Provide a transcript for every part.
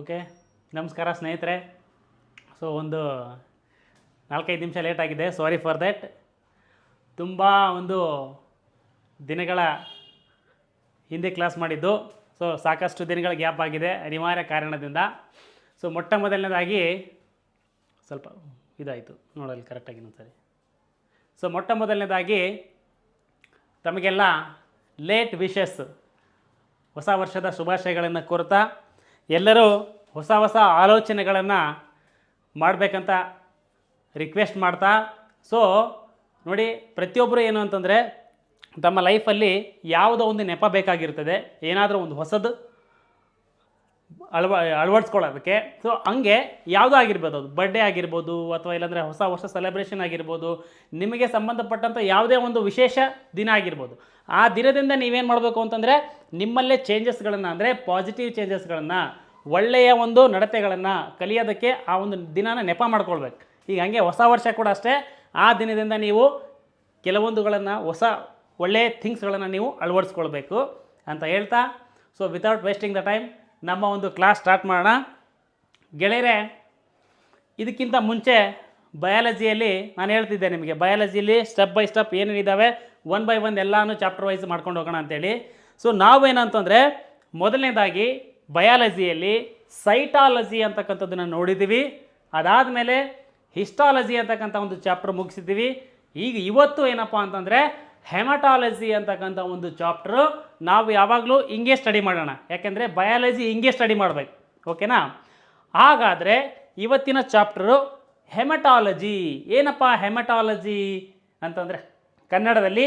Okay, ನಮಸ್ಕಾರ ಸ್ನೇಹಿತರೆ. So ಒಂದು 4-5 ನಿಮಿಷ ಲೇಟ್ ಆಗಿದೆ, ಸಾರಿ ಫಾರ್ ದ್ಯಾಟ್. ತುಂಬ ದಿನಗಳ ಹಿಂದೆ ಕ್ಲಾಸ್ ಮಾಡಿದ್ದು, ಸೊ ಸಾಕಷ್ಟು ದಿನಗಳ ಗ್ಯಾಪ್ ಆಗಿದೆ ಅನಿವಾರ್ಯ ಕಾರಣದಿಂದ. ಸೊ ಮೊಟ್ಟ ಮೊದಲನೇದಾಗಿ ಸ್ವಲ್ಪ ಇದಾಯಿತು ನೋಡಲ್ಲಿ ಕರೆಕ್ಟಾಗಿ ಇನ್ನೊಂದ್ಸರಿ. ಸೊ ಮೊಟ್ಟ ಮೊದಲನೇದಾಗಿ ತಮಗೆಲ್ಲ ಲೇಟ್ ವಿಶಸ್, ಹೊಸ ವರ್ಷದ ಶುಭಾಶಯಗಳನ್ನು ಕೋರ್ತಾ ಎಲ್ಲರೂ ಹೊಸ ಹೊಸ ಆಲೋಚನೆಗಳನ್ನು ಮಾಡಬೇಕಂತ ರಿಕ್ವೆಸ್ಟ್ ಮಾಡ್ತಾ. ಸೊ ನೋಡಿ, ಪ್ರತಿಯೊಬ್ಬರು ಏನು ಅಂತಂದರೆ ತಮ್ಮ ಲೈಫಲ್ಲಿ ಯಾವುದೋ ಒಂದು ನೆಪ ಬೇಕಾಗಿರ್ತದೆ, ಏನಾದರೂ ಒಂದು ಹೊಸದು ಅಳವಡಿಸ್ಕೊಳ್ಳೋದಕ್ಕೆ. ಸೊ ಹಂಗೆ ಯಾವುದೋ ಆಗಿರ್ಬೋದು, ಅದು ಬರ್ಡೇ ಆಗಿರ್ಬೋದು ಅಥವಾ ಇಲ್ಲಾಂದರೆ ಹೊಸ ವರ್ಷ ಸೆಲೆಬ್ರೇಷನ್ ಆಗಿರ್ಬೋದು, ನಿಮಗೆ ಸಂಬಂಧಪಟ್ಟಂಥ ಯಾವುದೇ ಒಂದು ವಿಶೇಷ ದಿನ ಆಗಿರ್ಬೋದು. ಆ ದಿನದಿಂದ ನೀವೇನು ಮಾಡಬೇಕು ಅಂತಂದರೆ ನಿಮ್ಮಲ್ಲೇ ಚೇಂಜಸ್ಗಳನ್ನು, ಅಂದರೆ ಪಾಸಿಟಿವ್ ಚೇಂಜಸ್ಗಳನ್ನು, ಒಳ್ಳೆಯ ಒಂದು ನಡತೆಗಳನ್ನು ಕಲಿಯೋದಕ್ಕೆ ಆ ಒಂದು ದಿನಾನ ನೆಪ ಮಾಡ್ಕೊಳ್ಬೇಕು. ಈಗ ಹಾಗೆ ಹೊಸ ವರ್ಷ ಕೂಡ ಅಷ್ಟೇ, ಆ ದಿನದಿಂದ ನೀವು ಕೆಲವೊಂದುಗಳನ್ನು ಹೊಸ ಒಳ್ಳೆಯ ಥಿಂಗ್ಸ್ಗಳನ್ನು ನೀವು ಅಳವಡಿಸ್ಕೊಳ್ಬೇಕು ಅಂತ ಹೇಳ್ತಾ, so without wasting the time ನಮ್ಮ ಒಂದು ಕ್ಲಾಸ್ ಸ್ಟಾರ್ಟ್ ಮಾಡೋಣ. ಗೆಳೆಯರೆ, ಇದಕ್ಕಿಂತ ಮುಂಚೆ ಬಯಾಲಜಿಯಲ್ಲಿ ನಾನು ಹೇಳ್ತಿದ್ದೆ ನಿಮಗೆ, ಬಯಾಲಜಿಯಲ್ಲಿ ಸ್ಟೆಪ್ ಬೈ ಸ್ಟೆಪ್ ಏನೇನಿದ್ದಾವೆ ಒನ್ ಬೈ ಒನ್ ಎಲ್ಲನೂ ಚಾಪ್ಟರ್ ವೈಸ್ ಮಾಡ್ಕೊಂಡು ಹೋಗೋಣ ಅಂತೇಳಿ. ಸೊ ನಾವೇನಂತಂದರೆ ಮೊದಲನೇದಾಗಿ ಬಯಾಲಜಿಯಲ್ಲಿ ಸೈಟಾಲಜಿ ಅಂತಕ್ಕಂಥದ್ದನ್ನು ನೋಡಿದ್ದೀವಿ. ಅದಾದಮೇಲೆ ಹಿಸ್ಟಾಲಜಿ ಅಂತಕ್ಕಂಥ ಒಂದು ಚಾಪ್ಟರ್ ಮುಗಿಸಿದ್ದೀವಿ. ಈಗ ಇವತ್ತು ಏನಪ್ಪ ಅಂತಂದರೆ ಹೆಮಟಾಲಜಿ ಅಂತಕ್ಕಂಥ ಒಂದು ಚಾಪ್ಟ್ರು ನಾವು ಯಾವಾಗಲೂ ಹಿಂಗೆ ಸ್ಟಡಿ ಮಾಡೋಣ, ಯಾಕೆಂದರೆ ಬಯಾಲಜಿ ಹಿಂಗೆ ಸ್ಟಡಿ ಮಾಡಬೇಕು. ಓಕೆನಾ? ಹಾಗಾದರೆ ಇವತ್ತಿನ ಚಾಪ್ಟರು ಹೆಮಟಾಲಜಿ. ಏನಪ್ಪ ಹೆಮಟಾಲಜಿ ಅಂತಂದರೆ ಕನ್ನಡದಲ್ಲಿ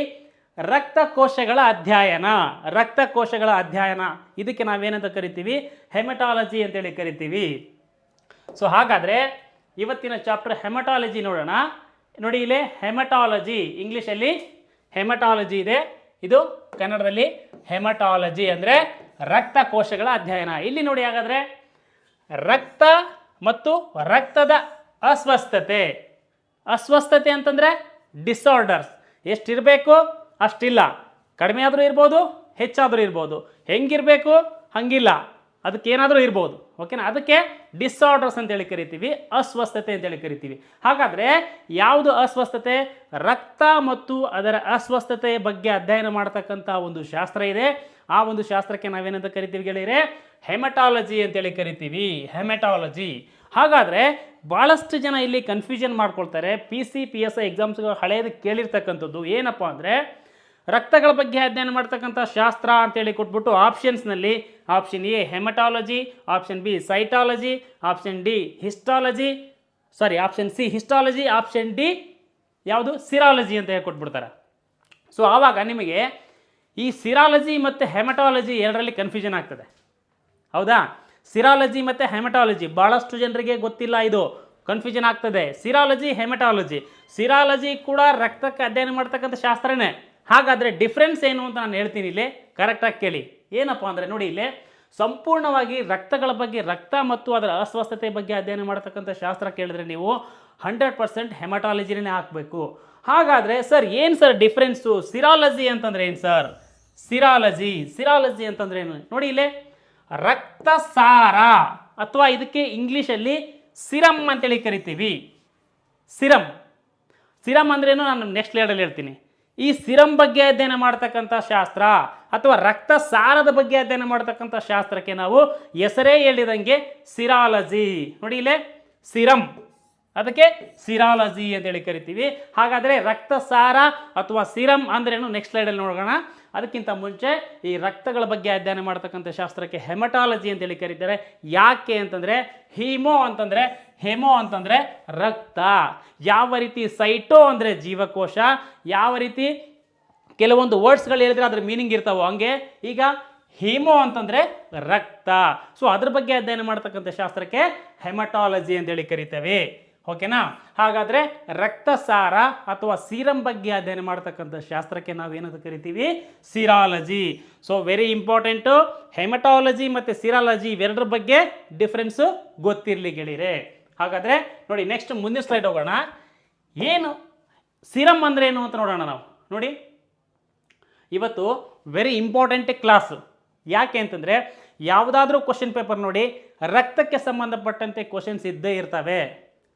ರಕ್ತಕೋಶಗಳ ಅಧ್ಯಯನ. ರಕ್ತಕೋಶಗಳ ಅಧ್ಯಯನ, ಇದಕ್ಕೆ ನಾವೇನಂತ ಕರಿತೀವಿ? ಹೆಮಟಾಲಜಿ ಅಂತೇಳಿ ಕರಿತೀವಿ. ಸೊ ಹಾಗಾದರೆ ಇವತ್ತಿನ ಚಾಪ್ಟರ್ ಹೆಮಟಾಲಜಿ ನೋಡೋಣ. ನೋಡಿ, ಇಲ್ಲೇ ಹೆಮಟಾಲಜಿ, ಇಂಗ್ಲೀಷಲ್ಲಿ ಹೆಮಟಾಲಜಿ ಇದೆ, ಇದು ಕನ್ನಡದಲ್ಲಿ ಹೆಮಟಾಲಜಿ ಅಂದರೆ ರಕ್ತಕೋಶಗಳ ಅಧ್ಯಯನ. ಇಲ್ಲಿ ನೋಡಿ, ಹಾಗಾದರೆ ರಕ್ತ ಮತ್ತು ರಕ್ತದ ಅಸ್ವಸ್ಥತೆ. ಅಸ್ವಸ್ಥತೆ ಅಂತಂದರೆ ಡಿಸಾರ್ಡರ್ಸ್. ಎಷ್ಟಿರಬೇಕು ಅಷ್ಟಿಲ್ಲ, ಕಡಿಮೆ ಆದರೂ ಇರ್ಬೋದು, ಹೆಚ್ಚಾದರೂ ಇರ್ಬೋದು, ಹೆಂಗಿರಬೇಕು ಹಂಗಿಲ್ಲ, ಅದಕ್ಕೇನಾದರೂ ಇರ್ಬೋದು. ಓಕೆನಾ? ಅದಕ್ಕೆ ಡಿಸಾರ್ಡರ್ಸ್ ಅಂತೇಳಿ ಕರಿತೀವಿ, ಅಸ್ವಸ್ಥತೆ ಅಂತೇಳಿ ಕರಿತೀವಿ. ಹಾಗಾದರೆ ಯಾವುದು ಅಸ್ವಸ್ಥತೆ? ರಕ್ತ ಮತ್ತು ಅದರ ಅಸ್ವಸ್ಥತೆಯ ಬಗ್ಗೆ ಅಧ್ಯಯನ ಮಾಡ್ತಕ್ಕಂಥ ಒಂದು ಶಾಸ್ತ್ರ ಇದೆ. ಆ ಒಂದು ಶಾಸ್ತ್ರಕ್ಕೆ ನಾವೇನಂತ ಕರಿತೀವಿ ಗೆಳೆಯರೆ? ಹೆಮಟಾಲಜಿ ಅಂತೇಳಿ ಕರಿತೀವಿ, ಹೆಮಟಾಲಜಿ. ಹಾಗಾದರೆ ಭಾಳಷ್ಟು ಜನ ಇಲ್ಲಿ ಕನ್ಫ್ಯೂಷನ್ ಮಾಡ್ಕೊಳ್ತಾರೆ. PC PSI ಎಕ್ಸಾಮ್ಸ್ಗಳು ಹಳೆಯದು ಕೇಳಿರ್ತಕ್ಕಂಥದ್ದು ಏನಪ್ಪ ಅಂದರೆ, ರಕ್ತಗಳ ಬಗ್ಗೆ ಅಧ್ಯಯನ ಮಾಡ್ತಕ್ಕಂಥ ಶಾಸ್ತ್ರ ಅಂತೇಳಿ ಕೊಟ್ಬಿಟ್ಟು ಆಪ್ಷನ್ಸ್ನಲ್ಲಿ option A haematology, option B cytology, option D histology, option C histology, option D ಯಾವುದು ಸಿರಾಲಜಿ ಅಂತ ಹೇಳಿ ಕೊಟ್ಬಿಡ್ತಾರೆ. ಸೊ ಆವಾಗ ನಿಮಗೆ ಈ ಸಿರಾಲಜಿ ಮತ್ತು ಹೆಮಟಾಲಜಿ ಎರಡರಲ್ಲಿ ಕನ್ಫ್ಯೂಷನ್ ಆಗ್ತದೆ. ಹೌದಾ? ಸಿರಾಲಜಿ ಮತ್ತು ಹೆಮಟಾಲಜಿ ಭಾಳಷ್ಟು ಜನರಿಗೆ ಗೊತ್ತಿಲ್ಲ, ಇದು ಕನ್ಫ್ಯೂಷನ್ ಆಗ್ತದೆ. Serology, haematology. ಸಿರಾಲಜಿ ಕೂಡ ರಕ್ತಕ್ಕೆ ಅಧ್ಯಯನ ಮಾಡ್ತಕ್ಕಂಥ ಶಾಸ್ತ್ರನೇ. ಹಾಗಾದರೆ ಡಿಫ್ರೆನ್ಸ್ ಏನು ಅಂತ ನಾನು ಹೇಳ್ತೀನಿ, ಇಲ್ಲಿ ಕರೆಕ್ಟಾಗಿ ಕೇಳಿ. ಏನಪ್ಪ ಅಂದರೆ ನೋಡಿ, ಇಲ್ಲಿ ಸಂಪೂರ್ಣವಾಗಿ ರಕ್ತಗಳ ಬಗ್ಗೆ, ರಕ್ತ ಮತ್ತು ಅದರ ಅಸ್ವಸ್ಥತೆ ಬಗ್ಗೆ ಅಧ್ಯಯನ ಮಾಡ್ತಕ್ಕಂಥ ಶಾಸ್ತ್ರ ಕೇಳಿದ್ರೆ ನೀವು 100% ಹೆಮಟಾಲಜಿನೇ ಹಾಕಬೇಕು. ಹಾಗಾದರೆ ಸರ್ ಏನು ಸರ್ ಡಿಫ್ರೆನ್ಸು? ಸಿರಾಲಜಿ ಅಂತಂದರೆ ಏನು ಸರ್? ಸಿರಾಲಜಿ ಅಂತಂದರೆ ಏನು ನೋಡಿ, ಇಲ್ಲಿ ರಕ್ತಸಾರ ಅಥವಾ ಇದಕ್ಕೆ ಇಂಗ್ಲೀಷಲ್ಲಿ ಸಿರಮ್ ಅಂತೇಳಿ ಕರಿತೀವಿ. ಸಿರಮ್ ಅಂದ್ರೇನು ನಾನು ನೆಕ್ಸ್ಟ್ ಲೇಡಲ್ಲಿ ಹೇಳ್ತೀನಿ. ಈ ಸಿರಮ್ ಬಗ್ಗೆ ಅಧ್ಯಯನ ಮಾಡ್ತಕ್ಕಂಥ ಶಾಸ್ತ್ರ ಅಥವಾ ರಕ್ತಸಾರದ ಬಗ್ಗೆ ಅಧ್ಯಯನ ಮಾಡ್ತಕ್ಕಂಥ ಶಾಸ್ತ್ರಕ್ಕೆ ನಾವು ಹೆಸರೇ ಹೇಳಿದಂಗೆ ಸಿರಾಲಜಿ. ನೋಡಿ ಇಲ್ಲೇ ಸಿರಮ್, ಅದಕ್ಕೆ ಸಿರಾಲಜಿ ಅಂತೇಳಿ ಕರಿತೀವಿ. ಹಾಗಾದರೆ ರಕ್ತಸಾರ ಅಥವಾ ಸಿರಮ್ ಅಂದ್ರೇನು ನೆಕ್ಸ್ಟ್ ಸ್ಲೈಡಲ್ಲಿ ನೋಡೋಣ. ಅದಕ್ಕಿಂತ ಮುಂಚೆ ಈ ರಕ್ತಗಳ ಬಗ್ಗೆ ಅಧ್ಯಯನ ಮಾಡ್ತಕ್ಕಂಥ ಶಾಸ್ತ್ರಕ್ಕೆ ಹೆಮಟಾಲಜಿ ಅಂತೇಳಿ ಕರೀತಾರೆ. ಯಾಕೆ ಅಂತಂದರೆ ಹೆಮೋ ಅಂತಂದರೆ ರಕ್ತ. ಯಾವ ರೀತಿ ಸೈಟೋ ಅಂದರೆ ಜೀವಕೋಶ, ಯಾವ ರೀತಿ ಕೆಲವೊಂದು ವರ್ಡ್ಸ್ಗಳು ಹೇಳಿದ್ರೆ ಅದ್ರ ಮೀನಿಂಗ್ ಇರ್ತಾವೋ ಹಂಗೆ ಈಗ ಹೀಮೋ ಅಂತಂದರೆ ರಕ್ತ. ಸೊ ಅದ್ರ ಬಗ್ಗೆ ಅಧ್ಯಯನ ಮಾಡ್ತಕ್ಕಂಥ ಶಾಸ್ತ್ರಕ್ಕೆ ಹೆಮಟಾಲಜಿ ಅಂತೇಳಿ ಕರಿತೇವೆ. ಓಕೆನಾ? ಹಾಗಾದರೆ ರಕ್ತಸಾರ ಅಥವಾ ಸೀರಮ್ ಬಗ್ಗೆ ಅಧ್ಯಯನ ಮಾಡ್ತಕ್ಕಂಥ ಶಾಸ್ತ್ರಕ್ಕೆ ನಾವೇನಂತ ಕರಿತೀವಿ? Serology. So very important, haematology ಮತ್ತು ಸಿರಾಲಜಿ ಇವೆರಡರ ಬಗ್ಗೆ ಡಿಫ್ರೆನ್ಸು ಗೊತ್ತಿರಲಿ ಗೆಳೆಯರೆ. ಹಾಗಾದರೆ ನೋಡಿ, ನೆಕ್ಸ್ಟ್ ಮುಂದಿನ ಸ್ಲೈಡ್ ಹೋಗೋಣ. ಏನು ಸಿರಮ್ ಅಂದರೆ ಏನು ಅಂತ ನೋಡೋಣ ನಾವು. ನೋಡಿ, ಇವತ್ತು ವೆರಿ ಇಂಪಾರ್ಟೆಂಟ್ ಕ್ಲಾಸು. ಯಾಕೆ ಅಂತಂದರೆ ಯಾವುದಾದ್ರೂ ಕ್ವಶನ್ ಪೇಪರ್ ನೋಡಿ, ರಕ್ತಕ್ಕೆ ಸಂಬಂಧಪಟ್ಟಂತೆ ಕ್ವಶನ್ಸ್ ಇದ್ದೇ ಇರ್ತವೆ.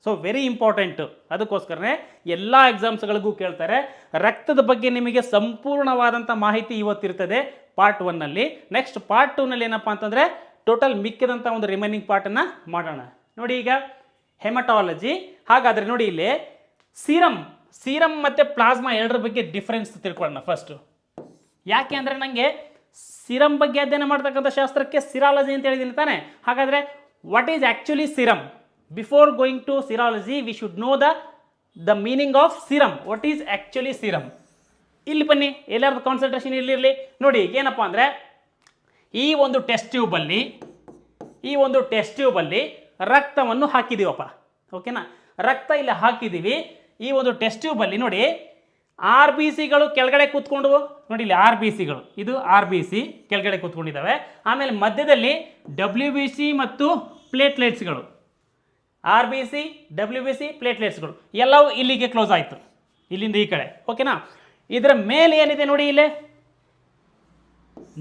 So very important. ಅದಕ್ಕೋಸ್ಕರನೇ ಎಲ್ಲ ಎಕ್ಸಾಮ್ಸ್ಗಳಿಗೂ ಕೇಳ್ತಾರೆ. ರಕ್ತದ ಬಗ್ಗೆ ನಿಮಗೆ ಸಂಪೂರ್ಣವಾದಂಥ ಮಾಹಿತಿ ಇವತ್ತಿರ್ತದೆ ಪಾರ್ಟ್ 1ನಲ್ಲಿ. ನೆಕ್ಸ್ಟ್ ಪಾರ್ಟ್ 2ನಲ್ಲಿ ಏನಪ್ಪ ಅಂತಂದರೆ ಟೋಟಲ್ ಮಿಕ್ಕಿದಂಥ ಒಂದು ರಿಮೈನಿಂಗ್ ಪಾರ್ಟನ್ನು ಮಾಡೋಣ. ನೋಡಿ ಈಗ ಹೆಮಟಾಲಜಿ. ಹಾಗಾದರೆ ನೋಡಿ ಇಲ್ಲಿ ಸೀರಮ್ ಮತ್ತು ಪ್ಲಾಸ್ಮಾ ಎರಡರ ಬಗ್ಗೆ ಡಿಫ್ರೆನ್ಸ್ ತಿಳ್ಕೊಳ್ಳೋಣ ಫಸ್ಟು. ಯಾಕೆ ಅಂದರೆ ನನಗೆ ಸಿರಮ್ ಬಗ್ಗೆ ಅಧ್ಯಯನ ಮಾಡ್ತಕ್ಕಂಥ ಶಾಸ್ತ್ರಕ್ಕೆ ಸಿರಾಲಜಿ ಅಂತ ಹೇಳಿದ್ದೀನಿ ತಾನೆ. ಹಾಗಾದರೆ what is actually serum? Before going to serology we should know the meaning of serum. What is actually serum? ಇಲ್ಲಿ ಬನ್ನಿ, ಎಲ್ಲಾರ್ದು ಕಾನ್ಸಂಟ್ರೇಷನ್ ಇಲ್ಲಿರಲಿ. ನೋಡಿ ಏನಪ್ಪ ಅಂದರೆ ಈ ಒಂದು ಟೆಸ್ಟ್ ಟ್ಯೂಬಲ್ಲಿ ರಕ್ತವನ್ನು ಹಾಕಿದ್ದೀವಪ್ಪ. ಓಕೆನಾ? ರಕ್ತ ಇಲ್ಲಿ ಹಾಕಿದ್ದೀವಿ. ಈ ಒಂದು ಟೆಸ್ಟ್ ಟ್ಯೂಬಲ್ಲಿ ನೋಡಿ RBCಗಳು ಕೆಳಗಡೆ ಕೂತ್ಕೊಂಡು, ನೋಡಿ ಇಲ್ಲಿ RBCಗಳು, ಇದು RBC ಕೆಳಗಡೆ ಕೂತ್ಕೊಂಡಿದ್ದಾವೆ. ಆಮೇಲೆ ಮಧ್ಯದಲ್ಲಿ WBC ಮತ್ತು ಪ್ಲೇಟ್ಲೆಟ್ಸ್ಗಳು, RBC WBC ಪ್ಲೇಟ್ಲೆಟ್ಸ್ಗಳು ಎಲ್ಲವೂ ಇಲ್ಲಿಗೆ ಕ್ಲೋಸ್ ಆಯಿತು, ಇಲ್ಲಿಂದ ಈ ಕಡೆ. ಓಕೆನಾ? ಇದರ ಮೇಲೆ ಏನಿದೆ ನೋಡಿ, ಇಲ್ಲೇ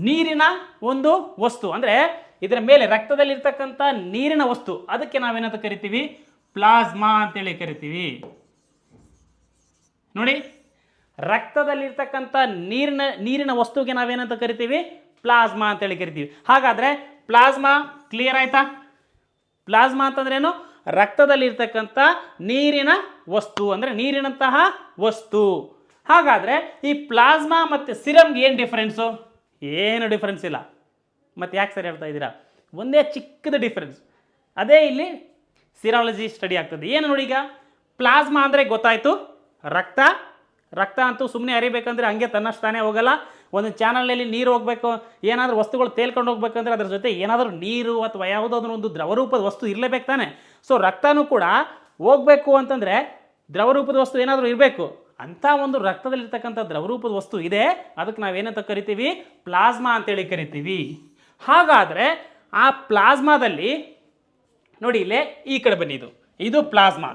ನೀರಿನ ಒಂದು ವಸ್ತು, ಅಂದರೆ ಇದರ ಮೇಲೆ ರಕ್ತದಲ್ಲಿರ್ತಕ್ಕಂಥ ನೀರಿನ ವಸ್ತು, ಅದಕ್ಕೆ ನಾವೇನಂತ ಕರಿತೀವಿ? ಪ್ಲಾಸ್ಮಾ ಅಂತೇಳಿ ಕರಿತೀವಿ. ನೋಡಿ, ರಕ್ತದಲ್ಲಿರ್ತಕ್ಕಂಥ ನೀರಿನ ವಸ್ತುಗೆ ನಾವೇನಂತ ಕರಿತೀವಿ? ಪ್ಲಾಸ್ಮಾ ಅಂತೇಳಿ ಕರಿತೀವಿ. ಹಾಗಾದರೆ ಪ್ಲಾಸ್ಮಾ ಕ್ಲಿಯರ್ ಆಯ್ತಾ? ಪ್ಲಾಸ್ಮಾ ಅಂತಂದ್ರೇನು? ರಕ್ತದಲ್ಲಿರ್ತಕ್ಕಂಥ ನೀರಿನ ವಸ್ತು, ಅಂದರೆ ನೀರಿನಂತಹ ವಸ್ತು. ಹಾಗಾದರೆ ಈ ಪ್ಲಾಸ್ಮಾ ಮತ್ತು ಸಿರಮ್ಗೆ ಏನು ಡಿಫ್ರೆನ್ಸು? ಏನು ಡಿಫ್ರೆನ್ಸ್ ಇಲ್ಲ. ಮತ್ತು ಯಾಕೆ ಸರಿ ಹೇಳ್ತಾ ಇದ್ದೀರಾ? ಒಂದೇ ಚಿಕ್ಕದ ಡಿಫ್ರೆನ್ಸ್. ಅದೇ ಇಲ್ಲಿ ಸಿರಾಲಜಿ ಸ್ಟಡಿ ಆಗ್ತದೆ. ಏನು ನೋಡಿ, ಈಗ ಪ್ಲಾಸ್ಮಾ ಅಂದರೆ ಗೊತ್ತಾಯಿತು, ರಕ್ತ ಅಂತೂ ಸುಮ್ಮನೆ ಹರಿಬೇಕಂದ್ರೆ ಹಂಗೆ ತನ್ನಷ್ಟು ತಾನೇ ಹೋಗಲ್ಲ. ಒಂದು ಚಾನಲ್ನಲ್ಲಿ ನೀರು ಹೋಗಬೇಕು, ಏನಾದರೂ ವಸ್ತುಗಳು ತೇಲ್ಕೊಂಡು ಹೋಗ್ಬೇಕಂದ್ರೆ ಅದ್ರ ಜೊತೆ ಏನಾದರೂ ನೀರು ಅಥವಾ ಯಾವುದಾದ್ರೂ ಒಂದು ದ್ರವರೂಪದ ವಸ್ತು ಇರಲೇಬೇಕು ತಾನೆ. ಸೊ ರಕ್ತನೂ ಕೂಡ ಹೋಗಬೇಕು ಅಂತಂದರೆ ದ್ರವರೂಪದ ವಸ್ತು ಏನಾದರೂ ಇರಬೇಕು. ಅಂಥ ಒಂದು ರಕ್ತದಲ್ಲಿರ್ತಕ್ಕಂಥ ದ್ರವರೂಪದ ವಸ್ತು ಇದೆ, ಅದಕ್ಕೆ ನಾವೇನಂತ ಕರಿತೀವಿ? ಪ್ಲಾಸ್ಮಾ ಅಂತೇಳಿ ಕರಿತೀವಿ. ಹಾಗಾದರೆ ಆ ಪ್ಲಾಸ್ಮಾದಲ್ಲಿ ನೋಡಿ, ಇಲ್ಲೇ ಈ ಕಡೆ ಬನ್ನಿ, ಇದು ಪ್ಲಾಸ್ಮಾ.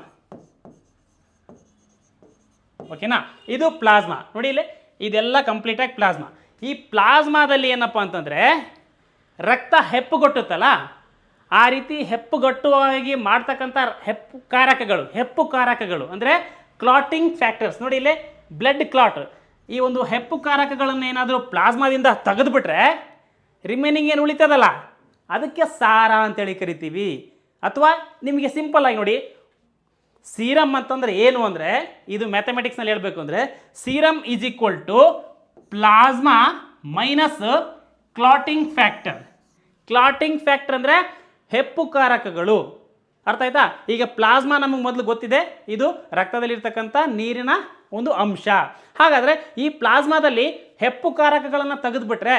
ಓಕೆನಾ? ಇದು ಪ್ಲಾಸ್ಮಾ. ನೋಡಿ ಇಲ್ಲೇ ಇದೆಲ್ಲ ಕಂಪ್ಲೀಟಾಗಿ ಪ್ಲಾಸ್ಮಾ. ಈ ಪ್ಲಾಸ್ಮಾದಲ್ಲಿ ಏನಪ್ಪ ಅಂತಂದರೆ ರಕ್ತ ಹೆಪ್ಪುಗಟ್ಟುತ್ತಲ್ಲ, ಆ ರೀತಿ ಹೆಪ್ಪುಗಟ್ಟುವಾಗಿ ಮಾಡ್ತಕ್ಕಂಥ ಹೆಪ್ಪು ಕಾರಕಗಳು ಅಂದರೆ ಕ್ಲಾಟಿಂಗ್ ಫ್ಯಾಕ್ಟರ್ಸ್. ನೋಡಿ ಇಲ್ಲೇ ಬ್ಲಡ್ ಕ್ಲಾಟ್, ಈ ಒಂದು ಹೆಪ್ಪು ಕಾರಕಗಳನ್ನು ಏನಾದರೂ ಪ್ಲಾಸ್ಮಾದಿಂದ ತೆಗೆದುಬಿಟ್ರೆ ರಿಮೈನಿಂಗ್ ಏನು ಉಳಿತದಲ್ಲ, ಅದಕ್ಕೆ ಸಾರ ಅಂತೇಳಿ ಕರಿತೀವಿ. ಅಥವಾ ನಿಮಗೆ ಸಿಂಪಲ್ ಆಗಿ ನೋಡಿ, ಸೀರಮ್ ಅಂತಂದರೆ ಏನು ಅಂದರೆ, ಇದು ಮ್ಯಾಥಮೆಟಿಕ್ಸ್ನಲ್ಲಿ ಹೇಳಬೇಕು ಅಂದರೆ serum is equal to plasma minus clotting factor. Clotting factor ಅಂದರೆ ಹೆಪ್ಪು ಕಾರಕಗಳು. ಅರ್ಥ ಆಯ್ತಾ? ಈಗ ಪ್ಲಾಸ್ಮಾ ನಮಗೆ ಮೊದಲು ಗೊತ್ತಿದೆ, ಇದು ರಕ್ತದಲ್ಲಿರ್ತಕ್ಕಂಥ ನೀರಿನ ಒಂದು ಅಂಶ. ಹಾಗಾದರೆ ಈ ಪ್ಲಾಸ್ಮಾದಲ್ಲಿ ಹೆಪ್ಪು ಕಾರಕಗಳನ್ನು ತೆಗೆದುಬಿಟ್ರೆ,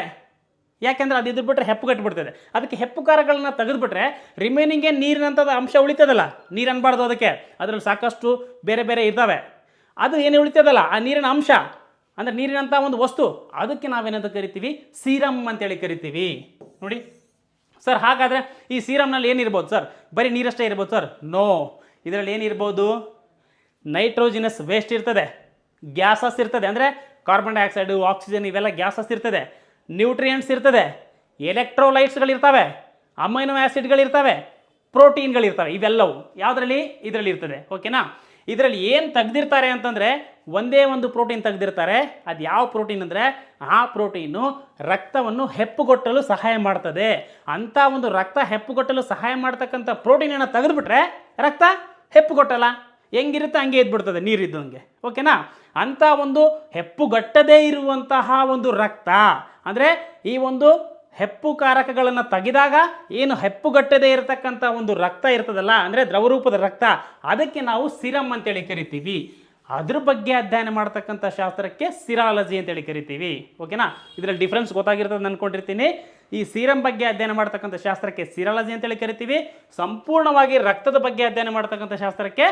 ಯಾಕೆಂದರೆ ಅದು ಇದ್ದು ಬಿಟ್ಟರೆ ಹೆಪ್ಪು ಕಟ್ಟಿಬಿಡ್ತದೆ, ಅದಕ್ಕೆ ಹೆಪ್ಪು ಕಾರಕಗಳನ್ನು ತೆಗೆದುಬಿಟ್ರೆ ರಿಮೈನಿಂಗ್ ಏನು ನೀರಿನಂಥದ್ದು ಅಂಶ ಉಳಿತದಲ್ಲ, ನೀರು ಅನ್ಬಾರ್ದು ಅದಕ್ಕೆ, ಅದರಲ್ಲಿ ಸಾಕಷ್ಟು ಬೇರೆ ಬೇರೆ ಇದ್ದಾವೆ, ಅದು ಏನು ಉಳಿತದಲ್ಲ ಆ ನೀರಿನ ಅಂಶ ಅಂದರೆ ನೀರಿನಂಥ ಒಂದು ವಸ್ತು, ಅದಕ್ಕೆ ನಾವೇನಂತ ಕರಿತೀವಿ? ಸೀರಮ್ ಅಂತೇಳಿ ಕರಿತೀವಿ. ನೋಡಿ ಸರ್, ಹಾಗಾದರೆ ಈ ಸೀರಮ್ನಲ್ಲಿ ಏನಿರ್ಬೋದು ಸರ್? ಬರೀ ನೀರಷ್ಟೇ ಇರ್ಬೋದು ಸರ್? ನೋ, ಇದರಲ್ಲಿ ಏನಿರ್ಬೋದು? ನೈಟ್ರೋಜಿನಸ್ ವೇಸ್ಟ್ ಇರ್ತದೆ, ಗ್ಯಾಸಸ್ ಇರ್ತದೆ, ಅಂದರೆ ಕಾರ್ಬನ್ ಡೈಆಕ್ಸೈಡು, ಆಕ್ಸಿಜನ್, ಇವೆಲ್ಲ ಗ್ಯಾಸಸ್ ಇರ್ತದೆ, ನ್ಯೂಟ್ರಿಯೆಂಟ್ಸ್ ಇರ್ತದೆ, ಎಲೆಕ್ಟ್ರೋಲೈಟ್ಸ್ಗಳಿರ್ತವೆ, ಅಮೈನೋ ಆ್ಯಸಿಡ್ಗಳಿರ್ತವೆ, ಪ್ರೋಟೀನ್ಗಳಿರ್ತವೆ. ಇವೆಲ್ಲವು ಯಾವುದರಲ್ಲಿ? ಇದರಲ್ಲಿ ಇರ್ತದೆ. ಓಕೆನಾ? ಇದರಲ್ಲಿ ಏನು ತೆಗೆದಿರ್ತಾರೆ ಅಂತಂದರೆ ಒಂದೇ ಒಂದು ಪ್ರೋಟೀನ್ ತೆಗೆದಿರ್ತಾರೆ. ಅದು ಯಾವ ಪ್ರೋಟೀನ್ ಅಂದರೆ ಆ ಪ್ರೋಟೀನು ರಕ್ತವನ್ನು ಹೆಪ್ಪುಗೊಟ್ಟಲು ಸಹಾಯ ಮಾಡ್ತದೆ. ಅಂಥ ಒಂದು ರಕ್ತ ಹೆಪ್ಪುಗೊಟ್ಟಲು ಸಹಾಯ ಮಾಡ್ತಕ್ಕಂಥ ಪ್ರೋಟೀನನ್ನು ತೆಗೆದುಬಿಟ್ರೆ ರಕ್ತ ಹೆಪ್ಪುಗೊಟ್ಟಲ್ಲ, ಹೆಂಗಿರುತ್ತೆ ಹಂಗೆ ಇದ್ಬಿಡ್ತದೆ, ನೀರಿದ್ದಂಗೆ. ಓಕೆನಾ? ಅಂಥ ಒಂದು ಹೆಪ್ಪುಗಟ್ಟದೇ ಇರುವಂತಹ ಒಂದು ರಕ್ತ ಅಂದರೆ ಈ ಒಂದು ಹೆಪ್ಪು ಕಾರಕಗಳನ್ನು ತೆಗೆದಾಗ ಏನು ಹೆಪ್ಪುಗಟ್ಟದೇ ಇರತಕ್ಕಂಥ ಒಂದು ರಕ್ತ ಇರ್ತದಲ್ಲ, ಅಂದರೆ ದ್ರವರೂಪದ ರಕ್ತ, ಅದಕ್ಕೆ ನಾವು ಸಿರಮ್ ಅಂತೇಳಿ ಕರಿತೀವಿ. ಅದ್ರ ಬಗ್ಗೆ ಅಧ್ಯಯನ ಮಾಡ್ತಕ್ಕಂಥ ಶಾಸ್ತ್ರಕ್ಕೆ ಸಿರಾಲಜಿ ಅಂತೇಳಿ ಕರಿತೀವಿ. ಓಕೆನಾ? ಇದರಲ್ಲಿ ಡಿಫ್ರೆನ್ಸ್ ಗೊತ್ತಾಗಿರ್ತದೆ ಅಂದ್ಕೊಂಡಿರ್ತೀನಿ. ಈ ಸೀರಮ್ ಬಗ್ಗೆ ಅಧ್ಯಯನ ಮಾಡ್ತಕ್ಕಂಥ ಶಾಸ್ತ್ರಕ್ಕೆ ಸಿರಾಲಜಿ ಅಂತೇಳಿ ಕರಿತೀವಿ. ಸಂಪೂರ್ಣವಾಗಿ ರಕ್ತದ ಬಗ್ಗೆ ಅಧ್ಯಯನ ಮಾಡ್ತಕ್ಕಂಥ ಶಾಸ್ತ್ರಕ್ಕೆ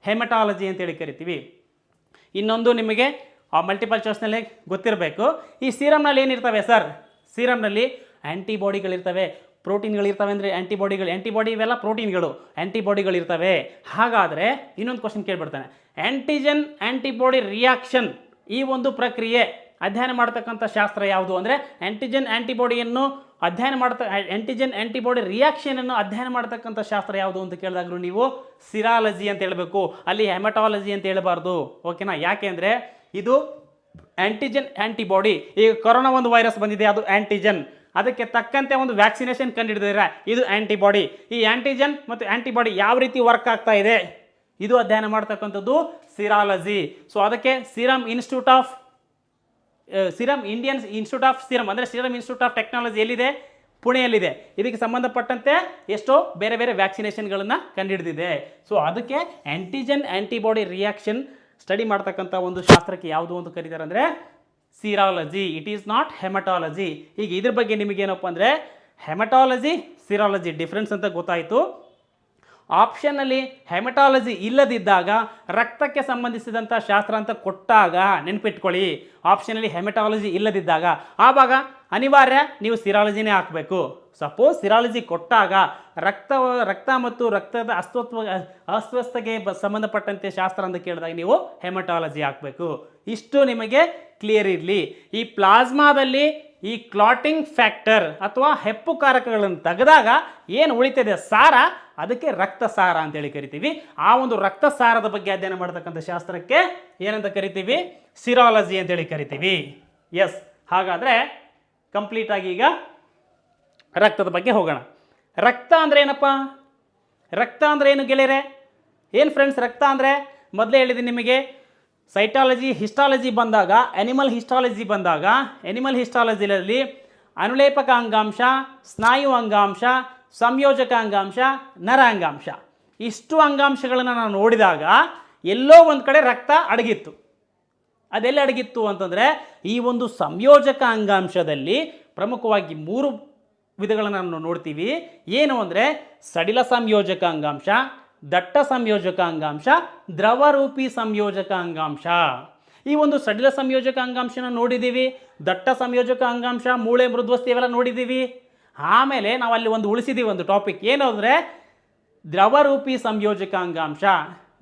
ಹೆಮಟಾಲಜಿ ಅಂತೇಳಿ ಕರಿತೀವಿ. ಇನ್ನೊಂದು ನಿಮಗೆ ಮಲ್ಟಿಪಲ್ ಚಾಯ್ಸ್ನಲ್ಲಿ ಗೊತ್ತಿರಬೇಕು, ಈ ಸೀರಮ್ನಲ್ಲಿ ಏನಿರ್ತವೆ ಸರ್? ಸೀರಮ್ನಲ್ಲಿ ಆ್ಯಂಟಿಬಾಡಿಗಳಿರ್ತವೆ, ಪ್ರೋಟೀನ್ಗಳಿರ್ತವೆ. ಅಂದರೆ ಆ್ಯಂಟಿಬಾಡಿ ಇವೆಲ್ಲ ಪ್ರೋಟೀನ್ಗಳು, ಆ್ಯಂಟಿಬಾಡಿಗಳಿರ್ತವೆ. ಹಾಗಾದರೆ ಇನ್ನೊಂದು ಕ್ವಶನ್ ಕೇಳಿಬಿಡ್ತಾನೆ, ಆ್ಯಂಟಿಜನ್ ಆ್ಯಂಟಿಬಾಡಿ ರಿಯಾಕ್ಷನ್, ಈ ಒಂದು ಪ್ರಕ್ರಿಯೆ ಅಧ್ಯಯನ ಮಾಡ್ತಕ್ಕಂಥ ಶಾಸ್ತ್ರ ಯಾವುದು ಅಂದರೆ ಆ್ಯಂಟಿಜನ್ ಆ್ಯಂಟಿಬಾಡಿಯನ್ನು ಅಧ್ಯಯನ ಆ್ಯಂಟಿಜನ್ ಆ್ಯಂಟಿಬಾಡಿ ರಿಯಾಕ್ಷನನ್ನು ಅಧ್ಯಯನ ಮಾಡ್ತಕ್ಕಂಥ ಶಾಸ್ತ್ರ ಯಾವುದು ಅಂತ ಕೇಳಿದಾಗಲೂ ನೀವು ಸಿರಾಲಜಿ ಅಂತ ಹೇಳಬೇಕು, ಅಲ್ಲಿ ಹೆಮಟಾಲಜಿ ಅಂತ ಹೇಳಬಾರ್ದು. ಓಕೆನಾ? ಯಾಕೆ ಅಂದರೆ ಇದು ಆ್ಯಂಟಿಜನ್ ಆ್ಯಂಟಿಬಾಡಿ. ಈಗ ಕೊರೋನಾ ಒಂದು ವೈರಸ್ ಬಂದಿದೆ, ಅದು ಆ್ಯಂಟಿಜನ್. ಅದಕ್ಕೆ ತಕ್ಕಂತೆ ಒಂದು ವ್ಯಾಕ್ಸಿನೇಷನ್ ಕಂಡುಹಿಡಿದಿದ್ದಾರೆ, ಇದು ಆ್ಯಂಟಿಬಾಡಿ. ಈ ಆ್ಯಂಟಿಜನ್ ಮತ್ತು ಆ್ಯಂಟಿಬಾಡಿ ಯಾವ ರೀತಿ ವರ್ಕ್ ಆಗ್ತಾ ಇದೆ ಇದು ಅಧ್ಯಯನ ಮಾಡ್ತಕ್ಕಂಥದ್ದು ಸಿರಾಲಜಿ. ಸೊ ಅದಕ್ಕೆ serum Indian institute of serum ಅಂದರೆ ಸಿರಮ್ ಇನ್ಸ್ಟಿಟ್ಯೂಟ್ ಆಫ್ ಟೆಕ್ನಾಲಜಿ ಎಲ್ಲಿದೆ? ಪುಣೆಯಲ್ಲಿದೆ. ಇದಕ್ಕೆ ಸಂಬಂಧಪಟ್ಟಂತೆ ಎಷ್ಟೋ ಬೇರೆ ಬೇರೆ ವ್ಯಾಕ್ಸಿನೇಷನ್ಗಳನ್ನು ಕಂಡುಹಿಡಿದಿದೆ. ಸೊ ಅದಕ್ಕೆ ಆ್ಯಂಟಿಜನ್ ಆ್ಯಂಟಿಬಾಡಿ ರಿಯಾಕ್ಷನ್ ಸ್ಟಡಿ ಮಾಡ್ತಕ್ಕಂಥ ಒಂದು ಶಾಸ್ತ್ರಕ್ಕೆ ಯಾವುದು ಅಂತ ಕರೀತಾರೆ ಅಂದರೆ serology. It is not haematology. ಈಗ ಇದ್ರ ಬಗ್ಗೆ ನಿಮಗೇನಪ್ಪ ಅಂದರೆ ಹೆಮಟಾಲಜಿ ಸಿರಾಲಜಿ ಡಿಫ್ರೆನ್ಸ್ ಅಂತ ಗೊತ್ತಾಯಿತು. ಆಪ್ಷನ್ನಲ್ಲಿ ಹೆಮಟಾಲಜಿ ಇಲ್ಲದಿದ್ದಾಗ ರಕ್ತಕ್ಕೆ ಸಂಬಂಧಿಸಿದಂಥ ಶಾಸ್ತ್ರ ಅಂತ ಕೊಟ್ಟಾಗ ನೆನ್ಪಿಟ್ಕೊಳ್ಳಿ, ಆಪ್ಷನಲ್ಲಿ ಹೆಮಟಾಲಜಿ ಇಲ್ಲದಿದ್ದಾಗ ಆವಾಗ ಅನಿವಾರ್ಯ ನೀವು ಸಿರಾಲಜಿನೇ ಹಾಕಬೇಕು. ಸಪೋಸ್ ಸಿರಾಲಜಿ ಕೊಟ್ಟಾಗ ರಕ್ತ ಮತ್ತು ರಕ್ತದ ಅಸ್ವಸ್ಥತೆಗೆ ಸಂಬಂಧಪಟ್ಟಂತೆ ಶಾಸ್ತ್ರ ಅಂತ ಕೇಳಿದಾಗ ನೀವು ಹೆಮಟಾಲಜಿ ಹಾಕಬೇಕು. ಇಷ್ಟು ನಿಮಗೆ ಕ್ಲಿಯರ್ ಇರಲಿ. ಈ ಪ್ಲಾಸ್ಮಾದಲ್ಲಿ ಈ ಕ್ಲಾಟಿಂಗ್ ಫ್ಯಾಕ್ಟರ್ ಅಥವಾ ಹೆಪ್ಪುಕಾರಕಗಳನ್ನು ತೆಗೆದಾಗ ಏನು ಉಳಿತದೆ ಸಾರ, ಅದಕ್ಕೆ ರಕ್ತಸಾರ ಅಂತೇಳಿ ಕರಿತೀವಿ. ಆ ಒಂದು ರಕ್ತಸಾರದ ಬಗ್ಗೆ ಅಧ್ಯಯನ ಮಾಡ್ತಕ್ಕಂಥ ಶಾಸ್ತ್ರಕ್ಕೆ ಏನಂತ ಕರಿತೀವಿ? ಸಿರಾಲಜಿ ಅಂತೇಳಿ ಕರಿತೀವಿ. ಎಸ್, ಹಾಗಾದರೆ ಕಂಪ್ಲೀಟ್ ಆಗಿ ಈಗ ರಕ್ತದ ಬಗ್ಗೆ ಹೋಗೋಣ. ರಕ್ತ ಅಂದರೆ ಏನಪ್ಪ? ರಕ್ತ ಅಂದರೆ ಏನು ಗೆಳೆಯರೆ? ಏನು ಫ್ರೆಂಡ್ಸ್ ರಕ್ತ ಅಂದರೆ? ಮೊದಲೇ ಹೇಳಿದ್ದೀನಿ ನಿಮಗೆ, ಸೈಟಾಲಜಿ ಹಿಸ್ಟಾಲಜಿ ಬಂದಾಗ, ಅನಿಮಲ್ ಹಿಸ್ಟಾಲಜಿಯಲ್ಲಿ ಅನುಲೇಪಕ ಅಂಗಾಂಶ, ಸ್ನಾಯು ಅಂಗಾಂಶ, ಸಂಯೋಜಕ ಅಂಗಾಂಶ, ನರ ಅಂಗಾಂಶ, ಇಷ್ಟು ಅಂಗಾಂಶಗಳನ್ನು ನಾವು ನೋಡಿದಾಗ ಎಲ್ಲೋ ಒಂದು ಕಡೆ ರಕ್ತ ಅಡಗಿತ್ತು. ಅದೆಲ್ಲ ಅಡಗಿತ್ತು ಅಂತಂದರೆ ಈ ಒಂದು ಸಂಯೋಜಕ ಅಂಗಾಂಶದಲ್ಲಿ ಪ್ರಮುಖವಾಗಿ 3 ವಿಧಗಳನ್ನು ನಾವು ನೋಡ್ತೀವಿ. ಏನು ಅಂದರೆ ಸಡಿಲ ಸಂಯೋಜಕ ಅಂಗಾಂಶ, ದಟ್ಟ ಸಂಯೋಜಕ ಅಂಗಾಂಶ, ದ್ರವರೂಪಿ ಸಂಯೋಜಕ ಅಂಗಾಂಶ. ಈ ಒಂದು ಸಡಿಲ ಸಂಯೋಜಕ ಅಂಗಾಂಶನ ನೋಡಿದ್ದೀವಿ, ದಟ್ಟ ಸಂಯೋಜಕ ಅಂಗಾಂಶ, ಮೂಳೆ ಮೃದ್ವಸ್ಥಿ ಇವೆಲ್ಲ ನೋಡಿದ್ದೀವಿ. ಆಮೇಲೆ ನಾವು ಅಲ್ಲಿ ಒಂದು ಉಳಿಸಿದ್ದೀವಿ ಒಂದು ಟಾಪಿಕ್, ಏನು ಅಂದರೆ ದ್ರವರೂಪಿ ಸಂಯೋಜಕ ಅಂಗಾಂಶ.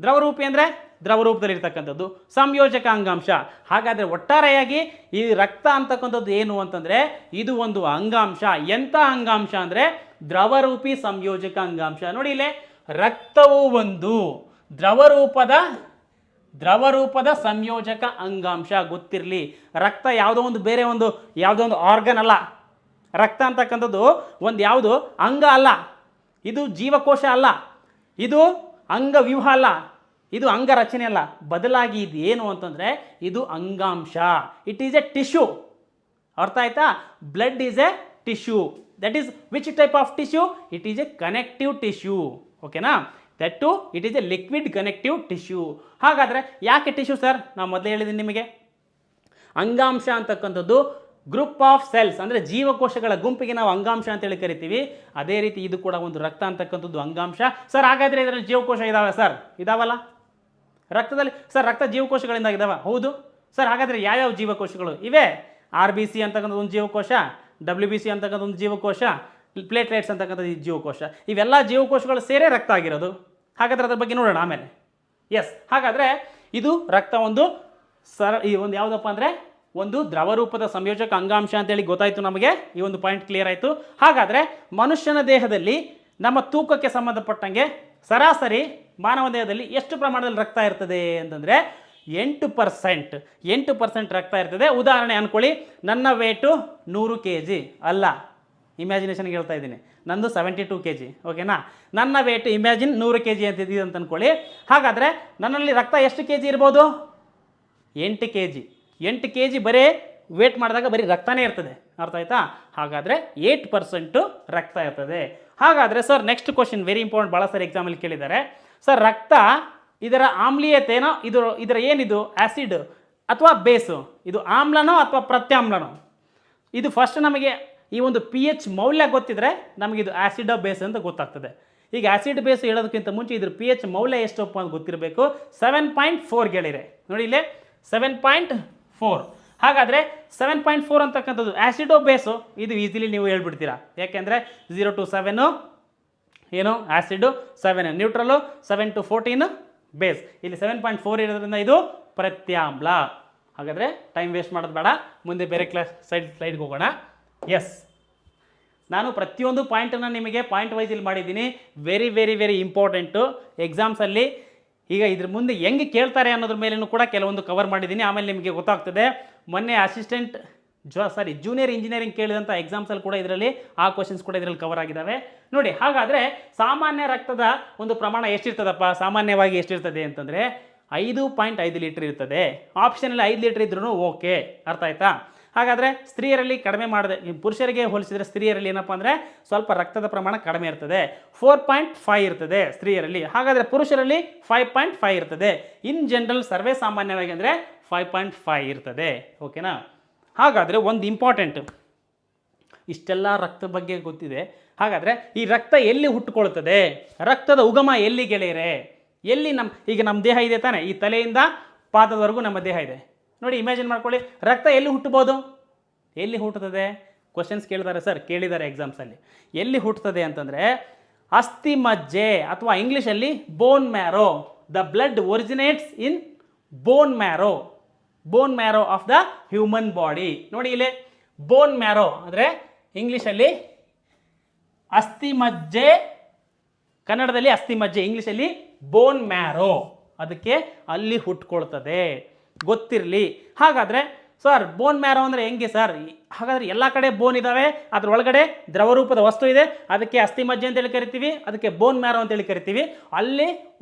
ದ್ರವರೂಪಿ ಅಂದರೆ ದ್ರವರೂಪದಲ್ಲಿರ್ತಕ್ಕಂಥದ್ದು, ಸಂಯೋಜಕ ಅಂಗಾಂಶ. ಹಾಗಾದರೆ ಒಟ್ಟಾರೆಯಾಗಿ ಈ ರಕ್ತ ಅಂತಕ್ಕಂಥದ್ದು ಏನು ಅಂತಂದರೆ ಇದು ಒಂದು ಅಂಗಾಂಶ. ಎಂಥ ಅಂಗಾಂಶ ಅಂದರೆ ದ್ರವರೂಪಿ ಸಂಯೋಜಕ ಅಂಗಾಂಶ. ನೋಡಿ ಇಲ್ಲೇ, ರಕ್ತವು ಒಂದು ದ್ರವರೂಪದ ಸಂಯೋಜಕ ಅಂಗಾಂಶ. ಗೊತ್ತಿರಲಿ, ರಕ್ತ ಯಾವುದೋ ಒಂದು ಆರ್ಗನ್ ಅಲ್ಲ. ರಕ್ತ ಅಂತಕ್ಕಂಥದ್ದು ಒಂದು ಯಾವುದು ಅಂಗ ಅಲ್ಲ, ಇದು ಜೀವಕೋಶ ಅಲ್ಲ, ಇದು ಅಂಗವ್ಯೂಹ ಅಲ್ಲ, ಇದು ಅಂಗರಚನೆ ಅಲ್ಲ. ಬದಲಾಗಿ ಇದು ಏನು ಅಂತಂದರೆ ಇದು ಅಂಗಾಂಶ. It is a tissue. ಅರ್ಥ ಆಯ್ತಾ? Blood is a tissue. That is which type of tissue? It is a connective tissue. ಓಕೆನಾ? That too it is a liquid connective tissue. ಹಾಗಾದರೆ ಯಾಕೆ ಟಿಶ್ಯೂ ಸರ್? ನಾವು ಮೊದಲೇ ಹೇಳಿದ್ದೀನಿ ನಿಮಗೆ, ಅಂಗಾಂಶ ಅಂತಕ್ಕಂಥದ್ದು ಗ್ರೂಪ್ ಆಫ್ ಸೆಲ್ಸ್ ಅಂದರೆ ಜೀವಕೋಶಗಳ ಗುಂಪಿಗೆ ನಾವು ಅಂಗಾಂಶ ಅಂತೇಳಿ ಕರಿತೀವಿ. ಅದೇ ರೀತಿ ಇದು ಕೂಡ ಒಂದು ರಕ್ತ ಅಂತಕ್ಕಂಥದ್ದು ಅಂಗಾಂಶ. ಸರ್ ಹಾಗಾದರೆ ಇದರಲ್ಲಿ ಜೀವಕೋಶ ಇದ್ದಾವೆ ಸರ್? ಇದಾವಲ್ಲ ರಕ್ತದಲ್ಲಿ. ಸರ್ ರಕ್ತ ಜೀವಕೋಶಗಳಿಂದ ಇದ್ದಾವೆ? ಹೌದು ಸರ್. ಹಾಗಾದರೆ ಯಾವ್ಯಾವ ಜೀವಕೋಶಗಳು ಇವೆ? RBC ಅಂತಕ್ಕಂಥದ್ದು ಒಂದು ಜೀವಕೋಶ, WBC ಅಂತಕ್ಕಂಥ ಒಂದು ಜೀವಕೋಶ, ಪ್ಲೇಟ್ಲೆಟ್ಸ್ ಅಂತಕ್ಕಂಥ ಜೀವಕೋಶ. ಇವೆಲ್ಲ ಜೀವಕೋಶಗಳು ಸೇರೇ ರಕ್ತ ಆಗಿರೋದು. ಹಾಗಾದರೆ ಅದ್ರ ಬಗ್ಗೆ ನೋಡೋಣ ಆಮೇಲೆ. ಎಸ್, ಹಾಗಾದರೆ ಇದು ರಕ್ತ ಒಂದು ಈ ಒಂದು ಯಾವುದಪ್ಪ ಅಂದರೆ ಒಂದು ದ್ರವರೂಪದ ಸಂಯೋಜಕ ಅಂಗಾಂಶ ಅಂತೇಳಿ ಗೊತ್ತಾಯಿತು ನಮಗೆ. ಈ ಒಂದು ಪಾಯಿಂಟ್ ಕ್ಲಿಯರ್ ಆಯಿತು. ಹಾಗಾದರೆ ಮನುಷ್ಯನ ದೇಹದಲ್ಲಿ ನಮ್ಮ ತೂಕಕ್ಕೆ ಸಂಬಂಧಪಟ್ಟಂಗೆ ಸರಾಸರಿ ಮಾನವ ದೇಹದಲ್ಲಿ ಎಷ್ಟು ಪ್ರಮಾಣದಲ್ಲಿ ರಕ್ತ ಇರ್ತದೆ ಅಂತಂದರೆ 8% ರಕ್ತ ಇರ್ತದೆ. ಉದಾಹರಣೆ ಅಂದ್ಕೊಳ್ಳಿ, ನನ್ನ ವೇಟು 100 kg ಅಲ್ಲ, ಇಮ್ಯಾಜಿನೇಷನ್ಗೆ ಹೇಳ್ತಾ ಇದ್ದೀನಿ, ನಂದು 72 kg. ಓಕೆನಾ? ನನ್ನ ವೇಟ್ ಇಮ್ಯಾಜಿನ್ 100 kg ಅಂತ ಇದ್ದೀವಿ ಅಂತ ಅಂದ್ಕೊಳ್ಳಿ. ಹಾಗಾದರೆ ನನ್ನಲ್ಲಿ ರಕ್ತ ಎಷ್ಟು kg ಇರ್ಬೋದು? 8 kg. 8 kg ಬರೀ ವೇಟ್ ಮಾಡಿದಾಗ ಬರೀ ರಕ್ತನೇ ಇರ್ತದೆ. ಅರ್ಥ ಆಯ್ತಾ? ಹಾಗಾದರೆ 8% ರಕ್ತ ಇರ್ತದೆ. ಹಾಗಾದರೆ sir next question very important, ಭಾಳ ಸರಿ ಎಕ್ಸಾಮಲ್ಲಿ ಕೇಳಿದ್ದಾರೆ. ಸರ್ ರಕ್ತ ಇದರ ಆಮ್ಲೀಯತೆನೋ ಇದರ ಏನಿದು ಆ್ಯಸಿಡ್ ಅಥವಾ ಬೇಸು, ಇದು ಆಮ್ಲನೋ ಅಥವಾ ಪ್ರತ್ಯಾಮ್ಲನೋ? ಇದು ಫಸ್ಟ್ ನಮಗೆ ಈ ಒಂದು pH ಮೌಲ್ಯ ಗೊತ್ತಿದ್ರೆ ನಮಗಿದು ಆ್ಯಸಿಡ್ ಬೇಸ್ ಅಂತ ಗೊತ್ತಾಗ್ತದೆ. ಈಗ ಆ್ಯಸಿಡ್ ಬೇಸ್ ಹೇಳೋದಕ್ಕಿಂತ ಮುಂಚೆ ಇದ್ರ pH ಮೌಲ್ಯ ಎಷ್ಟಪ್ಪ ಅಂತ ಗೊತ್ತಿರಬೇಕು. 7.4 ಗೆಳಿರೆ. ನೋಡಿ ಇಲ್ಲೇ 7.4. ಹಾಗಾದರೆ 7.4 ಅಂತಕ್ಕಂಥದ್ದು ಆ್ಯಸಿಡೋ ಬೇಸು, ಇದು ಈಸಿಲಿ ನೀವು ಹೇಳ್ಬಿಡ್ತೀರಾ. ಯಾಕೆಂದರೆ 0 to 7 ಏನು ಆ್ಯಸಿಡು, 7 ನ್ಯೂಟ್ರಲು, 7 to 14 ಬೇಸ್. ಇಲ್ಲಿ 7.4 ಇರೋದ್ರಿಂದ ಇದು ಪ್ರತ್ಯಾಮ್ಲ. ಹಾಗಾದರೆ ಟೈಮ್ ವೇಸ್ಟ್ ಮಾಡೋದು ಬೇಡ, ಮುಂದೆ ಬೇರೆ ಸ್ಲೈಡ್ಗೆ ಹೋಗೋಣ. ಎಸ್, ನಾನು ಪ್ರತಿಯೊಂದು ಪಾಯಿಂಟನ್ನು ನಿಮಗೆ ಪಾಯಿಂಟ್ ವೈಸ್ ಇಲ್ಲಿ ಮಾಡಿದ್ದೀನಿ. ವೆರಿ ವೆರಿ ವೆರಿ ಇಂಪಾರ್ಟೆಂಟು ಎಕ್ಸಾಮ್ಸಲ್ಲಿ. ಈಗ ಇದ್ರ ಮುಂದೆ ಹೆಂಗೆ ಕೇಳ್ತಾರೆ ಅನ್ನೋದ್ರ ಮೇಲೂ ಕೂಡ ಕೆಲವೊಂದು ಕವರ್ ಮಾಡಿದ್ದೀನಿ, ಆಮೇಲೆ ನಿಮಗೆ ಗೊತ್ತಾಗ್ತದೆ. ಮೊನ್ನೆ ಜೂನಿಯರ್ ಇಂಜಿನಿಯರಿಂಗ್ ಕೇಳಿದಂಥ ಎಕ್ಸಾಮ್ಸಲ್ಲಿ ಕೂಡ ಇದರಲ್ಲಿ ಆ ಕ್ವಶನ್ಸ್ ಕೂಡ ಇದರಲ್ಲಿ ಕವರ್ ಆಗಿದ್ದಾವೆ ನೋಡಿ. ಹಾಗಾದರೆ ಸಾಮಾನ್ಯ ರಕ್ತದ ಒಂದು ಪ್ರಮಾಣ ಎಷ್ಟಿರ್ತದಪ್ಪ? ಸಾಮಾನ್ಯವಾಗಿ ಎಷ್ಟಿರ್ತದೆ ಅಂತಂದರೆ 5.5 ಲೀಟ್ರ್ ಇರ್ತದೆ. ಆಪ್ಷನಲ್ಲಿ 5 ಲೀಟ್ರ್ ಇದ್ರೂ ಓಕೆ, ಅರ್ಥ ಆಯ್ತಾ? ಹಾಗಾದರೆ ಸ್ತ್ರೀಯರಲ್ಲಿ ಕಡಿಮೆ ಮಾಡಿದೆ, ಪುರುಷರಿಗೆ ಹೋಲಿಸಿದರೆ ಸ್ತ್ರೀಯರಲ್ಲಿ ಏನಪ್ಪ ಅಂದರೆ ಸ್ವಲ್ಪ ರಕ್ತದ ಪ್ರಮಾಣ ಕಡಿಮೆ ಇರ್ತದೆ. 4.5 ಇರ್ತದೆ ಸ್ತ್ರೀಯರಲ್ಲಿ. ಹಾಗಾದರೆ ಪುರುಷರಲ್ಲಿ 5.5 ಇರ್ತದೆ. ಇನ್ ಜನರಲ್ ಸರ್ವೇ ಸಾಮಾನ್ಯವಾಗಿ ಅಂದರೆ 5.5 ಇರ್ತದೆ. ಓಕೆನಾ? ಹಾಗಾದರೆ ಒಂದು ಇಂಪಾರ್ಟೆಂಟ್, ಇಷ್ಟೆಲ್ಲ ರಕ್ತ ಬಗ್ಗೆ ಗೊತ್ತಿದೆ. ಹಾಗಾದರೆ ಈ ರಕ್ತ ಎಲ್ಲಿ ಹುಟ್ಟುಕೊಳ್ತದೆ? ರಕ್ತದ ಉಗಮ ಎಲ್ಲಿ ಗೆಳೆಯರೆ? ಎಲ್ಲಿ ಈಗ ನಮ್ಮ ದೇಹ ಇದೆ ತಾನೆ, ಈ ತಲೆಯಿಂದ ಪಾದದವರೆಗೂ ನಮ್ಮ ದೇಹ ಇದೆ ನೋಡಿ. ಇಮ್ಯಾಜಿನ್ ಮಾಡ್ಕೊಳ್ಳಿ, ರಕ್ತ ಎಲ್ಲಿ ಹುಟ್ಟಬೋದು? ಎಲ್ಲಿ ಹುಟ್ಟುತ್ತದೆ? ಕ್ವಶನ್ಸ್ ಕೇಳಿದ್ದಾರೆ ಸರ್, ಕೇಳಿದ್ದಾರೆ ಎಕ್ಸಾಮ್ಸಲ್ಲಿ. ಎಲ್ಲಿ ಹುಟ್ಟುತ್ತದೆ ಅಂತಂದರೆ ಅಸ್ಥಿ ಮಜ್ಜೆ ಅಥವಾ ಇಂಗ್ಲೀಷಲ್ಲಿ bone marrow. The blood originates in bone marrow. Bone marrow of the human body. ನೋಡಿ ಇಲ್ಲಿ ಬೋನ್ ಮ್ಯಾರೋ ಅಂದರೆ ಇಂಗ್ಲೀಷಲ್ಲಿ ಅಸ್ಥಿ ಮಜ್ಜೆ, ಕನ್ನಡದಲ್ಲಿ ಅಸ್ಥಿ ಮಜ್ಜೆ, ಇಂಗ್ಲೀಷಲ್ಲಿ ಬೋನ್ ಮ್ಯಾರೋ. ಅದಕ್ಕೆ ಅಲ್ಲಿ ಹುಟ್ಕೊಳ್ತದೆ, ಗೊತ್ತಿರಲಿ. ಹಾಗಾದರೆ ಸರ್ ಬೋನ್ ಮ್ಯಾರೋ ಅಂದರೆ ಹೆಂಗೆ ಸರ್? ಹಾಗಾದರೆ ಎಲ್ಲ ಕಡೆ ಬೋನ್ ಇದ್ದಾವೆ, ಅದರೊಳಗಡೆ ದ್ರವರೂಪದ ವಸ್ತು ಇದೆ, ಅದಕ್ಕೆ ಅಸ್ಥಿ ಮಜ್ಜೆ ಅಂತೇಳಿ ಕರಿತೀವಿ, ಅದಕ್ಕೆ ಬೋನ್ ಮ್ಯಾರೋ ಅಂತೇಳಿ ಕರಿತೀವಿ. ಅಲ್ಲಿ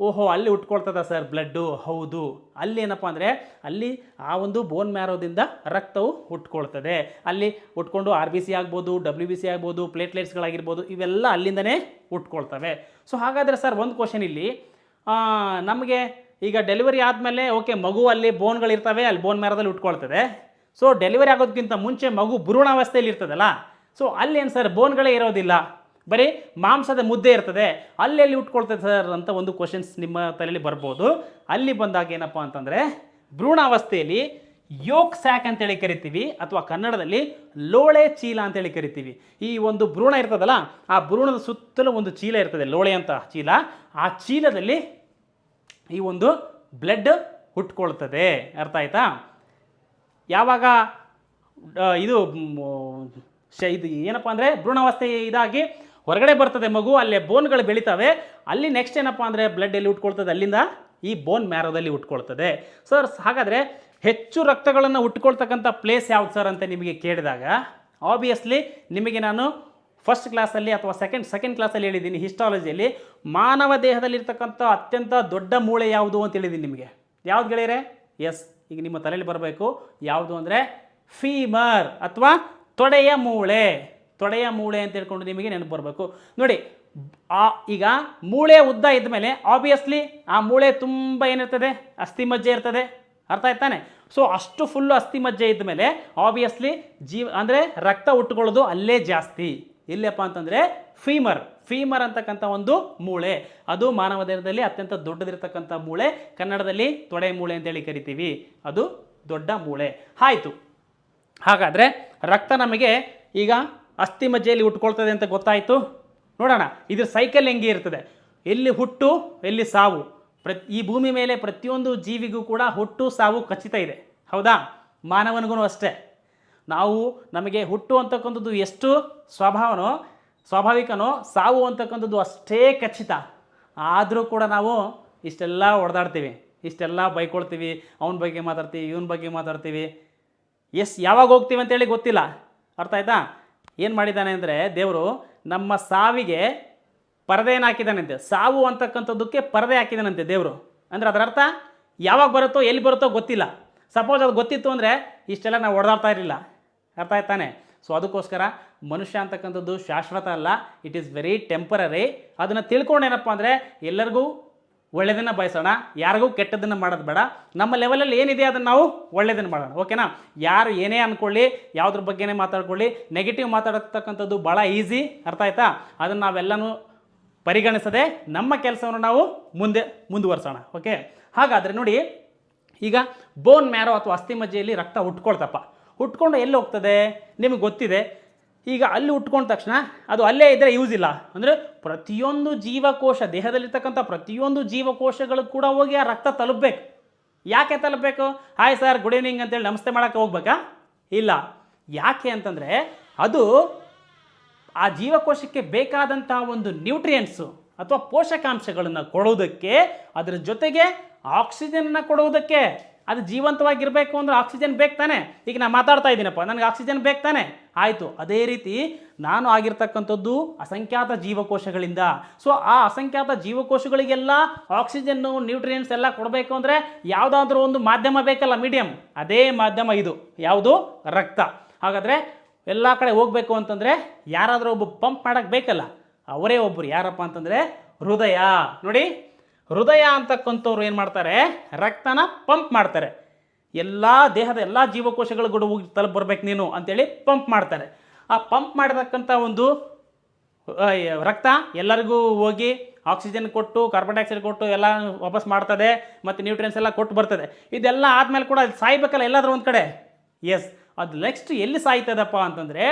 ಅಲ್ಲಿ ಹುಟ್ಕೊಳ್ತದ ಸರ್ ಬ್ಲಡ್ಡು? ಹೌದು. ಅಲ್ಲಿ ಏನಪ್ಪ ಅಂದರೆ ಅಲ್ಲಿ ಆ ಒಂದು ಬೋನ್ ಮ್ಯಾರೋದಿಂದ ರಕ್ತವು ಹುಟ್ಕೊಳ್ತದೆ. ಅಲ್ಲಿ ಹುಟ್ಕೊಂಡು RBC ಆಗ್ಬೋದು, WBC ಆಗ್ಬೋದು, ಪ್ಲೇಟ್ಲೆಟ್ಸ್ಗಳಾಗಿರ್ಬೋದು, ಇವೆಲ್ಲ ಅಲ್ಲಿಂದನೇ ಹುಟ್ಕೊಳ್ತವೆ. ಸೊ ಹಾಗಾದರೆ ಸರ್ ಒಂದು ಕ್ವಶನ್ ಇಲ್ಲಿ, ನಮಗೆ ಈಗ ಡೆಲಿವರಿ ಆದಮೇಲೆ ಓಕೆ ಮಗು ಅಲ್ಲಿ ಬೋನ್ಗಳಿರ್ತವೆ, ಅಲ್ಲಿ ಬೋನ್ ಮ್ಯಾರೋದಲ್ಲಿ ಹುಟ್ಕೊಳ್ತದೆ. ಸೊ ಡೆಲಿವರಿ ಆಗೋದಕ್ಕಿಂತ ಮುಂಚೆ ಮಗು ಭ್ರೂಣಾವಸ್ಥೆಯಲ್ಲಿ ಇರ್ತದಲ್ಲ, ಸೊ ಅಲ್ಲೇನು ಸರ್ ಬೋನ್ಗಳೇ ಇರೋದಿಲ್ಲ, ಬರೀ ಮಾಂಸದ ಮುದ್ದೆ ಇರ್ತದೆ, ಅಲ್ಲೆಲ್ಲಿ ಹುಟ್ಕೊಳ್ತದೆ ಸರ್ ಅಂತ ಒಂದು ಕ್ವಶನ್ಸ್ ನಿಮ್ಮ ತಲೆಯಲ್ಲಿ ಬರ್ಬೋದು. ಅಲ್ಲಿ ಬಂದಾಗ ಏನಪ್ಪ ಅಂತಂದರೆ ಭ್ರೂಣಾವಸ್ಥೆಯಲ್ಲಿ ಯೋಕ್ ಸ್ಯಾಕ್ ಅಂತೇಳಿ ಕರಿತೀವಿ, ಅಥವಾ ಕನ್ನಡದಲ್ಲಿ ಲೋಳೆ ಚೀಲ ಅಂತೇಳಿ ಕರಿತೀವಿ. ಈ ಒಂದು ಭ್ರೂಣ ಇರ್ತದಲ್ಲ, ಆ ಭ್ರೂಣದ ಸುತ್ತಲೂ ಒಂದು ಚೀಲ ಇರ್ತದೆ, ಲೋಳೆ ಅಂತ ಚೀಲ. ಆ ಚೀಲದಲ್ಲಿ ಈ ಒಂದು ಬ್ಲಡ್ ಹುಟ್ಕೊಳ್ತದೆ. ಅರ್ಥ ಆಯ್ತಾ? ಯಾವಾಗ ಇದು ಏನಪ್ಪ ಅಂದರೆ ಭ್ರೂಣಾವಸ್ಥೆ ಇದಾಗಿ ಹೊರಗಡೆ ಬರ್ತದೆ ಮಗು, ಅಲ್ಲೇ ಬೋನ್ಗಳು ಬೆಳಿತವೆ. ಅಲ್ಲಿ ನೆಕ್ಸ್ಟ್ ಏನಪ್ಪ ಅಂದರೆ ಬ್ಲಡ್ ಎಲ್ಲಿ ಹುಟ್ಕೊಳ್ತದೆ? ಅಲ್ಲಿಂದ ಈ ಬೋನ್ ಮ್ಯಾರೋದಲ್ಲಿ ಹುಟ್ಕೊಳ್ತದೆ. ಸರ್ ಹಾಗಾದರೆ ಹೆಚ್ಚು ರಕ್ತಗಳನ್ನು ಹುಟ್ಕೊಳ್ತಕ್ಕಂಥ ಪ್ಲೇಸ್ ಯಾವ್ದು ಸರ್ ಅಂತ ನಿಮಗೆ ಕೇಳಿದಾಗ, ಆಬ್ವಿಯಸ್ಲಿ ನಿಮಗೆ ನಾನು ಫಸ್ಟ್ ಕ್ಲಾಸಲ್ಲಿ ಅಥವಾ ಸೆಕೆಂಡ್ ಕ್ಲಾಸಲ್ಲಿ ಹೇಳಿದ್ದೀನಿ, ಹಿಸ್ಟಾಲಜಿಯಲ್ಲಿ ಮಾನವ ದೇಹದಲ್ಲಿರ್ತಕ್ಕಂಥ ಅತ್ಯಂತ ದೊಡ್ಡ ಮೂಳೆ ಯಾವುದು ಅಂತ ಹೇಳಿದ್ದೀನಿ ನಿಮಗೆ. ಯಾವ್ದು ಗೆಳೆಯರೆ? ಎಸ್, ಈಗ ನಿಮ್ಮ ತಲೆಯಲ್ಲಿ ಬರಬೇಕು. ಯಾವುದು ಅಂದರೆ ಫೀಮರ್ ಅಥವಾ ತೊಡೆಯ ಮೂಳೆ. ತೊಡೆಯ ಮೂಳೆ ಅಂತ ಹೇಳ್ಕೊಂಡು ನಿಮಗೆ ನೆನಪು ಬರಬೇಕು ನೋಡಿ. ಈಗ ಮೂಳೆ ಉದ್ದ ಇದ್ದ ಮೇಲೆ ಆಬ್ವಿಯಸ್ಲಿ ಆ ಮೂಳೆ ತುಂಬ ಏನಿರ್ತದೆ? ಅಸ್ಥಿ ಮಜ್ಜೆ ಇರ್ತದೆ. ಅರ್ಥ ಆಯ್ತಾನೆ? ಸೊ ಅಷ್ಟು ಫುಲ್ಲು ಅಸ್ಥಿ ಮಜ್ಜೆ ಇದ್ದ ಮೇಲೆ ಆಬ್ವಿಯಸ್ಲಿ ಅಂದರೆ ರಕ್ತ ಹುಟ್ಟುಕೊಳ್ಳೋದು ಅಲ್ಲೇ ಜಾಸ್ತಿ. ಎಲ್ಲಪ್ಪ ಅಂತಂದರೆ ಫೀಮರ್ ಅಂತಕ್ಕಂಥ ಒಂದು ಮೂಳೆ, ಅದು ಮಾನವ ದೇಹದಲ್ಲಿ ಅತ್ಯಂತ ದೊಡ್ಡದಿರ್ತಕ್ಕಂಥ ಮೂಳೆ. ಕನ್ನಡದಲ್ಲಿ ತೊಡೆ ಮೂಳೆ ಅಂತೇಳಿ ಕರಿತೀವಿ, ಅದು ದೊಡ್ಡ ಮೂಳೆ. ಆಯಿತು. ಹಾಗಾದರೆ ರಕ್ತ ನಮಗೆ ಈಗ ಅಸ್ಥಿ ಮಜ್ಜೆಯಲ್ಲಿ ಹುಟ್ಕೊಳ್ತದೆ ಅಂತ ಗೊತ್ತಾಯಿತು. ನೋಡೋಣ ಇದ್ರ ಸೈಕಲ್ ಹೆಂಗೆ ಇರ್ತದೆ. ಎಲ್ಲಿ ಹುಟ್ಟು, ಎಲ್ಲಿ ಸಾವು. ಈ ಭೂಮಿ ಮೇಲೆ ಪ್ರತಿಯೊಂದು ಜೀವಿಗೂ ಕೂಡ ಹುಟ್ಟು ಸಾವು ಖಚಿತ ಇದೆ, ಹೌದಾ? ಮಾನವನಿಗೂ ಅಷ್ಟೇ. ನಮಗೆ ಹುಟ್ಟು ಅಂತಕ್ಕಂಥದ್ದು ಎಷ್ಟು ಸ್ವಾಭಾವಿಕನೋ, ಸಾವು ಅಂತಕ್ಕಂಥದ್ದು ಅಷ್ಟೇ ಖಚಿತ. ಆದರೂ ಕೂಡ ನಾವು ಇಷ್ಟೆಲ್ಲ ಹೊಡೆದಾಡ್ತೀವಿ, ಇಷ್ಟೆಲ್ಲ ಬೈಕೊಳ್ತೀವಿ, ಅವನ ಬಗ್ಗೆ ಮಾತಾಡ್ತೀವಿ, ಇವನ ಬಗ್ಗೆ ಮಾತಾಡ್ತೀವಿ. ಯಾವಾಗ ಹೋಗ್ತೀವಿ ಅಂತೇಳಿ ಗೊತ್ತಿಲ್ಲ. ಅರ್ಥ ಆಯ್ತಾ? ಏನು ಮಾಡಿದ್ದಾನೆ ಅಂದರೆ ದೇವರು ನಮ್ಮ ಸಾವಿಗೆ ಪರದೆಯನ್ನು ಹಾಕಿದ್ದಾನಂತೆ. ಸಾವು ಅಂತಕ್ಕಂಥದ್ದಕ್ಕೆ ಪರದೆ ಹಾಕಿದ್ದಾನಂತೆ ದೇವರು. ಅಂದರೆ ಅದರ ಅರ್ಥ ಯಾವಾಗ ಬರುತ್ತೋ ಎಲ್ಲಿ ಬರುತ್ತೋ ಗೊತ್ತಿಲ್ಲ. ಸಪೋಸ್ ಅದು ಗೊತ್ತಿತ್ತು ಅಂದರೆ ಇಷ್ಟೆಲ್ಲ ನಾವು ಹೊಡೆದಾಡ್ತಾ ಇರಲಿಲ್ಲ. ಅರ್ಥ ಆಯ್ತಾನೆ? ಸೊ ಅದಕ್ಕೋಸ್ಕರ ಮನುಷ್ಯ ಅಂತಕ್ಕಂಥದ್ದು ಶಾಶ್ವತ ಅಲ್ಲ, ಇಟ್ ಈಸ್ ವೆರಿ ಟೆಂಪರರಿ. ಅದನ್ನು ತಿಳ್ಕೊಂಡೇನಪ್ಪ ಅಂದರೆ ಎಲ್ಲರಿಗೂ ಒಳ್ಳೆಯದನ್ನು ಬಯಸೋಣ, ಯಾರಿಗೂ ಕೆಟ್ಟದನ್ನು ಮಾಡೋದು ಬೇಡ. ನಮ್ಮ ಲೆವೆಲಲ್ಲಿ ಏನಿದೆ ಅದನ್ನು ನಾವು ಒಳ್ಳೆಯದನ್ನು ಮಾಡೋಣ. ಓಕೆನಾ? ಯಾರು ಏನೇ ಅಂದ್ಕೊಳ್ಳಿ, ಯಾವುದ್ರ ಬಗ್ಗೆನೇ ಮಾತಾಡ್ಕೊಳ್ಳಿ, ನೆಗೆಟಿವ್ ಮಾತಾಡತಕ್ಕಂಥದ್ದು ಭಾಳ ಈಸಿ. ಅರ್ಥ ಆಯ್ತಾ? ಅದನ್ನು ನಾವೆಲ್ಲನೂ ಪರಿಗಣಿಸದೆ ನಮ್ಮ ಕೆಲಸವನ್ನು ನಾವು ಮುಂದುವರಿಸೋಣ. ಓಕೆ? ಹಾಗಾದರೆ ನೋಡಿ, ಈಗ ಬೋನ್ ಮ್ಯಾರೋ ಅಥವಾ ಅಸ್ಥಿ ಮಜ್ಜೆಯಲ್ಲಿ ರಕ್ತ ಹುಟ್ಕೊಂಡು ಎಲ್ಲಿ ಹೋಗ್ತದೆ ನಿಮಗೆ ಗೊತ್ತಿದೆ. ಈಗ ಅಲ್ಲಿ ಹುಟ್ಕೊಂಡ ತಕ್ಷಣ ಅದು ಅಲ್ಲೇ ಇದ್ದರೆ ಯೂಸ್ ಇಲ್ಲ. ಅಂದರೆ ಪ್ರತಿಯೊಂದು ಜೀವಕೋಶ, ದೇಹದಲ್ಲಿರ್ತಕ್ಕಂಥ ಪ್ರತಿಯೊಂದು ಜೀವಕೋಶಗಳು ಕೂಡ ಹೋಗಿ ಆ ರಕ್ತ ತಲುಪಬೇಕು. ಯಾಕೆ ತಲುಪಬೇಕು? ಹಾಯ್ ಸರ್, ಗುಡ್ ಈವ್ನಿಂಗ್ ಅಂತೇಳಿ ನಮಸ್ತೆ ಮಾಡೋಕ್ಕೆ ಹೋಗ್ಬೇಕಾ? ಇಲ್ಲ. ಯಾಕೆ ಅಂತಂದರೆ ಅದು ಆ ಜೀವಕೋಶಕ್ಕೆ ಬೇಕಾದಂಥ ಒಂದು ನ್ಯೂಟ್ರಿಯೆಂಟ್ಸು ಅಥವಾ ಪೋಷಕಾಂಶಗಳನ್ನು ಕೊಡುವುದಕ್ಕೆ, ಅದರ ಜೊತೆಗೆ ಆಕ್ಸಿಜನ್ನ ಕೊಡುವುದಕ್ಕೆ. ಅದು ಜೀವಂತವಾಗಿರಬೇಕು ಅಂದರೆ ಆಕ್ಸಿಜನ್ ಬೇಕು ತಾನೆ. ಈಗ ನಾನು ಮಾತಾಡ್ತಾ ಇದ್ದೀನಪ್ಪ, ನನಗೆ ಆಕ್ಸಿಜನ್ ಬೇಕು ತಾನೆ, ಆಯಿತು. ಅದೇ ರೀತಿ ನಾನು ಆಗಿರ್ತಕ್ಕಂಥದ್ದು ಅಸಂಖ್ಯಾತ ಜೀವಕೋಶಗಳಿಂದ. ಸೊ ಆ ಅಸಂಖ್ಯಾತ ಜೀವಕೋಶಗಳಿಗೆಲ್ಲ ಆಕ್ಸಿಜನ್ನು, ನ್ಯೂಟ್ರಿಯೆಂಟ್ಸ್ ಎಲ್ಲ ಕೊಡಬೇಕು ಅಂದರೆ ಯಾವುದಾದ್ರೂ ಒಂದು ಮಾಧ್ಯಮ ಬೇಕಲ್ಲ, ಮೀಡಿಯಮ್. ಅದೇ ಮಾಧ್ಯಮ ಇದು. ಯಾವುದು? ರಕ್ತ. ಹಾಗಾದರೆ ಎಲ್ಲ ಕಡೆ ಹೋಗಬೇಕು ಅಂತಂದರೆ ಯಾರಾದರೂ ಒಬ್ಬ ಪಂಪ್ ಮಾಡೋಕ್ಕೆ ಬೇಕಲ್ಲ, ಅವರೇ ಒಬ್ಬರು. ಯಾರಪ್ಪ ಅಂತಂದರೆ ಹೃದಯ. ನೋಡಿ, ಹೃದಯ ಅಂತಕ್ಕಂಥವ್ರು ಏನು ಮಾಡ್ತಾರೆ? ರಕ್ತನ ಪಂಪ್ ಮಾಡ್ತಾರೆ. ಎಲ್ಲ ದೇಹದ ಎಲ್ಲ ಜೀವಕೋಶಗಳು ಹೋಗಿ ತಲುಪ ಬರ್ಬೇಕು ನೀನು ಅಂತೇಳಿ ಪಂಪ್ ಮಾಡ್ತಾರೆ. ಆ ಪಂಪ್ ಮಾಡತಕ್ಕಂಥ ಒಂದು ರಕ್ತ ಎಲ್ಲರಿಗೂ ಹೋಗಿ ಆಕ್ಸಿಜನ್ ಕೊಟ್ಟು, ಕಾರ್ಬನ್ ಡೈಆಕ್ಸೈಡ್ ಕೊಟ್ಟು ಎಲ್ಲ ವಾಪಸ್ ಮಾಡ್ತದೆ, ಮತ್ತು ನ್ಯೂಟ್ರಿಯೆಂಟ್ಸ್ ಎಲ್ಲ ಕೊಟ್ಟು ಬರ್ತದೆ. ಇದೆಲ್ಲ ಆದಮೇಲೆ ಕೂಡ ಅದು ಸಾಯ್ಬೇಕಲ್ಲ ಎಲ್ಲಾದರೂ ಒಂದು ಕಡೆ. ಎಸ್, ಅದು ನೆಕ್ಸ್ಟ್ ಎಲ್ಲಿ ಸಾಯ್ತದಪ್ಪ ಅಂತಂದರೆ,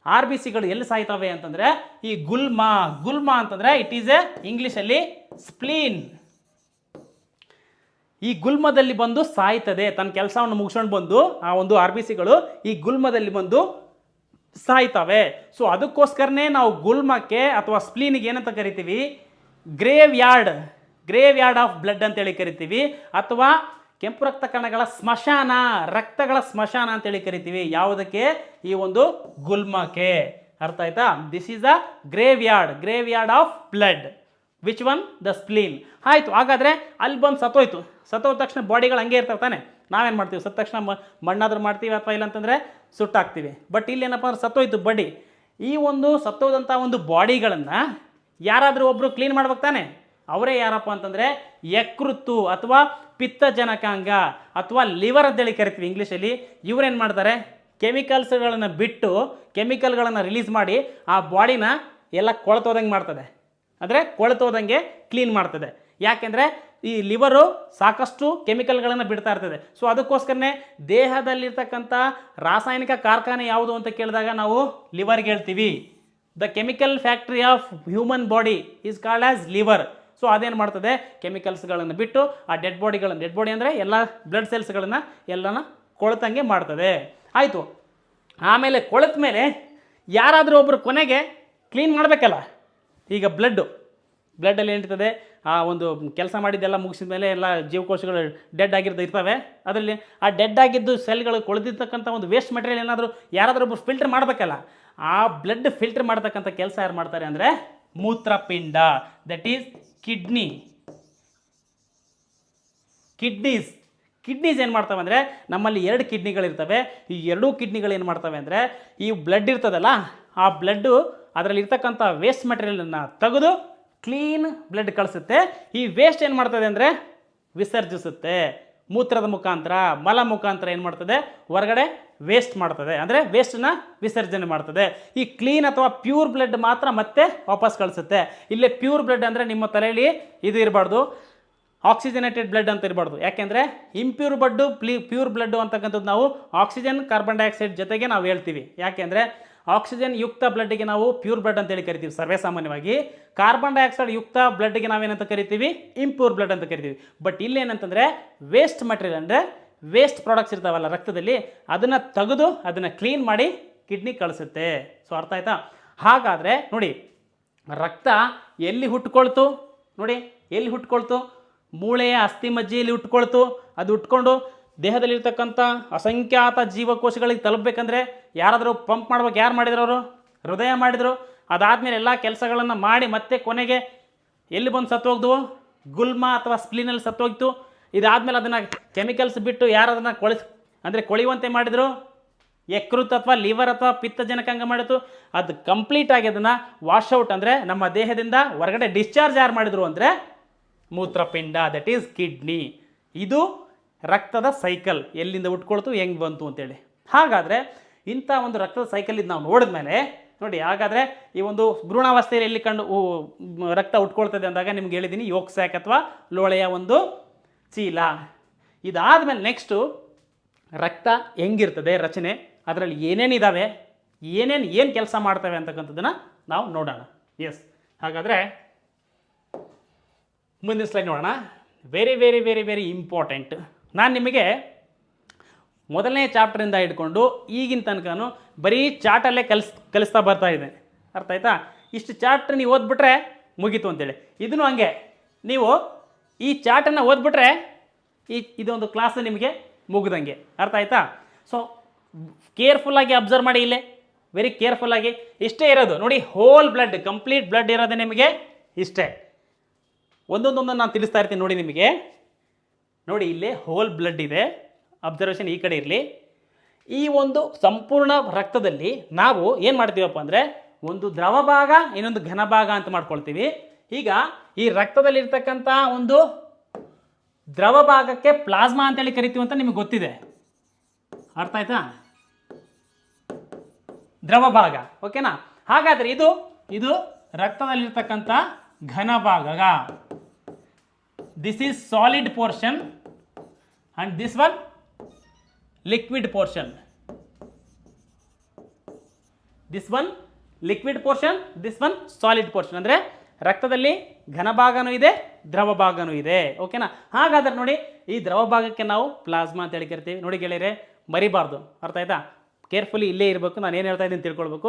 ಆರ್ ಬಿ ಸಿಗಳು ಎಲ್ಲಿ ಸಾಯ್ತವೆ ಅಂತಂದರೆ ಈ ಗುಲ್ಮ ಅಂತಂದರೆ ಇಟ್ ಈಸ್ ಎ ಇಂಗ್ಲೀಷಲ್ಲಿ ಸ್ಪ್ಲೀನ್. ಈ ಗುಲ್ಮದಲ್ಲಿ ಬಂದು ಸಾಯ್ತದೆ. ತನ್ನ ಕೆಲಸವನ್ನು ಮುಗಿಸ್ಕೊಂಡು ಬಂದು ಆ ಒಂದು ಆರ್ ಬಿ ಸಿಗಳು ಈ ಗುಲ್ಮದಲ್ಲಿ ಬಂದು ಸಾಯ್ತವೆ. ಸೊ ಅದಕ್ಕೋಸ್ಕರನೇ ನಾವು ಗುಲ್ಮಕ್ಕೆ ಅಥವಾ ಸ್ಪ್ಲೀನಿಗೆ ಏನಂತ ಕರಿತೀವಿ? ಗ್ರೇವ್ ಯಾರ್ಡ್ ಆಫ್ ಬ್ಲಡ್ ಅಂತೇಳಿ ಕರಿತೀವಿ, ಅಥವಾ ಕೆಂಪು ರಕ್ತ ಕಣಗಳ ಸ್ಮಶಾನ, ರಕ್ತಗಳ ಸ್ಮಶಾನ ಅಂತೇಳಿ ಕರಿತೀವಿ. ಯಾವುದಕ್ಕೆ? ಈ ಒಂದು ಗುಲ್ಮಕ್ಕೆ. ಅರ್ಥ ಆಯ್ತಾ? This is a grave yard of blood. Which one? The spleen. ಆಯಿತು. ಹಾಗಾದರೆ ಅಲ್ಲಿ ಬಂದು ಸತ್ತೋದ ತಕ್ಷಣ ಬಾಡಿಗಳು ಹಂಗೆ ಇರ್ತಾವೆ ತಾನೆ. ನಾವೇನು ಮಾಡ್ತೀವಿ? ಸತ್ತ ತಕ್ಷಣ ಮಣ್ಣಾದ್ರೂ ಮಾಡ್ತೀವಿ, ಅಥವಾ ಇಲ್ಲಾಂತಂದರೆ ಸುಟ್ಟಾಕ್ತೀವಿ. ಬಟ್ ಇಲ್ಲಿ ಏನಪ್ಪ ಅಂದ್ರೆ ಸತ್ತೋಯ್ತು ಬಾಡಿ. ಈ ಒಂದು ಸತ್ತೋದಂಥ ಒಂದು ಬಾಡಿಗಳನ್ನು ಯಾರಾದರೂ ಒಬ್ಬರು ಕ್ಲೀನ್ ಮಾಡ್ಬೇಕು ತಾನೆ. ಅವರೇ ಯಾರಪ್ಪ ಅಂತಂದರೆ ಯಕೃತ್ತು ಅಥವಾ ಪಿತ್ತಜನಕಾಂಗ ಅಥವಾ ಲಿವರ್ ಅಂತೇಳಿ ಕರಿತೀವಿ ಇಂಗ್ಲೀಷಲ್ಲಿ. ಇವರೇನು ಮಾಡ್ತಾರೆ? ಕೆಮಿಕಲ್ಸ್ಗಳನ್ನು ಬಿಟ್ಟು, ಕೆಮಿಕಲ್ಗಳನ್ನು ರಿಲೀಸ್ ಮಾಡಿ ಆ ಬಾಡಿನ ಎಲ್ಲ ಕೊಳ್ತೋದಂಗೆ ಮಾಡ್ತದೆ. ಅಂದರೆ ಕೊಳ್ತೋದಂಗೆ ಕ್ಲೀನ್ ಮಾಡ್ತದೆ. ಯಾಕೆಂದರೆ ಈ ಲಿವರು ಸಾಕಷ್ಟು ಕೆಮಿಕಲ್ಗಳನ್ನು ಬಿಡ್ತಾ ಇರ್ತದೆ. ಸೊ ಅದಕ್ಕೋಸ್ಕರನೇ ದೇಹದಲ್ಲಿರ್ತಕ್ಕಂಥ ರಾಸಾಯನಿಕ ಕಾರ್ಖಾನೆ ಯಾವುದು ಅಂತ ಕೇಳಿದಾಗ ನಾವು ಲಿವರ್ಗೆ ಹೇಳ್ತೀವಿ. The chemical factory of human body is called as liver. So ಅದೇನು ಮಾಡ್ತದೆ? ಕೆಮಿಕಲ್ಸ್ಗಳನ್ನು ಬಿಟ್ಟು ಆ ಡೆಡ್ ಬಾಡಿ ಅಂದರೆ ಎಲ್ಲ ಬ್ಲಡ್ ಸೆಲ್ಸ್ಗಳನ್ನು ಎಲ್ಲನ ಕೊಳ್ತಂಗೆ ಮಾಡ್ತದೆ. ಆಯಿತು. ಆಮೇಲೆ ಕೊಳೆತ ಮೇಲೆ ಯಾರಾದರೂ ಒಬ್ಬರು ಕೊನೆಗೆ ಕ್ಲೀನ್ ಮಾಡಬೇಕಲ್ಲ. ಈಗ ಬ್ಲಡ್ಡಲ್ಲಿ ಏನಿರ್ತದೆ? ಆ ಒಂದು ಕೆಲಸ ಮಾಡಿದ್ದೆಲ್ಲ ಮುಗಿಸಿದ ಮೇಲೆ ಎಲ್ಲ ಜೀವಕೋಶಗಳು ಡೆಡ್ ಇರ್ತವೆ. ಅದರಲ್ಲಿ ಆ ಡೆಡ್ ಆಗಿದ್ದು ಸೆಲ್ಗಳು ಕೊಳೆದಿರ್ತಕ್ಕಂಥ ಒಂದು ವೇಸ್ಟ್ ಮೆಟೀರಿಯಲ್ ಏನಾದರೂ ಯಾರಾದರೂ ಒಬ್ಬರು ಫಿಲ್ಟರ್ ಮಾಡಬೇಕಲ್ಲ. ಆ ಬ್ಲಡ್ ಫಿಲ್ಟರ್ ಮಾಡ್ತಕ್ಕಂಥ ಕೆಲಸ ಯಾರು ಮಾಡ್ತಾರೆ ಅಂದರೆ ಮೂತ್ರಪಿಂಡ. ದಟ್ ಈಸ್ ಕಿಡ್ನೀಸ್ ಏನು ಮಾಡ್ತವೆ ಅಂದರೆ, ನಮ್ಮಲ್ಲಿ 2 ಕಿಡ್ನಿಗಳಿರ್ತವೆ. ಈ 2 ಕಿಡ್ನಿಗಳು ಏನು ಮಾಡ್ತವೆ ಅಂದರೆ, ಈ ಬ್ಲಡ್ ಇರ್ತದಲ್ಲ, ಆ ಬ್ಲಡ್ಡು ಅದರಲ್ಲಿ ಇರ್ತಕ್ಕಂಥ ವೇಸ್ಟ್ ಮೆಟೀರಿಯಲನ್ನು ತೆಗೆದು ಕ್ಲೀನ್ ಬ್ಲಡ್ ಕಳಿಸುತ್ತೆ. ಈ ವೇಸ್ಟ್ ಏನು ಮಾಡ್ತದೆ ಅಂದರೆ ವಿಸರ್ಜಿಸುತ್ತೆ. ಮೂತ್ರದ ಮುಖಾಂತರ, ಮಲ ಮುಖಾಂತರ ಏನು ಮಾಡ್ತದೆ? ಹೊರಗಡೆ ವೇಸ್ಟ್ ಮಾಡ್ತದೆ. ಅಂದರೆ ವೇಸ್ಟನ್ನ ವಿಸರ್ಜನೆ ಮಾಡ್ತದೆ. ಈ ಕ್ಲೀನ್ ಅಥವಾ ಪ್ಯೂರ್ ಬ್ಲಡ್ ಮಾತ್ರ ಮತ್ತೆ ವಾಪಸ್ ಕಳಿಸುತ್ತೆ. ಇಲ್ಲೇ ಪ್ಯೂರ್ ಬ್ಲಡ್ ಅಂದರೆ ನಿಮ್ಮ ತಲೆಯಲ್ಲಿ ಇದು ಇರಬಾರ್ದು, ಆಕ್ಸಿಜನೇಟೆಡ್ ಬ್ಲಡ್ ಅಂತ ಇರಬಾರ್ದು. ಯಾಕೆಂದರೆ ಇಂಪ್ಯೂರ್ ಬ್ಲಡ್ಡು, ಪ್ಯೂರ್ ಬ್ಲಡ್ಡು ಅಂತಕ್ಕಂಥದ್ದು ನಾವು ಆಕ್ಸಿಜನ್, ಕಾರ್ಬನ್ ಡೈಆಕ್ಸೈಡ್ ಜೊತೆಗೆ ನಾವು ಹೇಳ್ತೀವಿ. ಯಾಕೆಂದರೆ ಆಕ್ಸಿಜನ್ ಯುಕ್ತ ಬ್ಲಡ್ಗೆ ನಾವು ಪ್ಯೂರ್ ಬ್ಲಡ್ ಅಂತೇಳಿ ಕರಿತೀವಿ ಸರ್ವೇ ಸಾಮಾನ್ಯವಾಗಿ. ಕಾರ್ಬನ್ ಡೈಆಕ್ಸೈಡ್ ಯುಕ್ತ ಬ್ಲಡ್ಗೆ ನಾವೇನಂತ ಕರಿತೀವಿ? ಇಂಪ್ಯೂರ್ ಬ್ಲಡ್ ಅಂತ ಕರಿತೀವಿ. ಬಟ್ ಇಲ್ಲೇನಂತಂದರೆ ವೇಸ್ಟ್ ಮಟೀರಿಯಲ್ ಅಂದರೆ ವೇಸ್ಟ್ ಪ್ರಾಡಕ್ಟ್ಸ್ ಇರ್ತಾವಲ್ಲ ರಕ್ತದಲ್ಲಿ, ಅದನ್ನು ತೆಗೆದು ಅದನ್ನು ಕ್ಲೀನ್ ಮಾಡಿ ಕಿಡ್ನಿ ಕಳಿಸುತ್ತೆ. ಸೊ ಅರ್ಥ ಆಯ್ತಾ? ಹಾಗಾದರೆ ನೋಡಿ, ರಕ್ತ ಎಲ್ಲಿ ಹುಟ್ಕೊಳ್ತು? ನೋಡಿ, ಎಲ್ಲಿ ಹುಟ್ಕೊಳ್ತು? ಮೂಳೆಯ ಅಸ್ಥಿ ಮಜ್ಜೆಯಲ್ಲಿ ಹುಟ್ಕೊಳ್ತು. ಅದು ಹುಟ್ಕೊಂಡು ದೇಹದಲ್ಲಿರ್ತಕ್ಕಂಥ ಅಸಂಖ್ಯಾತ ಜೀವಕೋಶಗಳಿಗೆ ತಲುಪಬೇಕಂದ್ರೆ ಯಾರಾದರೂ ಪಂಪ್ ಮಾಡ್ಬೇಕು. ಯಾರು ಮಾಡಿದ್ರು? ಅವರು ಹೃದಯ ಮಾಡಿದರು. ಅದಾದಮೇಲೆ ಎಲ್ಲ ಕೆಲಸಗಳನ್ನು ಮಾಡಿ ಮತ್ತೆ ಕೊನೆಗೆ ಎಲ್ಲಿ ಬಂದು ಸತ್ತೋಗ್ದು? ಗುಲ್ಮ ಅಥವಾ ಸ್ಪ್ಲೀನಲ್ಲಿ ಸತ್ತೋಗ್ತು. ಇದಾದಮೇಲೆ ಅದನ್ನು ಕೆಮಿಕಲ್ಸ್ ಬಿಟ್ಟು ಯಾರು ಅದನ್ನು ಕೊಳೆಯುವಂತೆ ಮಾಡಿದರು? ಯಕೃತ್ ಅಥವಾ ಲಿವರ್ ಅಥವಾ ಪಿತ್ತಜನಕಾಂಗ ಮಾಡಿತು. ಅದು ಕಂಪ್ಲೀಟಾಗಿ ಅದನ್ನು ವಾಶ್ಔಟ್ ಅಂದರೆ ನಮ್ಮ ದೇಹದಿಂದ ಹೊರಗಡೆ ಡಿಸ್ಚಾರ್ಜ್ ಯಾರು ಮಾಡಿದರು ಅಂದರೆ ಮೂತ್ರಪಿಂಡ, ದಟ್ ಈಸ್ ಕಿಡ್ನಿ. ಇದು ರಕ್ತದ ಸೈಕಲ್, ಎಲ್ಲಿಂದ ಉಟ್ಕೊಳ್ತು, ಹೆಂಗೆ ಬಂತು ಅಂತೇಳಿ. ಹಾಗಾದರೆ ಇಂಥ ಒಂದು ರಕ್ತದ ಸೈಕಲ್ ಇದು ನಾವು ನೋಡಿದ ಮೇಲೆ ನೋಡಿ, ಹಾಗಾದರೆ ಈ ಒಂದು ಭ್ರೂಣಾವಸ್ಥೆಯಲ್ಲಿ ಎಲ್ಲಿ ಕಂಡು ರಕ್ತ ಉಟ್ಕೊಳ್ತದೆ ಅಂದಾಗ ನಿಮ್ಗೆ ಹೇಳಿದ್ದೀನಿ, ಯೋಕ್ ಸ್ಯಾಕ್ ಅಥವಾ ಲೋಳೆಯ ಒಂದು ಚೀಲ. ಇದಾದಮೇಲೆ ನೆಕ್ಸ್ಟು ರಕ್ತ ಹೆಂಗಿರ್ತದೆ ರಚನೆ, ಅದರಲ್ಲಿ ಏನೇನಿದ್ದಾವೆ, ಏನು ಕೆಲಸ ಮಾಡ್ತವೆ ಅಂತಕ್ಕಂಥದ್ದನ್ನು ನಾವು ನೋಡೋಣ. ಎಸ್, ಹಾಗಾದರೆ ಮುಂದಿನ ಸ್ಲೈಡ್ ನೋಡೋಣ. Very very very very important. ನಾನು ನಿಮಗೆ ಮೊದಲನೇ ಚಾಪ್ಟರಿಂದ ಹಿಡ್ಕೊಂಡು ಈಗಿನ ತನಕನೂ ಬರೀ ಚಾರ್ಟಲ್ಲೇ ಕಲಿಸ್ತಾ ಬರ್ತಾ ಇದೆ. ಅರ್ಥ ಆಯ್ತಾ? ಇಷ್ಟು ಚಾರ್ಟ್ ನೀವು ಓದ್ಬಿಟ್ರೆ ಮುಗೀತು ಅಂತೇಳಿ. ಇದನ್ನು ಹಂಗೆ ನೀವು ಈ ಚಾರ್ಟನ್ನು ಓದ್ಬಿಟ್ರೆ ಇದೊಂದು ಕ್ಲಾಸ್ ನಿಮಗೆ ಮುಗ್ದಂಗೆ. ಅರ್ಥ ಆಯ್ತಾ? ಸೊ ಕೇರ್ಫುಲ್ಲಾಗಿ ಅಬ್ಸರ್ವ್ ಮಾಡಿ, ಇಲ್ಲೇ ವೆರಿ ಕೇರ್ಫುಲ್ಲಾಗಿ. ಇಷ್ಟೇ ಇರೋದು ನೋಡಿ, ಹೋಲ್ ಬ್ಲಡ್, ಕಂಪ್ಲೀಟ್ ಬ್ಲಡ್ ಇರೋದೇ ನಿಮಗೆ ಇಷ್ಟೇ. ಒಂದೊಂದೊಂದು ನಾನು ತಿಳಿಸ್ತಾ ಇರ್ತೀನಿ ನೋಡಿ ನಿಮಗೆ. ನೋಡಿ ಇಲ್ಲಿ ಹೋಲ್ ಬ್ಲಡ್ ಇದೆ, ಅಬ್ಸರ್ವೇಷನ್ ಈ ಕಡೆ ಇರಲಿ. ಈ ಒಂದು ಸಂಪೂರ್ಣ ರಕ್ತದಲ್ಲಿ ನಾವು ಏನು ಮಾಡ್ತೀವಪ್ಪ ಅಂದರೆ ಒಂದು ದ್ರವ ಭಾಗ, ಇನ್ನೊಂದು ಘನ ಭಾಗ ಅಂತ ಮಾಡ್ಕೊಳ್ತೀವಿ. ಈಗ ಈ ರಕ್ತದಲ್ಲಿರ್ತಕ್ಕಂಥ ಒಂದು ದ್ರವ ಭಾಗಕ್ಕೆ ಪ್ಲಾಸ್ಮಾ ಅಂತೇಳಿ ಕರಿತೀವಿ ಅಂತ ನಿಮಗೆ ಗೊತ್ತಿದೆ. ಅರ್ಥ ಆಯ್ತಾ? ದ್ರವ ಭಾಗ, ಓಕೆನಾ? ಹಾಗಾದರೆ ಇದು ರಕ್ತದಲ್ಲಿರ್ತಕ್ಕಂಥ ಘನ ಭಾಗ. This is solid portion and this one liquid portion. This one liquid portion, this one solid portion. ಅಂದರೆ ರಕ್ತದಲ್ಲಿ ಘನ ಭಾಗನೂ ಇದೆ, ದ್ರವ ಭಾಗನೂ ಇದೆ. ಓಕೆನಾ? ಹಾಗಾದ್ರೆ ನೋಡಿ, ಈ ದ್ರವ ಭಾಗಕ್ಕೆ ನಾವು ಪ್ಲಾಸ್ಮಾ ಅಂತ ಹೇಳಿ ಕರಿತೀವಿ. ನೋಡಿ ಗೆಳೆಯರೆ, ಮರಿಬಾರ್ದು. ಅರ್ಥ ಆಯ್ತಾ? ಕೇರ್ಫುಲಿ ಇಲ್ಲೇ ಇರಬೇಕು. ನಾನು ಏನು ಹೇಳ್ತಾ ಇದ್ದೀನಿ ತಿಳ್ಕೊಳ್ಬೇಕು.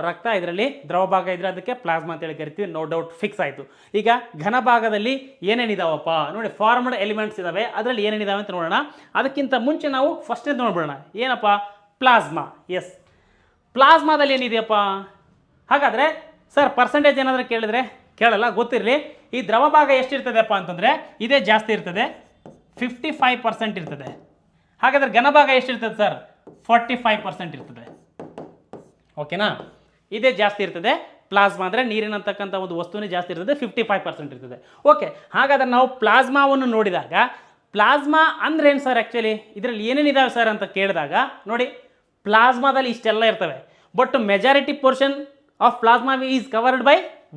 ರಕ್ತ ಇದರಲ್ಲಿ ದ್ರವ ಭಾಗ ಇದ್ರೆ ಅದಕ್ಕೆ ಪ್ಲಾಸ್ಮಾ ಅಂತೇಳಿ ಕರಿತೀವಿ. ನೋ ಡೌಟ್, ಫಿಕ್ಸ್ ಆಯಿತು. ಈಗ ಘನ ಭಾಗದಲ್ಲಿ ಏನೇನಿದಾವಪ್ಪ ನೋಡಿ, ಫಾರ್ಮ್ಡ್ ಎಲಿಮೆಂಟ್ಸ್ ಇದಾವೆ. ಅದರಲ್ಲಿ ಏನೇನಿದಾವೆ ಅಂತ ನೋಡೋಣ. ಅದಕ್ಕಿಂತ ಮುಂಚೆ ನಾವು ಫಸ್ಟ್ ನೋಡ್ಬಿಡೋಣ. ಏನಪ್ಪ? ಪ್ಲಾಸ್ಮಾ. ಎಸ್, ಪ್ಲಾಸ್ಮಾದಲ್ಲಿ ಏನಿದೆಯಪ್ಪ? ಹಾಗಾದರೆ ಸರ್ ಪರ್ಸೆಂಟೇಜ್ ಏನಾದರೂ ಕೇಳಿದ್ರೆ ಕೇಳಲ್ಲ, ಗೊತ್ತಿರಲಿ. ಈ ದ್ರವ ಭಾಗ ಎಷ್ಟಿರ್ತದೆಪ್ಪ ಅಂತಂದರೆ ಇದೇ ಜಾಸ್ತಿ ಇರ್ತದೆ, 55% ಇರ್ತದೆ. ಹಾಗಾದರೆ ಘನ ಭಾಗ ಎಷ್ಟಿರ್ತದೆ ಸರ್? 45% ಇರ್ತದೆ. ಓಕೆನಾ? ಇದೇ ಜಾಸ್ತಿ ಇರ್ತದೆ. ಪ್ಲಾಸ್ಮಾ ಅಂದರೆ ನೀರಿನಂತಕ್ಕಂಥ ಒಂದು ವಸ್ತುನೇ ಜಾಸ್ತಿ ಇರ್ತದೆ, 55% ಇರ್ತದೆ. ಓಕೆ, ಹಾಗಾದರೆ ನಾವು ಪ್ಲಾಸ್ಮಾವನ್ನು ನೋಡಿದಾಗ ಪ್ಲಾಸ್ಮಾ ಅಂದ್ರೆ ಏನು ಸರ್? ಆ್ಯಕ್ಚುಲಿ ಇದರಲ್ಲಿ ಏನೇನಿದಾವೆ ಸರ್ ಅಂತ ಕೇಳಿದಾಗ ನೋಡಿ, ಪ್ಲಾಸ್ಮಾದಲ್ಲಿ ಇಷ್ಟೆಲ್ಲ ಇರ್ತವೆ. But majority portion of plasma is covered by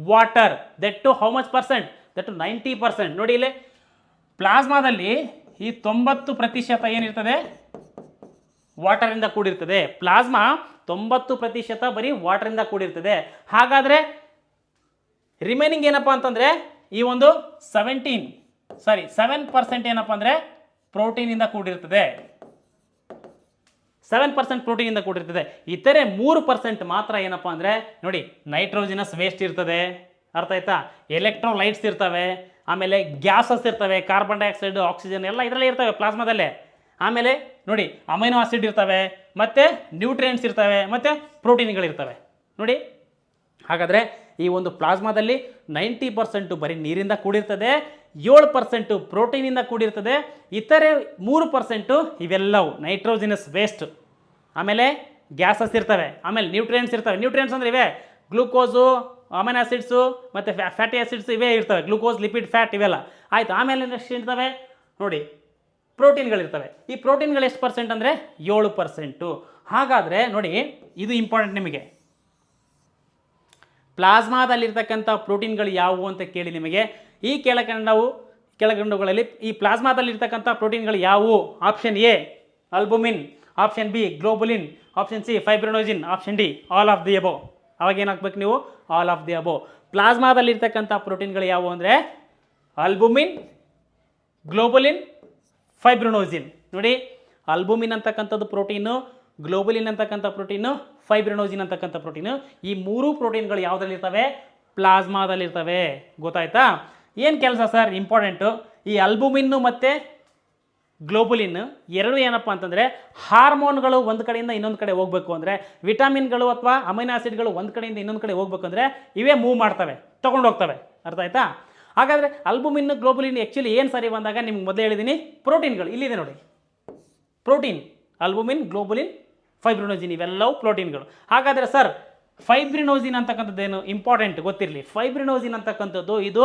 water. That too how much percent? That too 90%. ನೋಡಿ ಇಲ್ಲಿ ಪ್ಲಾಸ್ಮಾದಲ್ಲಿ ಈ 90% ಏನಿರ್ತದೆ? ವಾಟರಿಂದ ಕೂಡಿರ್ತದೆ. ಪ್ಲಾಸ್ಮಾ 90% ಬರೀ ವಾಟರಿಂದ ಕೂಡಿರ್ತದೆ. ಹಾಗಾದರೆ ರಿಮೈನಿಂಗ್ ಏನಪ್ಪ ಅಂತಂದರೆ ಈ ಒಂದು 7% ಏನಪ್ಪ ಅಂದರೆ ಪ್ರೋಟೀನಿಂದ ಕೂಡಿರ್ತದೆ. 7% ಪ್ರೋಟೀನಿಂದ ಕೂಡಿರ್ತದೆ. ಇತರೆ 3% ಮಾತ್ರ ಏನಪ್ಪ ಅಂದರೆ ನೋಡಿ, ನೈಟ್ರೋಜಿನಸ್ ವೇಸ್ಟ್ ಇರ್ತದೆ. ಅರ್ಥ ಆಯ್ತಾ? ಎಲೆಕ್ಟ್ರೋಲೈಟ್ಸ್ ಇರ್ತವೆ, ಆಮೇಲೆ ಗ್ಯಾಸಸ್ ಇರ್ತವೆ, ಕಾರ್ಬನ್ ಡೈಆಕ್ಸೈಡ್, ಆಕ್ಸಿಜನ್ ಎಲ್ಲ ಇದರಲ್ಲೇ ಇರ್ತವೆ ಪ್ಲಾಸ್ಮಾದಲ್ಲೇ. ಆಮೇಲೆ ನೋಡಿ, ಅಮೈನೋ ಆಸಿಡ್ ಇರ್ತವೆ, ಮತ್ತು ನ್ಯೂಟ್ರಿಯೆಂಟ್ಸ್ ಇರ್ತವೆ, ಮತ್ತು ಪ್ರೋಟೀನ್ಗಳಿರ್ತವೆ. ನೋಡಿ, ಹಾಗಾದರೆ ಈ ಒಂದು ಪ್ಲಾಸ್ಮಾದಲ್ಲಿ 90% ಬರೀ ನೀರಿಂದ ಕೂಡಿರ್ತದೆ, 7% ಪ್ರೋಟೀನಿಂದ ಕೂಡಿರ್ತದೆ. ಇತರೆ 3% ಇವೆಲ್ಲವು ನೈಟ್ರೋಜಿನಸ್ ವೇಸ್ಟ್, ಆಮೇಲೆ ಗ್ಯಾಸಸ್ ಇರ್ತವೆ, ಆಮೇಲೆ ನ್ಯೂಟ್ರಿಯೆಂಟ್ಸ್ ಇರ್ತವೆ. ನ್ಯೂಟ್ರಿಯೆಂಟ್ಸ್ ಅಂದರೆ ಇವೆ, ಗ್ಲೂಕೋಸು, ಅಮೈನೋ ಆಸಿಡ್ಸು ಮತ್ತು ಫ್ಯಾಟಿ ಆಸಿಡ್ಸ್ ಇವೇ ಇರ್ತವೆ. ಗ್ಲೂಕೋಸ್, ಲಿಪಿಡ್, ಫ್ಯಾಟ್ ಇವೆಲ್ಲ ಆಯಿತು. ಆಮೇಲೆ ಎಷ್ಟು ಇರ್ತವೆ ನೋಡಿ, ಪ್ರೋಟೀನ್ಗಳಿರ್ತವೆ. ಈ ಪ್ರೋಟೀನ್ಗಳು ಎಷ್ಟು ಪರ್ಸೆಂಟ್ ಅಂದರೆ 7%. ಹಾಗಾದರೆ ನೋಡಿ, ಇದು ಇಂಪಾರ್ಟೆಂಟ್ ನಿಮಗೆ. ಪ್ಲಾಸ್ಮಾದಲ್ಲಿರ್ತಕ್ಕಂಥ ಪ್ರೋಟೀನ್ಗಳು ಯಾವುವು ಅಂತ ಕೇಳಿ ನಿಮಗೆ ಈ ಕೆಳಗಂಡವುಗಳಲ್ಲಿ ಈ ಪ್ಲಾಸ್ಮಾದಲ್ಲಿರ್ತಕ್ಕಂಥ ಪ್ರೋಟೀನ್ಗಳು ಯಾವುವು? Option A albumin, option B globulin, option C fibrinogen, option D all of the above. ಅವಾಗ ಏನಾಗಬೇಕು ನೀವು? All of the above. ಪ್ಲಾಸ್ಮಾದಲ್ಲಿರ್ತಕ್ಕಂಥ ಪ್ರೋಟೀನ್ಗಳು ಯಾವುವು ಅಂದರೆ ಅಲ್ಬುಮಿನ್, ಗ್ಲೋಬುಲಿನ್, ಫೈಬ್ರಿನೋಜಿನ್. ನೋಡಿ, ಅಲ್ಬುಮಿನ್ ಅಂತಕ್ಕಂಥದ್ದು ಪ್ರೋಟೀನು, ಗ್ಲೋಬುಲಿನ್ ಅಂತಕ್ಕಂಥ ಪ್ರೋಟೀನು, ಫೈಬ್ರಿನೋಜಿನ್ ಅಂತಕ್ಕಂಥ ಪ್ರೋಟೀನು. ಈ 3 ಪ್ರೋಟೀನ್ಗಳು ಯಾವುದರಲ್ಲಿರ್ತವೆ? ಪ್ಲಾಸ್ಮಾದಲ್ಲಿರ್ತವೆ. ಗೊತ್ತಾಯ್ತಾ? ಏನು ಕೆಲಸ ಸರ್? ಇಂಪಾರ್ಟೆಂಟು. ಈ ಅಲ್ಬುಮಿನ್ನು ಮತ್ತು ಗ್ಲೋಬುಲಿನ್ ಎರಡು ಏನಪ್ಪ ಅಂತಂದರೆ ಹಾರ್ಮೋನ್ಗಳು ಒಂದು ಕಡೆಯಿಂದ ಇನ್ನೊಂದು ಕಡೆ ಹೋಗಬೇಕು ಅಂದರೆ, ವಿಟಮಿನ್ಗಳು ಅಥವಾ ಅಮೈನೋ ಆಸಿಡ್ಗಳು ಒಂದು ಕಡೆಯಿಂದ ಇನ್ನೊಂದು ಕಡೆ ಹೋಗಬೇಕು ಅಂದರೆ ಇವೇ ಮೂವ್ ಮಾಡ್ತವೆ, ತೊಗೊಂಡು ಹೋಗ್ತವೆ. ಅರ್ಥ ಆಯ್ತಾ? ಹಾಗಾದರೆ ಅಲ್ಬುಮಿನ್, ಗ್ಲೋಬುಲಿನ್ ಆ್ಯಕ್ಚುಲಿ ಏನು ಸರಿ ಬಂದಾಗ ನಿಮ್ಗೆ ಮೊದಲೇ ಹೇಳಿದ್ದೀನಿ, ಪ್ರೋಟೀನ್ಗಳು ಇಲ್ಲಿದೆ ನೋಡಿ. ಪ್ರೋಟೀನ್ ಅಲ್ಬುಮಿನ್, ಗ್ಲೋಬುಲಿನ್, ಫೈಬ್ರಿನೋಜಿನ್ ಇವೆಲ್ಲವೂ ಪ್ರೋಟೀನ್ಗಳು. ಹಾಗಾದರೆ ಸರ್ ಫೈಬ್ರಿನೋಜಿನ್ ಅಂತಕ್ಕಂಥದ್ದೇನು? ಇಂಪಾರ್ಟೆಂಟ್ ಗೊತ್ತಿರಲಿ. ಫೈಬ್ರಿನೋಜಿನ್ ಅಂತಕ್ಕಂಥದ್ದು ಇದು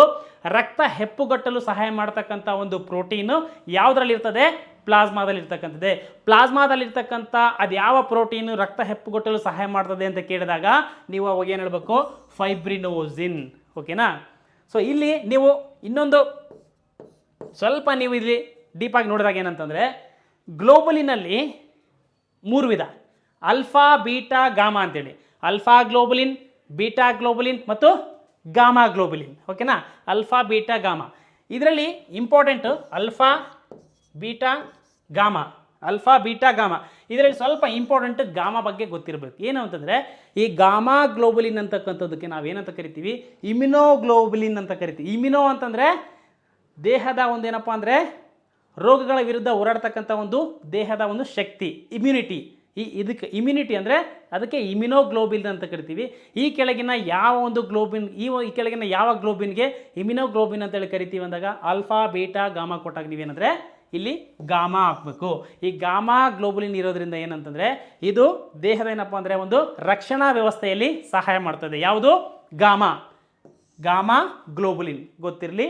ರಕ್ತ ಹೆಪ್ಪುಗಟ್ಟಲು ಸಹಾಯ ಮಾಡ್ತಕ್ಕಂಥ ಒಂದು ಪ್ರೋಟೀನು. ಯಾವುದರಲ್ಲಿರ್ತದೆ? ಪ್ಲಾಸ್ಮಾದಲ್ಲಿರ್ತಕ್ಕಂಥದ್ದೇ. ಪ್ಲಾಸ್ಮಾದಲ್ಲಿರ್ತಕ್ಕಂಥ ಅದು ಯಾವ ಪ್ರೋಟೀನು ರಕ್ತ ಹೆಪ್ಪುಗಟ್ಟಲು ಸಹಾಯ ಮಾಡ್ತದೆ ಅಂತ ಕೇಳಿದಾಗ ನೀವು ಅವಾಗ ಏನು ಹೇಳಬೇಕು? ಫೈಬ್ರಿನೋಜಿನ್. ಓಕೆನಾ? ಸೊ ಇಲ್ಲಿ ನೀವು ಇನ್ನೊಂದು ಸ್ವಲ್ಪ ನೀವು ಇಲ್ಲಿ ಡೀಪಾಗಿ ನೋಡಿದಾಗ ಏನಂತಂದರೆ, ಗ್ಲೋಬುಲಿನಲ್ಲಿ 3 ವಿಧ: ಅಲ್ಫಾ, ಬೀಟಾ, ಗಾಮಾ ಅಂತೇಳಿ. ಅಲ್ಫಾ ಗ್ಲೋಬುಲಿನ್, ಬೀಟಾ ಗ್ಲೋಬುಲಿನ್ ಮತ್ತು ಗಾಮಾ ಗ್ಲೋಬುಲಿನ್. ಓಕೆನಾ? Alpha, beta, gamma. ಇದರಲ್ಲಿ important alpha, beta, gamma, alpha beta gamma. ಇದರಲ್ಲಿ ಸ್ವಲ್ಪ ಇಂಪಾರ್ಟೆಂಟ್ ಗಾಮಾ ಬಗ್ಗೆ ಗೊತ್ತಿರಬೇಕು. ಏನು ಅಂತಂದರೆ ಈ ಗಾಮಾ ಗ್ಲೋಬುಲಿನ್ ಅಂತಕ್ಕಂಥದ್ದಕ್ಕೆ ನಾವೇನಂತ ಕರಿತೀವಿ, ಇಮ್ಯುನೋಗ್ಲೋಬುಲಿನ್ ಅಂತ ಕರಿತೀವಿ. ಇಮ್ಯುನೋ ಅಂತಂದರೆ ದೇಹದ ಒಂದು ಏನಪ್ಪ ಅಂದರೆ ರೋಗಗಳ ವಿರುದ್ಧ ಹೋರಾಡ್ತಕ್ಕಂಥ ಒಂದು ದೇಹದ ಒಂದು ಶಕ್ತಿ, ಇಮ್ಯುನಿಟಿ. ಇದಕ್ಕೆ ಇಮ್ಯುನಿಟಿ ಅಂದರೆ ಅದಕ್ಕೆ ಇಮ್ಯುನೋಗ್ಲೋಬಿನ್ ಅಂತ ಕರಿತೀವಿ. ಈ ಕೆಳಗಿನ ಯಾವ ಒಂದು ಗ್ಲೋಬಿನ್, ಈ ಕೆಳಗಿನ ಯಾವ ಗ್ಲೋಬಿನ್ಗೆ ಇಮ್ಯುನೋಗ್ಲೋಬಿನ್ ಅಂತೇಳಿ ಕರಿತೀವಿ ಅಂದಾಗ ಆಲ್ಫಾ ಬೀಟಾ ಗಾಮಾ ಕೊಟ್ಟಾಗ ನೀವೇನಂದರೆ ಇಲ್ಲಿ ಗಾಮಾ ಹಾಕಬೇಕು. ಈ ಗಾಮಾ ಗ್ಲೋಬುಲಿನ್ ಇರೋದ್ರಿಂದ ಏನಂತಂದರೆ ಇದು ದೇಹದ ಏನಪ್ಪ ಅಂದರೆ ಒಂದು ರಕ್ಷಣಾ ವ್ಯವಸ್ಥೆಯಲ್ಲಿ ಸಹಾಯ ಮಾಡ್ತದೆ. ಯಾವುದು? ಗಾಮಾ ಗ್ಲೋಬುಲಿನ್ ಗೊತ್ತಿರಲಿ.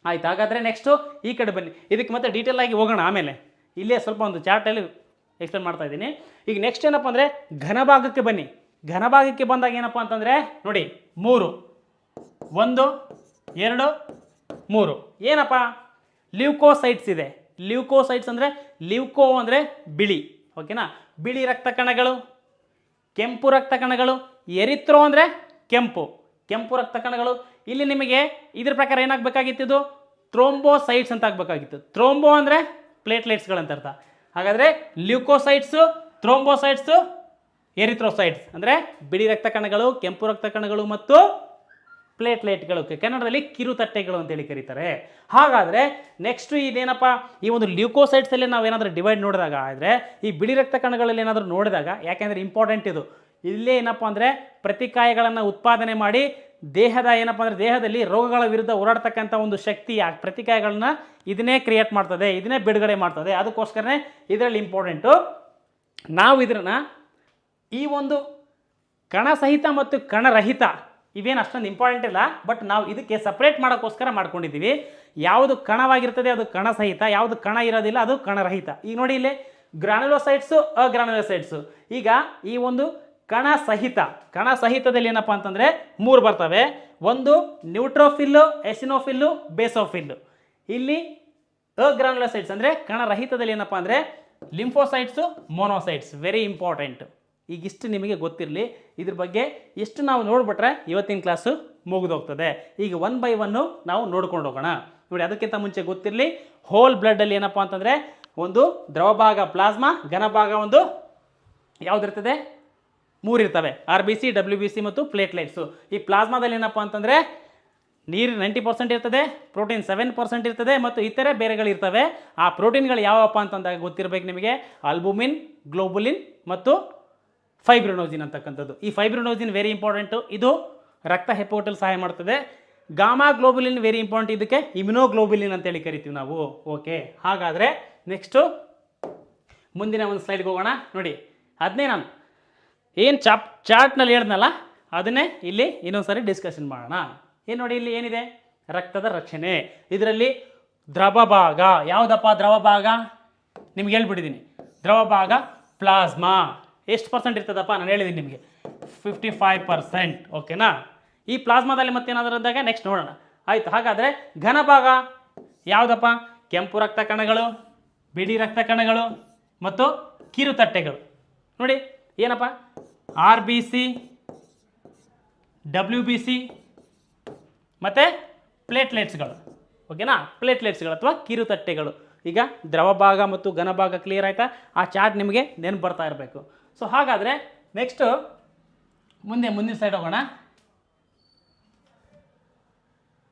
ಆಯ್ತು, ಹಾಗಾದರೆ ನೆಕ್ಸ್ಟು ಈ ಕಡೆ ಬನ್ನಿ. ಇದಕ್ಕೆ ಮತ್ತೆ ಡೀಟೇಲ್ ಆಗಿ ಹೋಗೋಣ ಆಮೇಲೆ. ಇಲ್ಲೇ ಸ್ವಲ್ಪ ಒಂದು ಚಾರ್ಟಲ್ಲಿ ಎಕ್ಸ್ಪ್ಲೇನ್ ಮಾಡ್ತಾ ಇದ್ದೀನಿ. ಈಗ ನೆಕ್ಸ್ಟ್ ಏನಪ್ಪ ಅಂದರೆ ಘನಭಾಗಕ್ಕೆ ಬನ್ನಿ. ಘನಭಾಗಕ್ಕೆ ಬಂದಾಗ ಏನಪ್ಪ ಅಂತಂದರೆ ನೋಡಿ 3, 1, 2, 3 ಏನಪ್ಪ ಲ್ಯೂಕೋಸೈಟ್ಸ್ ಇದೆ. ಲ್ಯೂಕೋಸೈಟ್ಸ್ ಅಂದರೆ ಲ್ಯೂಕೋ ಅಂದರೆ ಬಿಳಿ, ಓಕೆನಾ, ಬಿಳಿ ರಕ್ತ ಕಣಗಳು, ಕೆಂಪು ರಕ್ತ ಕಣಗಳು. ಎರಿತ್ರೋ ಅಂದರೆ ಕೆಂಪು ರಕ್ತ ಕಣಗಳು. ಇಲ್ಲಿ ನಿಮಗೆ ಇದ್ರ ಪ್ರಕಾರ ಏನಾಗಬೇಕಾಗಿತ್ತು, ಇದು ಥ್ರೋಂಬೋಸೈಟ್ಸ್ ಅಂತ ಆಗಬೇಕಾಗಿತ್ತು. ಥ್ರೋಂಬೋ ಅಂದರೆ ಪ್ಲೇಟ್ಲೆಟ್ಸ್ಗಳಂತ ಅರ್ಥ. ಹಾಗಾದರೆ ಲ್ಯೂಕೋಸೈಟ್ಸು, ಥ್ರೋಂಬೋಸೈಟ್ಸು, ಎರಿಥ್ರೋಸೈಟ್ಸ್ ಅಂದರೆ ಬಿಳಿ ರಕ್ತ ಕಣಗಳು, ಕೆಂಪು ರಕ್ತ ಕಣಗಳು ಮತ್ತು ಪ್ಲೇಟ್ಲೆಟ್ಗಳು, ಕನ್ನಡದಲ್ಲಿ ಕಿರುತಟ್ಟೆಗಳು ಅಂತೇಳಿ ಕರೀತಾರೆ. ಹಾಗಾದರೆ ನೆಕ್ಸ್ಟು ಇದೇನಪ್ಪ, ಈ ಒಂದು ಲ್ಯೂಕೋಸೈಟ್ಸಲ್ಲಿ ನಾವೇನಾದರೂ ಡಿವೈಡ್ ನೋಡಿದಾಗ ಆದರೆ ಈ ಬಿಳಿ ರಕ್ತ ಕಣಗಳಲ್ಲಿ ಏನಾದರೂ ನೋಡಿದಾಗ, ಯಾಕೆಂದರೆ ಇಂಪಾರ್ಟೆಂಟ್ ಇದು, ಇಲ್ಲೇ ಏನಪ್ಪ ಅಂದರೆ ಪ್ರತಿಕಾಯಗಳನ್ನು ಉತ್ಪಾದನೆ ಮಾಡಿ ದೇಹದ ಏನಪ್ಪ ಅಂದರೆ ದೇಹದಲ್ಲಿ ರೋಗಗಳ ವಿರುದ್ಧ ಹೋರಾಡ್ತಕ್ಕಂಥ ಒಂದು ಶಕ್ತಿ ಆ ಪ್ರತಿಕಾಯಗಳನ್ನ ಇದನ್ನೇ ಕ್ರಿಯೇಟ್ ಮಾಡ್ತದೆ, ಇದನ್ನೇ ಬಿಡುಗಡೆ ಮಾಡ್ತದೆ. ಅದಕ್ಕೋಸ್ಕರನೇ ಇದರಲ್ಲಿ ಇಂಪಾರ್ಟೆಂಟು. ನಾವು ಇದನ್ನು ಈ ಒಂದು ಕಣಸಹಿತ ಮತ್ತು ಕಣರಹಿತ ಇವೇನು ಅಷ್ಟೊಂದು ಇಂಪಾರ್ಟೆಂಟ್ ಇಲ್ಲ, ಬಟ್ ನಾವು ಇದಕ್ಕೆ ಸಪ್ರೇಟ್ ಮಾಡೋಕ್ಕೋಸ್ಕರ ಮಾಡ್ಕೊಂಡಿದ್ದೀವಿ. ಯಾವುದು ಕಣವಾಗಿರ್ತದೆ ಅದು ಕಣಸಹಿತ, ಯಾವುದು ಕಣ ಇರೋದಿಲ್ಲ ಅದು ಕಣರಹಿತ. ಈಗ ನೋಡಿ ಇಲ್ಲಿ ಗ್ರಾನ್ಯುಲೋಸೈಟ್ಸು, ಅಗ್ರಾನ್ಯುಲೋಸೈಟ್ಸು. ಈಗ ಈ ಒಂದು ಕಣಸಹಿತದಲ್ಲಿ ಏನಪ್ಪ ಅಂತಂದರೆ 3 ಬರ್ತವೆ. ಒಂದು ನ್ಯೂಟ್ರೋಫಿಲ್ಲು, ಎಸಿನೋಫಿಲ್ಲು, ಬೇಸೋಫಿಲ್ಲು. ಇಲ್ಲಿ ಅಗ್ರಾನ್ಯುಲೋಸೈಟ್ಸ್ ಅಂದರೆ ಕಣರಹಿತದಲ್ಲಿ ಏನಪ್ಪ ಅಂದರೆ ಲಿಂಫೋಸೈಟ್ಸು, ಮೋನೋಸೈಟ್ಸ್. Very important. ಈಗಿಷ್ಟು ನಿಮಗೆ ಗೊತ್ತಿರಲಿ. ಇದ್ರ ಬಗ್ಗೆ ಎಷ್ಟು ನಾವು ನೋಡಿಬಿಟ್ರೆ ಇವತ್ತಿನ ಕ್ಲಾಸು ಮುಗಿದೋಗ್ತದೆ. ಈಗ 1 by 1 ನಾವು ನೋಡ್ಕೊಂಡು ಹೋಗೋಣ. ನೋಡಿ, ಅದಕ್ಕಿಂತ ಮುಂಚೆ ಗೊತ್ತಿರಲಿ, ಹೋಲ್ ಬ್ಲಡ್ಡಲ್ಲಿ ಏನಪ್ಪ ಅಂತಂದರೆ ಒಂದು ದ್ರವ ಭಾಗ ಪ್ಲಾಸ್ಮಾ, ಘನ ಭಾಗ ಒಂದು ಯಾವುದಿರ್ತದೆ 3 ಇರ್ತವೆ, RBC, WBC ಮತ್ತು ಪ್ಲೇಟ್ಲೆಟ್ಸು. ಈ ಪ್ಲಾಸ್ಮಾದಲ್ಲಿ ಏನಪ್ಪ ಅಂತಂದರೆ ನೀರು 90% ಇರ್ತದೆ, ಪ್ರೋಟೀನ್ 7% ಇರ್ತದೆ ಮತ್ತು ಇತರೆ ಬೇರೆಗಳಿರ್ತವೆ. ಆ ಪ್ರೋಟೀನ್ಗಳು ಯಾವಪ್ಪ ಅಂತಂದಾಗ ಗೊತ್ತಿರಬೇಕು ನಿಮಗೆ, ಆಲ್ಬುಮಿನ್, ಗ್ಲೋಬುಲಿನ್ ಮತ್ತು ಫೈಬ್ರಿನೋಜಿನ್ ಅಂತಕ್ಕಂಥದ್ದು. ಈ ಫೈಬ್ರಿನೋಜಿನ್ ವೆರಿ ಇಂಪಾರ್ಟೆಂಟು, ಇದು ರಕ್ತ ಹೆಪ್ಪುಗಟ್ಟಲು ಸಹಾಯ ಮಾಡ್ತದೆ. ಗಾಮಾ ಗ್ಲೋಬುಲಿನ್ ವೆರಿ ಇಂಪಾರ್ಟೆಂಟ್, ಇದಕ್ಕೆ ಇಮ್ಯುನೋಗ್ಲೋಬುಲಿನ್ ಅಂತೇಳಿ ಕರಿತೀವಿ ನಾವು. ಓಕೆ, ಹಾಗಾದರೆ ನೆಕ್ಸ್ಟು ಮುಂದಿನ ಒಂದು ಸ್ಲೈಡ್ಗೆ ಹೋಗೋಣ. ನೋಡಿ, ಅದನ್ನೇ ನಾನು ಏನು ಚಾರ್ಟ್ನಲ್ಲಿ ಹೇಳಿದ್ನಲ್ಲ ಅದನ್ನೇ ಇಲ್ಲಿ ಇನ್ನೊಂದು ಸಾರಿ ಡಿಸ್ಕಷನ್ ಮಾಡೋಣ. ಏನು ನೋಡಿ, ಇಲ್ಲಿ ಏನಿದೆ, ರಕ್ತದ ರಕ್ಷಣೆ. ಇದರಲ್ಲಿ ದ್ರವ ಭಾಗ ಯಾವುದಪ್ಪ, ದ್ರವ ಭಾಗ ನಿಮ್ಗೆ ಹೇಳ್ಬಿಟ್ಟಿದ್ದೀನಿ. ದ್ರವ ಭಾಗ ಪ್ಲಾಸ್ಮಾ ಎಷ್ಟು % ಇರ್ತದಪ್ಪ, ನಾನು ಹೇಳಿದ್ದೀನಿ ನಿಮಗೆ 55%. ಓಕೆನಾ. ಈ ಪ್ಲಾಸ್ಮಾದಲ್ಲಿ ಮತ್ತೇನಾದರೂ ಇದ್ದಾಗ ನೆಕ್ಸ್ಟ್ ನೋಡೋಣ. ಆಯಿತು, ಹಾಗಾದರೆ ಘನ ಭಾಗ ಯಾವುದಪ್ಪ, ಕೆಂಪು ರಕ್ತ ಕಣಗಳು, ಬಿಳಿ ರಕ್ತ ಕಣಗಳು ಮತ್ತು ಕಿರುತಟ್ಟೆಗಳು. ನೋಡಿ ಏನಪ್ಪ, RBC, WBC ಮತ್ತು ಪ್ಲೇಟ್ಲೆಟ್ಸ್ಗಳು. ಓಕೆನಾ, ಪ್ಲೇಟ್ಲೆಟ್ಸ್ಗಳು ಅಥವಾ ಕಿರುತಟ್ಟೆಗಳು. ಈಗ ದ್ರವ ಭಾಗ ಮತ್ತು ಘನ ಭಾಗ ಕ್ಲಿಯರ್ ಆಯಿತಾ? ಆ ಚಾರ್ಟ್ ನಿಮಗೆ ನೆನಪು ಬರ್ತಾ ಇರಬೇಕು. ಸೊ ಹಾಗಾದರೆ ನೆಕ್ಸ್ಟು ಮುಂದಿನ ಸೈಡ್ ಹೋಗೋಣ.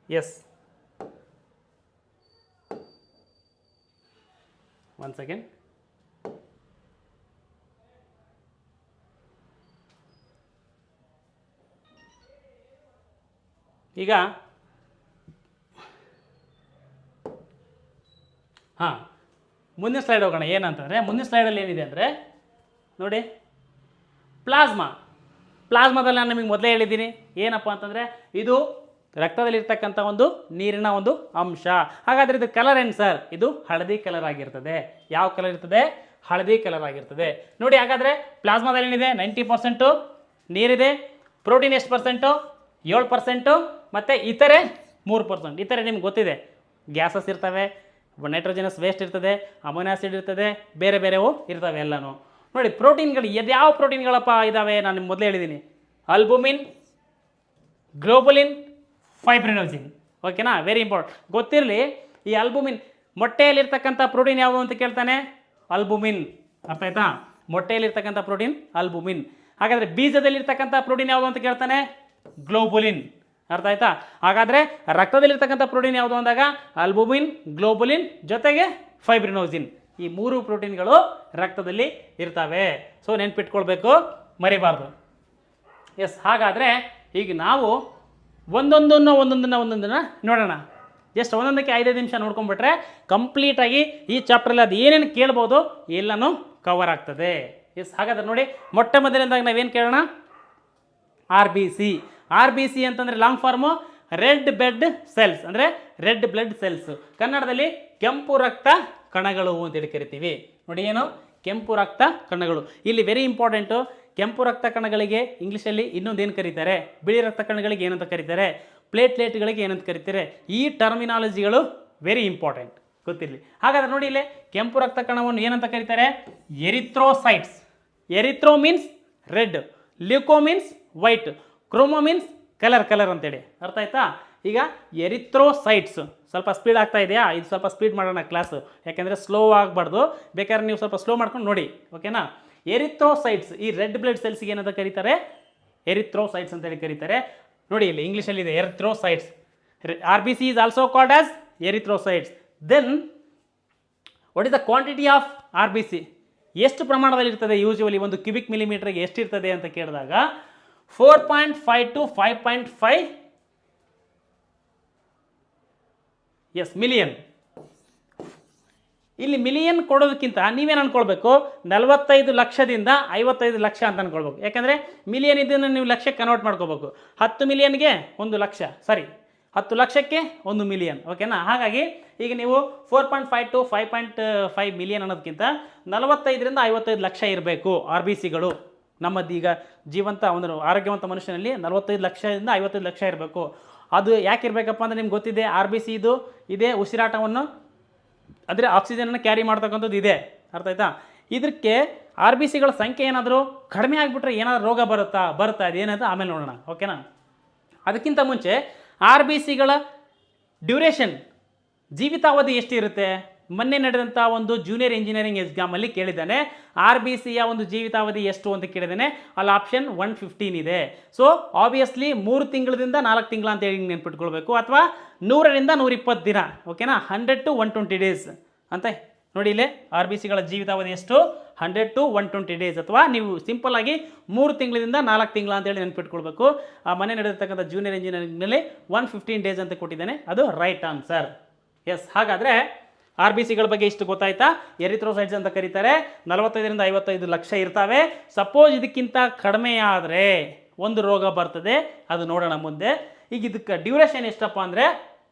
Yes, 1 second. ಈಗ ಮುಂದಿನ ಸ್ಲೈಡ್ ಹೋಗೋಣ. ಏನಂತಂದರೆ ಮುಂದಿನ ಸ್ಲೈಡಲ್ಲಿ ಏನಿದೆ ಅಂದರೆ ನೋಡಿ, ಪ್ಲಾಸ್ಮಾದಲ್ಲಿ ನಾನು ನಿಮಗೆ ಮೊದಲೇ ಹೇಳಿದ್ದೀನಿ ಏನಪ್ಪ ಅಂತಂದರೆ ಇದು ರಕ್ತದಲ್ಲಿರ್ತಕ್ಕಂಥ ಒಂದು ನೀರಿನ ಒಂದು ಅಂಶ. ಹಾಗಾದರೆ ಇದು ಕಲರ್ ಏನು ಸರ್? ಇದು ಹಳದಿ ಕಲರ್ ಆಗಿರ್ತದೆ. ಯಾವ ಕಲರ್ ಇರ್ತದೆ? ಹಳದಿ ಕಲರ್ ಆಗಿರ್ತದೆ. ನೋಡಿ, ಹಾಗಾದರೆ ಪ್ಲಾಸ್ಮಾದಲ್ಲಿ ಏನಿದೆ 90% ನೀರಿದೆ. ಪ್ರೋಟೀನ್ ಎಷ್ಟು %? 7%. ಮತ್ತು ಇತರೆ 3%. ಇತರೆ ನಿಮ್ಗೆ ಗೊತ್ತಿದೆ, ಗ್ಯಾಸಸ್ ಇರ್ತವೆ, ನೈಟ್ರೋಜನಸ್ ವೇಸ್ಟ್ ಇರ್ತದೆ, ಅಮೋನಿಯಾ ಆಸಿಡ್ ಇರ್ತದೆ, ಬೇರೆ ಬೇರೆವು ಇರ್ತವೆ ಎಲ್ಲನೂ. ನೋಡಿ, ಪ್ರೋಟೀನ್ಗಳು ಯಾವ ಪ್ರೋಟೀನ್ಗಳಪ್ಪ ಇದ್ದಾವೆ? ನಾನು ನಿಮ್ಗೆ ಮೊದಲೇ ಹೇಳಿದ್ದೀನಿ, ಆಲ್ಬುಮಿನ್, ಗ್ಲೋಬುಲಿನ್, ಫೈಬ್ರಿನೋಜಿನ್. ಓಕೆನಾ, ವೆರಿ ಇಂಪಾರ್ಟೆಂಟ್ ಗೊತ್ತಿರಲಿ. ಈ ಆಲ್ಬುಮಿನ್ ಮೊಟ್ಟೆಯಲ್ಲಿರ್ತಕ್ಕಂಥ ಪ್ರೋಟೀನ್ ಯಾವುದು ಅಂತ ಕೇಳ್ತಾನೆ, ಅಲ್ಬುಮಿನ್. ಅರ್ಥ ಆಯ್ತಾ? ಮೊಟ್ಟೆಯಲ್ಲಿರ್ತಕ್ಕಂಥ ಪ್ರೋಟೀನ್ ಅಲ್ಬುಮಿನ್. ಹಾಗಾದರೆ ಬೀಜದಲ್ಲಿರ್ತಕ್ಕಂಥ ಪ್ರೋಟೀನ್ ಯಾವುದು ಅಂತ ಕೇಳ್ತಾನೆ, ಗ್ಲೋಬುಲಿನ್. ಅರ್ಥ ಆಯ್ತಾ? ಹಾಗಾದರೆ ರಕ್ತದಲ್ಲಿರ್ತಕ್ಕಂಥ ಪ್ರೋಟೀನ್ ಯಾವುದು ಅಂದಾಗ ಅಲ್ಬುಮಿನ್, ಗ್ಲೋಬುಲಿನ್ ಜೊತೆಗೆ ಫೈಬ್ರಿನೋಸಿನ್. ಈ 3 ಪ್ರೋಟೀನ್ಗಳು ರಕ್ತದಲ್ಲಿ ಇರ್ತವೆ. ಸೊ ನೆನ್ಪಿಟ್ಕೊಳ್ಬೇಕು, ಮರಿಬಾರ್ದು. ಎಸ್, ಹಾಗಾದರೆ ಈಗ ನಾವು ಒಂದೊಂದನ್ನು ನೋಡೋಣ. ಜಸ್ಟ್ ಒಂದೊಂದಕ್ಕೆ 5 ನಿಮಿಷ ನೋಡ್ಕೊಂಡ್ಬಿಟ್ರೆ ಕಂಪ್ಲೀಟಾಗಿ ಈ ಚಾಪ್ಟ್ರಲ್ಲಿ ಅದು ಏನೇನು ಕೇಳ್ಬೋದು ಎಲ್ಲನೂ ಕವರ್ ಆಗ್ತದೆ. ಎಸ್, ಹಾಗಾದ್ರೆ ನೋಡಿ, ಮೊಟ್ಟ ಮೊದಲನೇದಾಗಿ ನಾವೇನು ಕೇಳೋಣ, ಆರ್ ಬಿ ಸಿ ಅಂತಂದರೆ long form red blood cells, ಅಂದರೆ ರೆಡ್ ಬ್ಲಡ್ ಸೆಲ್ಸ್, ಕನ್ನಡದಲ್ಲಿ ಕೆಂಪು ರಕ್ತ ಕಣಗಳು ಅಂತೇಳಿ ಕರಿತೀವಿ. ನೋಡಿ ಏನು, ಕೆಂಪು ರಕ್ತ ಕಣಗಳು. ಇಲ್ಲಿ ವೆರಿ ಇಂಪಾರ್ಟೆಂಟು, ಕೆಂಪು ರಕ್ತ ಕಣಗಳಿಗೆ ಇಂಗ್ಲೀಷಲ್ಲಿ ಇನ್ನೊಂದೇನು ಕರೀತಾರೆ, ಬಿಳಿ ರಕ್ತ ಕಣಗಳಿಗೆ ಏನಂತ ಕರೀತಾರೆ, ಪ್ಲೇಟ್ಲೆಟ್ಗಳಿಗೆ ಏನಂತ ಕರೀತಾರೆ. ಈ ಟರ್ಮಿನಾಲಜಿಗಳು ವೆರಿ ಇಂಪಾರ್ಟೆಂಟ್, ಗೊತ್ತಿರಲಿ. ಹಾಗಾದ್ರೆ ನೋಡಿ, ಇಲ್ಲಿ ಕೆಂಪು ರಕ್ತ ಕಣವನ್ನು ಏನಂತ ಕರೀತಾರೆ, erythrocytes. Erythro means red, leuco means white, chromo means colour ಅಂತೇಳಿ. ಅರ್ಥ ಆಯ್ತಾ? ಈಗ ಎರಿಥ್ರೋಸೈಟ್ಸ್, ಸ್ವಲ್ಪ ಸ್ಪೀಡ್ ಆಗ್ತಾ ಇದೆಯಾ, ಇದು ಸ್ವಲ್ಪ ಸ್ಪೀಡ್ ಮಾಡೋಣ ಕ್ಲಾಸು, ಯಾಕೆಂದರೆ ಸ್ಲೋ ಆಗಬಾರ್ದು. ಬೇಕಾದ್ರೆ ನೀವು ಸ್ವಲ್ಪ ಸ್ಲೋ ಮಾಡ್ಕೊಂಡು ನೋಡಿ, ಓಕೆನಾ. ಎರಿಥ್ರೋಸೈಟ್ಸ್, ಈ ರೆಡ್ ಬ್ಲಡ್ ಸೆಲ್ಸ್ಗೆ ಏನಂತ ಕರೀತಾರೆ, ಎರಿಥ್ರೋಸೈಟ್ಸ್ ಅಂತೇಳಿ ಕರೀತಾರೆ. ನೋಡಿ ಇಲ್ಲಿ ಇಂಗ್ಲೀಷಲ್ಲಿ ಇದೆ erythrocytes. RBC is also called as erythrocytes. Then what is the quantity of RBC? ಎಷ್ಟು ಪ್ರಮಾಣದಲ್ಲಿ ಇರ್ತದೆ ಯೂಶುವಲಿ ಒಂದು ಕ್ಯೂಬಿಕ್ ಮಿಲಿಮೀಟರ್ಗೆ ಎಷ್ಟಿರ್ತದೆ ಅಂತ ಕೇಳಿದಾಗ 4.5 to 5.5 ಮಿಲಿಯನ್. ಇಲ್ಲಿ ಮಿಲಿಯನ್ ಕೊಡೋದಕ್ಕಿಂತ ನೀವೇನು ಅನ್ಕೊಳ್ಬೇಕು, 45 ಲಕ್ಷದಿಂದ 55 ಲಕ್ಷ ಅಂತ ಅನ್ಕೊಳ್ಬೇಕು. ಯಾಕಂದರೆ ಮಿಲಿಯನ್ ಇದನ್ನು ನೀವು ಲಕ್ಷಕ್ಕೆ ಕನ್ವರ್ಟ್ ಮಾಡ್ಕೋಬೇಕು. 10 ಮಿಲಿಯನ್ಗೆ 1 ಲಕ್ಷ, ಸಾರಿ 10 ಲಕ್ಷಕ್ಕೆ 1 ಮಿಲಿಯನ್, ಓಕೆನಾ. ಹಾಗಾಗಿ ಈಗ ನೀವು 4.5 to 5.5 ಮಿಲಿಯನ್ ಅನ್ನೋದಕ್ಕಿಂತ 45ರಿಂದ 55 ಲಕ್ಷ ಇರಬೇಕು RBCಗಳು. ನಮ್ಮದೀಗ ಜೀವಂತ ಒಂದು ಆರೋಗ್ಯವಂತ ಮನುಷ್ಯನಲ್ಲಿ 45 ಲಕ್ಷದಿಂದ 55 ಲಕ್ಷ ಇರಬೇಕು. ಅದು ಯಾಕೆ ಇರಬೇಕಪ್ಪ ಅಂದರೆ ನಿಮ್ಗೆ ಗೊತ್ತಿದೆ, RBC ಇದೇ ಉಸಿರಾಟವನ್ನು ಅಂದರೆ ಆಕ್ಸಿಜನನ್ನು ಕ್ಯಾರಿ ಮಾಡ್ತಕ್ಕಂಥದ್ದು ಇದೆ. ಅರ್ಥ ಆಯ್ತಾ? ಇದಕ್ಕೆ RBCಗಳ ಸಂಖ್ಯೆ ಏನಾದರೂ ಕಡಿಮೆ ಆಗಿಬಿಟ್ರೆ ಏನಾದರೂ ರೋಗ ಬರುತ್ತಾ ಅದೇನಂತ ಆಮೇಲೆ ನೋಡೋಣ, ಓಕೆನಾ. ಅದಕ್ಕಿಂತ ಮುಂಚೆ RBCಗಳ ಡ್ಯೂರೇಷನ್, ಜೀವಿತಾವಧಿ ಎಷ್ಟಿರುತ್ತೆ? ಮೊನ್ನೆ ನಡೆದಂಥ ಒಂದು ಜೂನಿಯರ್ ಇಂಜಿನಿಯರಿಂಗ್ ಎಕ್ಸಾಮಲ್ಲಿ ಕೇಳಿದ್ದಾನೆ, RBCಯ ಒಂದು ಜೀವಿತಾವಧಿ ಎಷ್ಟು ಅಂತ ಕೇಳಿದ್ದಾನೆ. ಅಲ್ಲಿ ಆಪ್ಷನ್ 115 ಇದೆ. ಸೊ ಆಬ್ವಿಯಸ್ಲಿ 3 ತಿಂಗಳಿಂದ 4 ತಿಂಗಳ ಅಂತ ಹೇಳಿ ನೆನ್ಪಿಟ್ಕೊಳ್ಬೇಕು, ಅಥವಾ 100ರಿಂದ 120 ದಿನ, ಓಕೆನಾ. 100 to 120 ಡೇಸ್ ಅಂತ ನೋಡಿ. ಇಲ್ಲಿ RBCಗಳ ಜೀವಿತಾವಧಿ ಎಷ್ಟು, 100 to 120 ಡೇಸ್, ಅಥವಾ ನೀವು ಸಿಂಪಲ್ ಆಗಿ 3 ತಿಂಗಳಿಂದ 4 ತಿಂಗಳ ಅಂತೇಳಿ ನೆನ್ಪಿಟ್ಕೊಳ್ಬೇಕು. ಆ ಮನೆ ನಡೆದಿರ್ತಕ್ಕಂಥ ಜೂನಿಯರ್ ಇಂಜಿನಿಯರಿಂಗ್ನಲ್ಲಿ 115 ಡೇಸ್ ಅಂತ ಕೊಟ್ಟಿದ್ದಾನೆ, ಅದು ರೈಟ್ ಆನ್ಸರ್. ಎಸ್, ಹಾಗಾದರೆ RBCಗಳ ಬಗ್ಗೆ ಇಷ್ಟು ಗೊತ್ತಾಯ್ತಾ. ಎರಿಥ್ರೋಸೈಟ್ಸ್ ಅಂತ ಕರೀತಾರೆ, 45ರಿಂದ 55 ಲಕ್ಷ ಇರ್ತವೆ. ಸಪೋಸ್ ಇದಕ್ಕಿಂತ ಕಡಿಮೆ ಆದರೆ ಒಂದು ರೋಗ ಬರ್ತದೆ, ಅದು ನೋಡೋಣ ಮುಂದೆ. ಈಗ ಇದಕ್ಕೆ ಡ್ಯೂರೇಷನ್ ಎಷ್ಟಪ್ಪ ಅಂದರೆ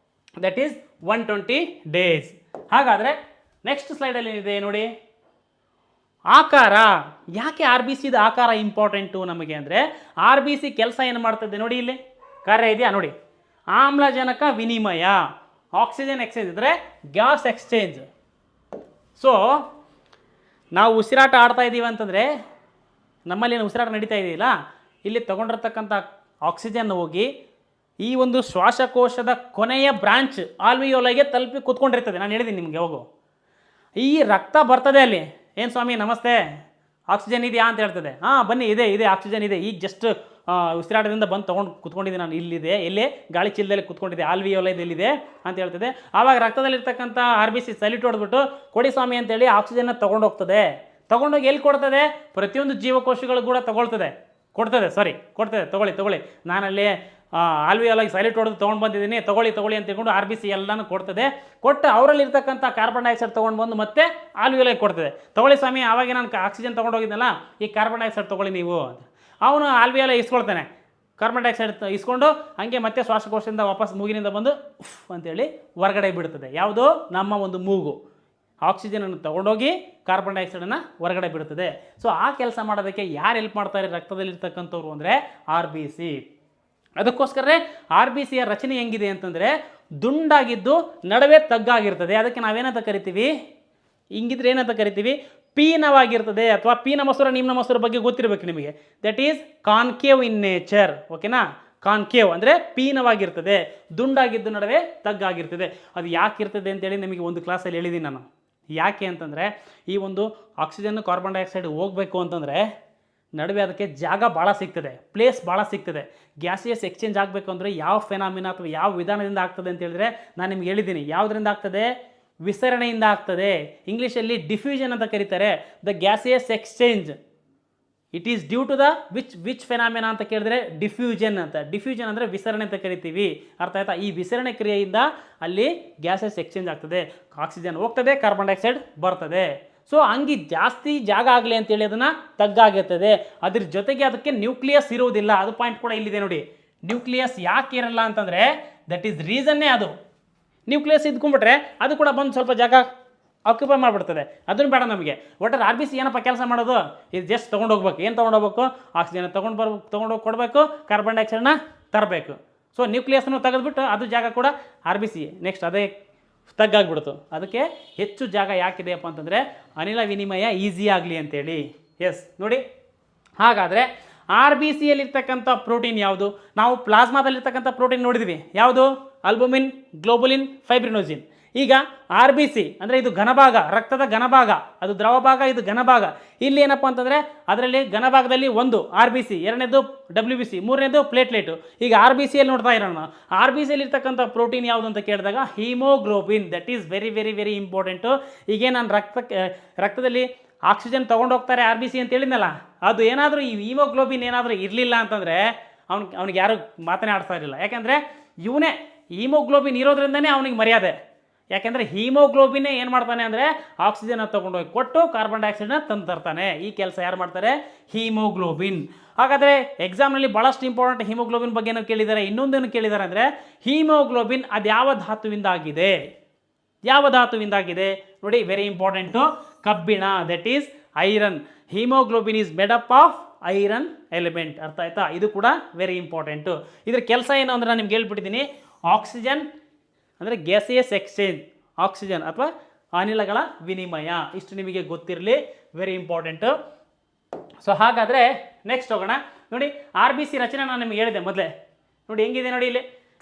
ದಟ್ ಈಸ್ 120 ಡೇಸ್. ಹಾಗಾದರೆ ನೆಕ್ಸ್ಟ್ ಸ್ಲೈಡಲ್ಲಿ ಏನಿದೆ ನೋಡಿ, ಆಕಾರ. ಯಾಕೆ RBCದ ಆಕಾರ ಇಂಪಾರ್ಟೆಂಟು ನಮಗೆ ಅಂದರೆ, RBC ಕೆಲಸ ಏನು ಮಾಡ್ತದೆ ನೋಡಿ, ಇಲ್ಲಿ ಕಾರ್ಯ ಇದೆಯಾ ನೋಡಿ, ಆಮ್ಲಜನಕ ವಿನಿಮಯ, ಆಕ್ಸಿಜನ್ ಎಕ್ಸ್ಚೇಂಜ್ ಅಂದರೆ ಗ್ಯಾಸ್ ಎಕ್ಸ್ಚೇಂಜ್. ಸೊ ನಾವು ಉಸಿರಾಟ ಆಡ್ತಾ ಇದ್ದೀವಿ ಅಂತಂದರೆ, ನಮ್ಮಲ್ಲಿ ಉಸಿರಾಟ ನಡೀತಾ ಇದೆಯಲ್ಲ, ಇಲ್ಲಿ ತೊಗೊಂಡಿರ್ತಕ್ಕಂಥ ಆಕ್ಸಿಜನ್ ಹೋಗಿ ಈ ಒಂದು ಶ್ವಾಸಕೋಶದ ಕೊನೆಯ ಬ್ರಾಂಚ್ ಆಲ್ವಿಯೋಲೈಗೆ ತಲುಪಿ ಕೂತ್ಕೊಂಡಿರ್ತದೆ. ನಾನು ಹೇಳಿದ್ದೀನಿ ನಿಮಗೆ ಹೋಗು, ಈ ರಕ್ತ ಬರ್ತದೆ ಅಲ್ಲಿ, ಏನು ಸ್ವಾಮಿ ನಮಸ್ತೆ ಆಕ್ಸಿಜನ್ ಇದೆಯಾ ಅಂತ ಹೇಳ್ತದೆ. ಹಾಂ ಬನ್ನಿ, ಇದೆ ಆಕ್ಸಿಜನ್ ಇದೆ, ಈಗ ಜಸ್ಟ್ ಉಸಿರಾಟದಿಂದ ಬಂದು ತೊಗೊಂಡು ಕೂತ್ಕೊಂಡಿದ್ದೆ ನಾನು, ಇಲ್ಲಿದೆ, ಎಲ್ಲೇ ಗಾಳಿ ಚೀಲದಲ್ಲಿ ಕೂತ್ಕೊಂಡಿದ್ದೆ, ಆಲ್ವಿಯೋಲೈದಲ್ಲಿದೆ ಅಂತ ಹೇಳ್ತದೆ. ಆವಾಗ ರಕ್ತದಲ್ಲಿರ್ತಕ್ಕಂಥ RBC ಸೈಲಿಟ್ ಹೊಡೆದ್ಬಿಟ್ಟು ಕೊಡಿ ಸ್ವಾಮಿ ಅಂತೇಳಿ ಆಕ್ಸಿಜನ್ನ ತೊಗೊಂಡೋಗ್ತದೆ. ತೊಗೊಂಡೋಗಿ ಎಲ್ಲಿ ಕೊಡ್ತದೆ? ಪ್ರತಿಯೊಂದು ಜೀವಕೋಶಗಳು ಕೂಡ ಕೊಡ್ತದೆ, ತಗೊಳ್ಳಿ ನಾನಲ್ಲಿ ಆಲ್ವಿಯೋಲೈಗೆ ಸೈಲಿಟ್ ಹೊಡೆದು ತೊಗೊಂಡು ಬಂದಿದ್ದೀನಿ, ತಗೊಳ್ಳಿ ಅಂತ ಹೇಳ್ಕೊಂಡು RBC ಎಲ್ಲನೂ ಕೊಡ್ತದೆ. ಕೊಟ್ಟು ಅವರಲ್ಲಿರ್ತಕ್ಕಂಥ ಕಾರ್ಬನ್ ಡೈಆಕ್ಸೈಡ್ ತೊಗೊಂಡು ಬಂದು ಮತ್ತೆ ಆಲ್ವಿಯೋಲೈಗೆ ಕೊಡ್ತದೆ. ತಗೊಳ್ಳಿ ಸ್ವಾಮಿ, ಆವಾಗ ನಾನು ಆಕ್ಸಿಜನ್ ತೊಗೊಂಡೋಗಿದ್ದನಲ್ಲ, ಈ ಕಾರ್ಬನ್ ಡೈಆಕ್ಸೈಡ್ ತೊಗೊಳ್ಳಿ ನೀವು ಅಂತ. ಅವನು ಆಲ್ವಿಯೋಲೈ ಇಸ್ಕೊಳ್ತಾನೆ, ಕಾರ್ಬನ್ ಡೈಆಕ್ಸೈಡ್ ಇಸ್ಕೊಂಡು ಹಂಗೆ ಮತ್ತೆ ಶ್ವಾಸಕೋಶದಿಂದ ವಾಪಸ್ ಮೂಗಿನಿಂದ ಬಂದು ಉಫ್ ಅಂತೇಳಿ ಹೊರಗಡೆ ಬಿಡ್ತದೆ. ಯಾವುದು? ನಮ್ಮ ಒಂದು ಮೂಗು ಆಕ್ಸಿಜನನ್ನು ತೊಗೊಂಡೋಗಿ ಕಾರ್ಬನ್ ಡೈಆಕ್ಸೈಡನ್ನು ಹೊರಗಡೆ ಬಿಡುತ್ತದೆ. ಸೊ ಆ ಕೆಲಸ ಮಾಡೋದಕ್ಕೆ ಯಾರು ಹೆಲ್ಪ್ ಮಾಡ್ತಾರೆ ರಕ್ತದಲ್ಲಿರ್ತಕ್ಕಂಥವ್ರು ಅಂದರೆ RBC. ಅದಕ್ಕೋಸ್ಕರ RBCಯ ರಚನೆ ಹೆಂಗಿದೆ ಅಂತಂದರೆ ದುಂಡಾಗಿದ್ದು ನಡುವೆ ತಗ್ಗಾಗಿರ್ತದೆ. ಅದಕ್ಕೆ ನಾವೇನಂತ ಕರಿತೀವಿ, ಹಿಂಗಿದ್ರೆ ಏನಂತ ಕರಿತೀವಿ, ಪೀನವಾಗಿರ್ತದೆ, ಅಥವಾ ಪೀನ ಮಸೂರ ನಿಮ್ನ ಮಸೂರ ಬಗ್ಗೆ ಗೊತ್ತಿರಬೇಕು ನಿಮಗೆ. That is concave in nature, ಓಕೆನಾ. ಕಾನ್ಕೇವ್ ಅಂದರೆ ಪೀನವಾಗಿರ್ತದೆ, ದುಂಡಾಗಿದ್ದು ನಡುವೆ ತಗ್ಗಾಗಿರ್ತದೆ. ಅದು ಯಾಕೆ ಇರ್ತದೆ ಅಂತೇಳಿ ನಿಮಗೆ ಒಂದು ಕ್ಲಾಸಲ್ಲಿ ಹೇಳಿದ್ದೀನಿ ನಾನು. ಯಾಕೆ ಅಂತಂದರೆ ಈ ಒಂದು ಆಕ್ಸಿಜನ್ ಕಾರ್ಬನ್ ಡೈಆಕ್ಸೈಡ್ ಹೋಗಬೇಕು ಅಂತಂದರೆ ನಡುವೆ ಅದಕ್ಕೆ ಜಾಗ ಭಾಳ ಸಿಗ್ತದೆ, ಪ್ಲೇಸ್ ಭಾಳ ಸಿಗ್ತದೆ. ಗ್ಯಾಸಿಯಸ್ ಎಕ್ಸ್ಚೇಂಜ್ ಆಗಬೇಕು ಅಂದರೆ ಯಾವ ಫೆನಾಮಿನ ಅಥವಾ ಯಾವ ವಿಧಾನದಿಂದ ಆಗ್ತದೆ ಅಂತ ಹೇಳಿದ್ರೆ ನಾನು ನಿಮ್ಗೆ ಹೇಳಿದ್ದೀನಿ. ಯಾವುದರಿಂದ ಆಗ್ತದೆ? ವಿಸರಣೆಯಿಂದ ಆಗ್ತದೆ. ಇಂಗ್ಲೀಷಲ್ಲಿ ಡಿಫ್ಯೂಷನ್ ಅಂತ ಕರೀತಾರೆ. The gaseous exchange it is due to the which phenomena ಅಂತ ಕೇಳಿದ್ರೆ ಡಿಫ್ಯೂಷನ್ ಅಂತ. ಡಿಫ್ಯೂಷನ್ ಅಂದರೆ ವಿಸರಣೆ ಅಂತ ಕರಿತೀವಿ. ಅರ್ಥ ಆಯ್ತಾ? ಈ ವಿಸರಣೆ ಕ್ರಿಯೆಯಿಂದ ಅಲ್ಲಿ ಗ್ಯಾಸಸ್ ಎಕ್ಸ್ಚೇಂಜ್ ಆಗ್ತದೆ, ಆಕ್ಸಿಜನ್ ಹೋಗ್ತದೆ, ಕಾರ್ಬನ್ ಡೈಆಕ್ಸೈಡ್ ಬರ್ತದೆ. ಸೊ ಹಂಗೆ ಜಾಸ್ತಿ ಜಾಗ ಆಗಲಿ ಅಂತೇಳಿ ಅದನ್ನು ತಗ್ಗಾಗಿರ್ತದೆ. ಅದ್ರ ಜೊತೆಗೆ ಅದಕ್ಕೆ ನ್ಯೂಕ್ಲಿಯಸ್ ಇರುವುದಿಲ್ಲ. ಅದು ಪಾಯಿಂಟ್ ಕೂಡ ಇಲ್ಲಿದೆ ನೋಡಿ. ನ್ಯೂಕ್ಲಿಯಸ್ ಯಾಕೆ ಇರಲ್ಲ ಅಂತಂದರೆ ದಟ್ ಈಸ್ ರೀಸನ್ನೇ ಅದು. ನ್ಯೂಕ್ಲಿಯಸ್ ಇದ್ಕೊಂಡ್ಬಿಟ್ರೆ ಅದು ಕೂಡ ಬಂದು ಸ್ವಲ್ಪ ಜಾಗ ಆಕ್ಯುಪೈ ಮಾಡಿಬಿಡ್ತದೆ. ಅದನ್ನು ಬೇಡ ನಮಗೆ. ಒಟ್ಟಾರೆ ಆರ್ ಬಿ ಸಿ ಏನಪ್ಪ ಕೆಲಸ ಮಾಡೋದು? ಇದು ಜಸ್ಟ್ ತೊಗೊಂಡೋಗ್ಬೇಕು. ಏನು ತೊಗೊಂಡೋಗ್ಬೇಕು? ಆಕ್ಸಿಜನ್ ತೊಗೊಂಡೋಗಿ ಕೊಡಬೇಕು, ಕಾರ್ಬನ್ ಡೈಆಕ್ಸೈಡ್ನ ತರಬೇಕು. ಸೊ ನ್ಯೂಕ್ಲಿಯಸ್ನು ತೆಗೆದುಬಿಟ್ಟು ಅದು ಜಾಗ ಕೂಡ ಆರ್ ಬಿ ಸಿ ನೆಕ್ಸ್ಟ್ ಅದೇ ತಗ್ಗಾಗ್ಬಿಡ್ತು. ಅದಕ್ಕೆ ಹೆಚ್ಚು ಜಾಗ ಯಾಕಿದೆಯಪ್ಪ ಅಂತಂದರೆ ಅನಿಲ ವಿನಿಮಯ ಈಸಿ ಆಗಲಿ ಅಂತೇಳಿ. ಎಸ್ ನೋಡಿ, ಹಾಗಾದರೆ ಆರ್ ಬಿ ಸಿಯಲ್ಲಿರ್ತಕ್ಕಂಥ ಪ್ರೋಟೀನ್ ಯಾವುದು? ನಾವು ಪ್ಲಾಸ್ಮಾದಲ್ಲಿರ್ತಕ್ಕಂಥ ಪ್ರೋಟೀನ್ ನೋಡಿದ್ವಿ. ಯಾವುದು? ಆಲ್ಬುಮಿನ್, ಗ್ಲೋಬುಲಿನ್, ಫೈಬ್ರಿನೋಜಿನ್. ಈಗ ಆರ್ ಬಿ ಸಿ ಅಂದರೆ ಇದು ಘನಭಾಗ, ರಕ್ತದ ಘನಭಾಗ. ಅದು ದ್ರವ ಭಾಗ, ಇದು ಘನಭಾಗ. ಇಲ್ಲಿ ಏನಪ್ಪ ಅಂತಂದರೆ ಅದರಲ್ಲಿ ಘನಭಾಗದಲ್ಲಿ ಒಂದು ಆರ್ ಬಿ ಸಿ, ಎರಡನೇದು ಡಬ್ಲ್ಯೂ ಬಿ ಸಿ, ಮೂರನೇದು ಪ್ಲೇಟ್ಲೆಟು. ಈಗ ಆರ್ ಬಿ ಸಿಯಲ್ಲಿ ನೋಡ್ತಾ ಇರೋಣ. ಆರ್ ಬಿ ಸಿಯಲ್ಲಿ ಇರ್ತಕ್ಕಂಥ ಪ್ರೋಟೀನ್ ಯಾವುದು ಅಂತ ಕೇಳಿದಾಗ haemoglobin. That is very very very important. ಈಗ ನಾನು ರಕ್ತದಲ್ಲಿ ಆಕ್ಸಿಜನ್ ತೊಗೊಂಡೋಗ್ತಾರೆ ಆರ್ ಬಿ ಸಿ ಅಂತ ಹೇಳಿದ್ನಲ್ಲ, ಅದು ಏನಾದರೂ ಈ ಹೀಮೋಗ್ಲೋಬಿನ್ ಏನಾದರೂ ಇರಲಿಲ್ಲ ಅಂತಂದರೆ ಅವ್ನಿಗೆ ಯಾರು ಮಾತನಾಡ್ತಾ ಇರಲಿಲ್ಲ. ಯಾಕೆಂದರೆ ಇವನೇ ಹೀಮೋಗ್ಲೋಬಿನ್ ಇರೋದ್ರಿಂದನೇ ಅವನಿಗೆ ಮರ್ಯಾದೆ. ಯಾಕೆಂದರೆ ಹೀಮೋಗ್ಲೋಬಿನ್ನೇ ಏನು ಮಾಡ್ತಾನೆ ಅಂದರೆ ಆಕ್ಸಿಜನ್ನ ತೊಗೊಂಡೋಗಿ ಕೊಟ್ಟು ಕಾರ್ಬನ್ ಡೈಆಕ್ಸೈಡ್ನ ತಂದು ತರ್ತಾನೆ. ಈ ಕೆಲಸ ಯಾರು ಮಾಡ್ತಾರೆ? ಹೀಮೋಗ್ಲೋಬಿನ್. ಹಾಗಾದರೆ ಎಕ್ಸಾಮ್ನಲ್ಲಿ ಭಾಳಷ್ಟು ಇಂಪಾರ್ಟೆಂಟ್ ಹೀಮೋಗ್ಲೋಬಿನ್ ಬಗ್ಗೆ ಕೇಳಿದ್ದಾರೆ. ಇನ್ನೊಂದೇನು ಕೇಳಿದ್ದಾರೆ ಅಂದರೆ ಹೀಮೋಗ್ಲೋಬಿನ್ ಅದು ಯಾವ ಧಾತುವಿಂದ ಆಗಿದೆ? ಯಾವ ಧಾತುವಿಂದ ಆಗಿದೆ ನೋಡಿ, ವೆರಿ ಇಂಪಾರ್ಟೆಂಟು. ಕಬ್ಬಿಣ, that is iron. Haemoglobin is made up of iron element. ಅರ್ಥ ಆಯ್ತಾ? ಇದು ಕೂಡ ವೆರಿ ಇಂಪಾರ್ಟೆಂಟು. ಇದ್ರ ಕೆಲಸ ಏನು ಅಂದರೆ ನಾನು ನಿಮ್ಗೆ ಹೇಳ್ಬಿಟ್ಟಿದ್ದೀನಿ. ಆಕ್ಸಿಜನ್ ಅಂದರೆ ಗ್ಯಾಸಿಯಸ್ ಎಕ್ಸ್ಚೇಂಜ್, ಆಕ್ಸಿಜನ್ ಅಥವಾ ಅನಿಲಗಳ ವಿನಿಮಯ. ಇಷ್ಟು ನಿಮಗೆ ಗೊತ್ತಿರಲಿ, ವೆರಿ ಇಂಪಾರ್ಟೆಂಟು. ಸೊ ಹಾಗಾದರೆ ನೆಕ್ಸ್ಟ್ ಹೋಗೋಣ. ನೋಡಿ, ಆರ್ ಬಿ ಸಿ ರಚನೆ ನಾನು ನಿಮಗೆ ಹೇಳಿದೆ ಮೊದಲೇ. ನೋಡಿ ಹೆಂಗಿದೆ ನೋಡಿ,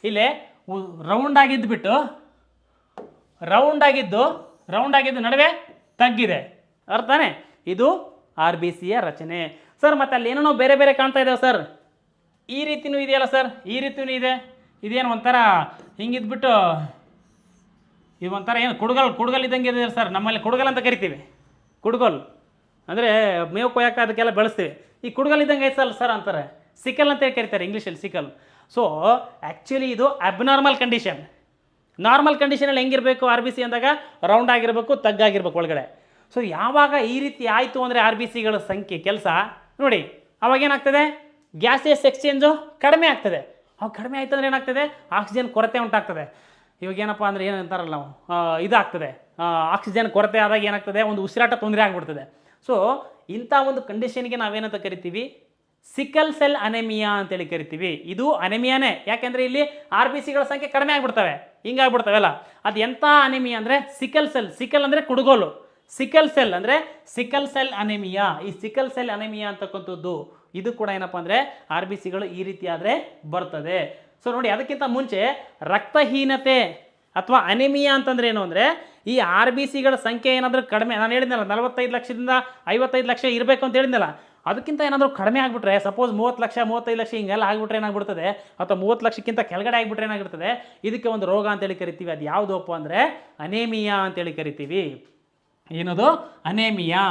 ಇಲ್ಲೇ ರೌಂಡ್ ಆಗಿದ್ದು ನಡುವೆ ತಗ್ಗಿದೆ. ಅರ್ಥನೇ? ಇದು ಆರ್ ಬಿ ಸಿಯ ರಚನೆ. ಸರ್ ಮತ್ತೆ ಅಲ್ಲಿ ಏನೋ ಬೇರೆ ಬೇರೆ ಕಾಣ್ತಾ ಇದ್ದಾವೆ ಸರ್. ಈ ರೀತಿಯೂ ಇದೆಯಲ್ಲ ಸರ್, ಈ ರೀತಿಯೂ ಇದೆ. ಇದೇನು ಒಂಥರ ಹಿಂಗಿದ್ಬಿಟ್ಟು ಇದು ಒಂಥರ ಏನು ಕುಡುಗಲ್ ಇದ್ದಂಗೆ ಇದೆ ಸರ್. ನಮ್ಮಲ್ಲಿ ಕುಡುಗಲ್ ಅಂತ ಕರಿತೀವಿ. ಕುಡುಗೋಲ್ ಅಂದರೆ ಮೇವು ಕೊಯ್ಯಕ್ಕೆ ಅದಕ್ಕೆಲ್ಲ ಬೆಳೆಸ್ತೀವಿ. ಈ ಕುಡುಗಲ್ ಇದ್ದಂಗೆ ಐತಲ್ಲ ಸರ್ ಅಂತಾರೆ. ಸಿಕಲ್ ಅಂತೇಳಿ ಕರೀತಾರೆ ಇಂಗ್ಲೀಷಲ್ಲಿ, ಸಿಕಲ್. ಸೊ ಆ್ಯಕ್ಚುಲಿ ಇದು ಅಬ್ನಾರ್ಮಲ್ ಕಂಡೀಷನ್. ನಾರ್ಮಲ್ ಕಂಡೀಷನಲ್ಲಿ ಹೆಂಗಿರಬೇಕು ಆರ್ ಬಿ ಸಿ ಅಂದಾಗ? ರೌಂಡ್ ಆಗಿರಬೇಕು, ತಗ್ಗಾಗಿರ್ಬೇಕು ಒಳಗಡೆ. ಸೊ ಯಾವಾಗ ಈ ರೀತಿ ಆಯಿತು ಅಂದರೆ ಆರ್ ಬಿ ಸಿಗಳ ಸಂಖ್ಯೆ ಕೆಲಸ ನೋಡಿ, ಅವಾಗೇನಾಗ್ತದೆ? ಗ್ಯಾಸಿಯಸ್ ಎಕ್ಸ್ಚೇಂಜು ಕಡಿಮೆ ಆಗ್ತದೆ. ಅವಾಗ ಕಡಿಮೆ ಆಯ್ತು ಅಂದರೆ ಏನಾಗ್ತದೆ? ಆಕ್ಸಿಜನ್ ಕೊರತೆ ಉಂಟಾಗ್ತದೆ. ಇವಾಗ ಏನಪ್ಪ ಅಂದರೆ ಏನು ಅಂತಾರಲ್ಲ ನಾವು, ಇದಾಗ್ತದೆ. ಆಕ್ಸಿಜನ್ ಕೊರತೆ ಆದಾಗ ಏನಾಗ್ತದೆ? ಒಂದು ಉಸಿರಾಟ ತೊಂದರೆ ಆಗಿಬಿಡ್ತದೆ. ಸೊ ಇಂಥ ಒಂದು ಕಂಡೀಷನ್ಗೆ ನಾವೇನಂತ ಕರಿತೀವಿ? ಸಿಕಲ್ ಸೆಲ್ ಅನೆಮಿಯಾ ಅಂತೇಳಿ ಕರಿತೀವಿ. ಇದು ಅನೆಮಿಯಾನೇ. ಯಾಕೆಂದರೆ ಇಲ್ಲಿ ಆರ್ ಬಿ ಸಿಗಳ ಸಂಖ್ಯೆ ಕಡಿಮೆ ಆಗಿಬಿಡ್ತವೆ, ಹಿಂಗಾಗ್ಬಿಡ್ತವೆಲ್ಲ. ಅದು ಎಂಥ ಅನೆಮಿಯಾ ಅಂದರೆ ಸಿಕಲ್ ಸೆಲ್. ಸಿಕಲ್ ಅಂದರೆ ಕುಡುಗೋಲು, ಸಿಕಲ್ ಸೆಲ್ ಅಂದರೆ ಸಿಕಲ್ ಸೆಲ್ ಅನೆಮಿಯಾ. ಈ ಸಿಕಲ್ ಸೆಲ್ ಅನೆಮಿಯಾ ಅಂತಕ್ಕಂಥದ್ದು ಇದು ಕೂಡ ಏನಪ್ಪ ಅಂದರೆ ಆರ್ ಬಿ ಸಿಗಳು ಈ ರೀತಿ ಆದರೆ ಬರ್ತದೆ. ಸೊ ನೋಡಿ, ಅದಕ್ಕಿಂತ ಮುಂಚೆ ರಕ್ತಹೀನತೆ ಅಥವಾ ಅನೆಮಿಯಾ ಅಂತಂದ್ರೆ ಏನು ಅಂದರೆ ಈ ಆರ್ ಬಿ ಸಿಗಳ ಸಂಖ್ಯೆ ಏನಾದರೂ ಕಡಿಮೆ, ನಾನು ಹೇಳಿದ್ನಲ್ಲ 45 ಲಕ್ಷದಿಂದ 55 ಲಕ್ಷ ಇರಬೇಕು ಅಂತ ಹೇಳಿದ್ನಲ್ಲ, ಅದಕ್ಕಿಂತ ಏನಾದರೂ ಕಡಿಮೆ ಆಗಿಬಿಟ್ರೆ, ಸಪೋಸ್ 30 ಲಕ್ಷ 35 ಲಕ್ಷ ಹಿಂಗೆಲ್ಲ ಆಗಿಬಿಟ್ರೆ ಏನಾಗ್ಬಿಡ್ತದೆ, ಅಥವಾ 30 ಲಕ್ಷಕ್ಕಿಂತ ಕೆಳಗಡೆ ಆಗಿಬಿಟ್ರೆ ಏನಾಗಿರ್ತದೆ, ಇದಕ್ಕೆ ಒಂದು ರೋಗ ಅಂತೇಳಿ ಕರಿತೀವಿ. ಅದು ಯಾವುದಪ್ಪ ಅಂದರೆ ಅನೇಮಿಯಾ ಅಂತೇಳಿ ಕರಿತೀವಿ. ಏನದು? ಅನೇಮಿಯಾ.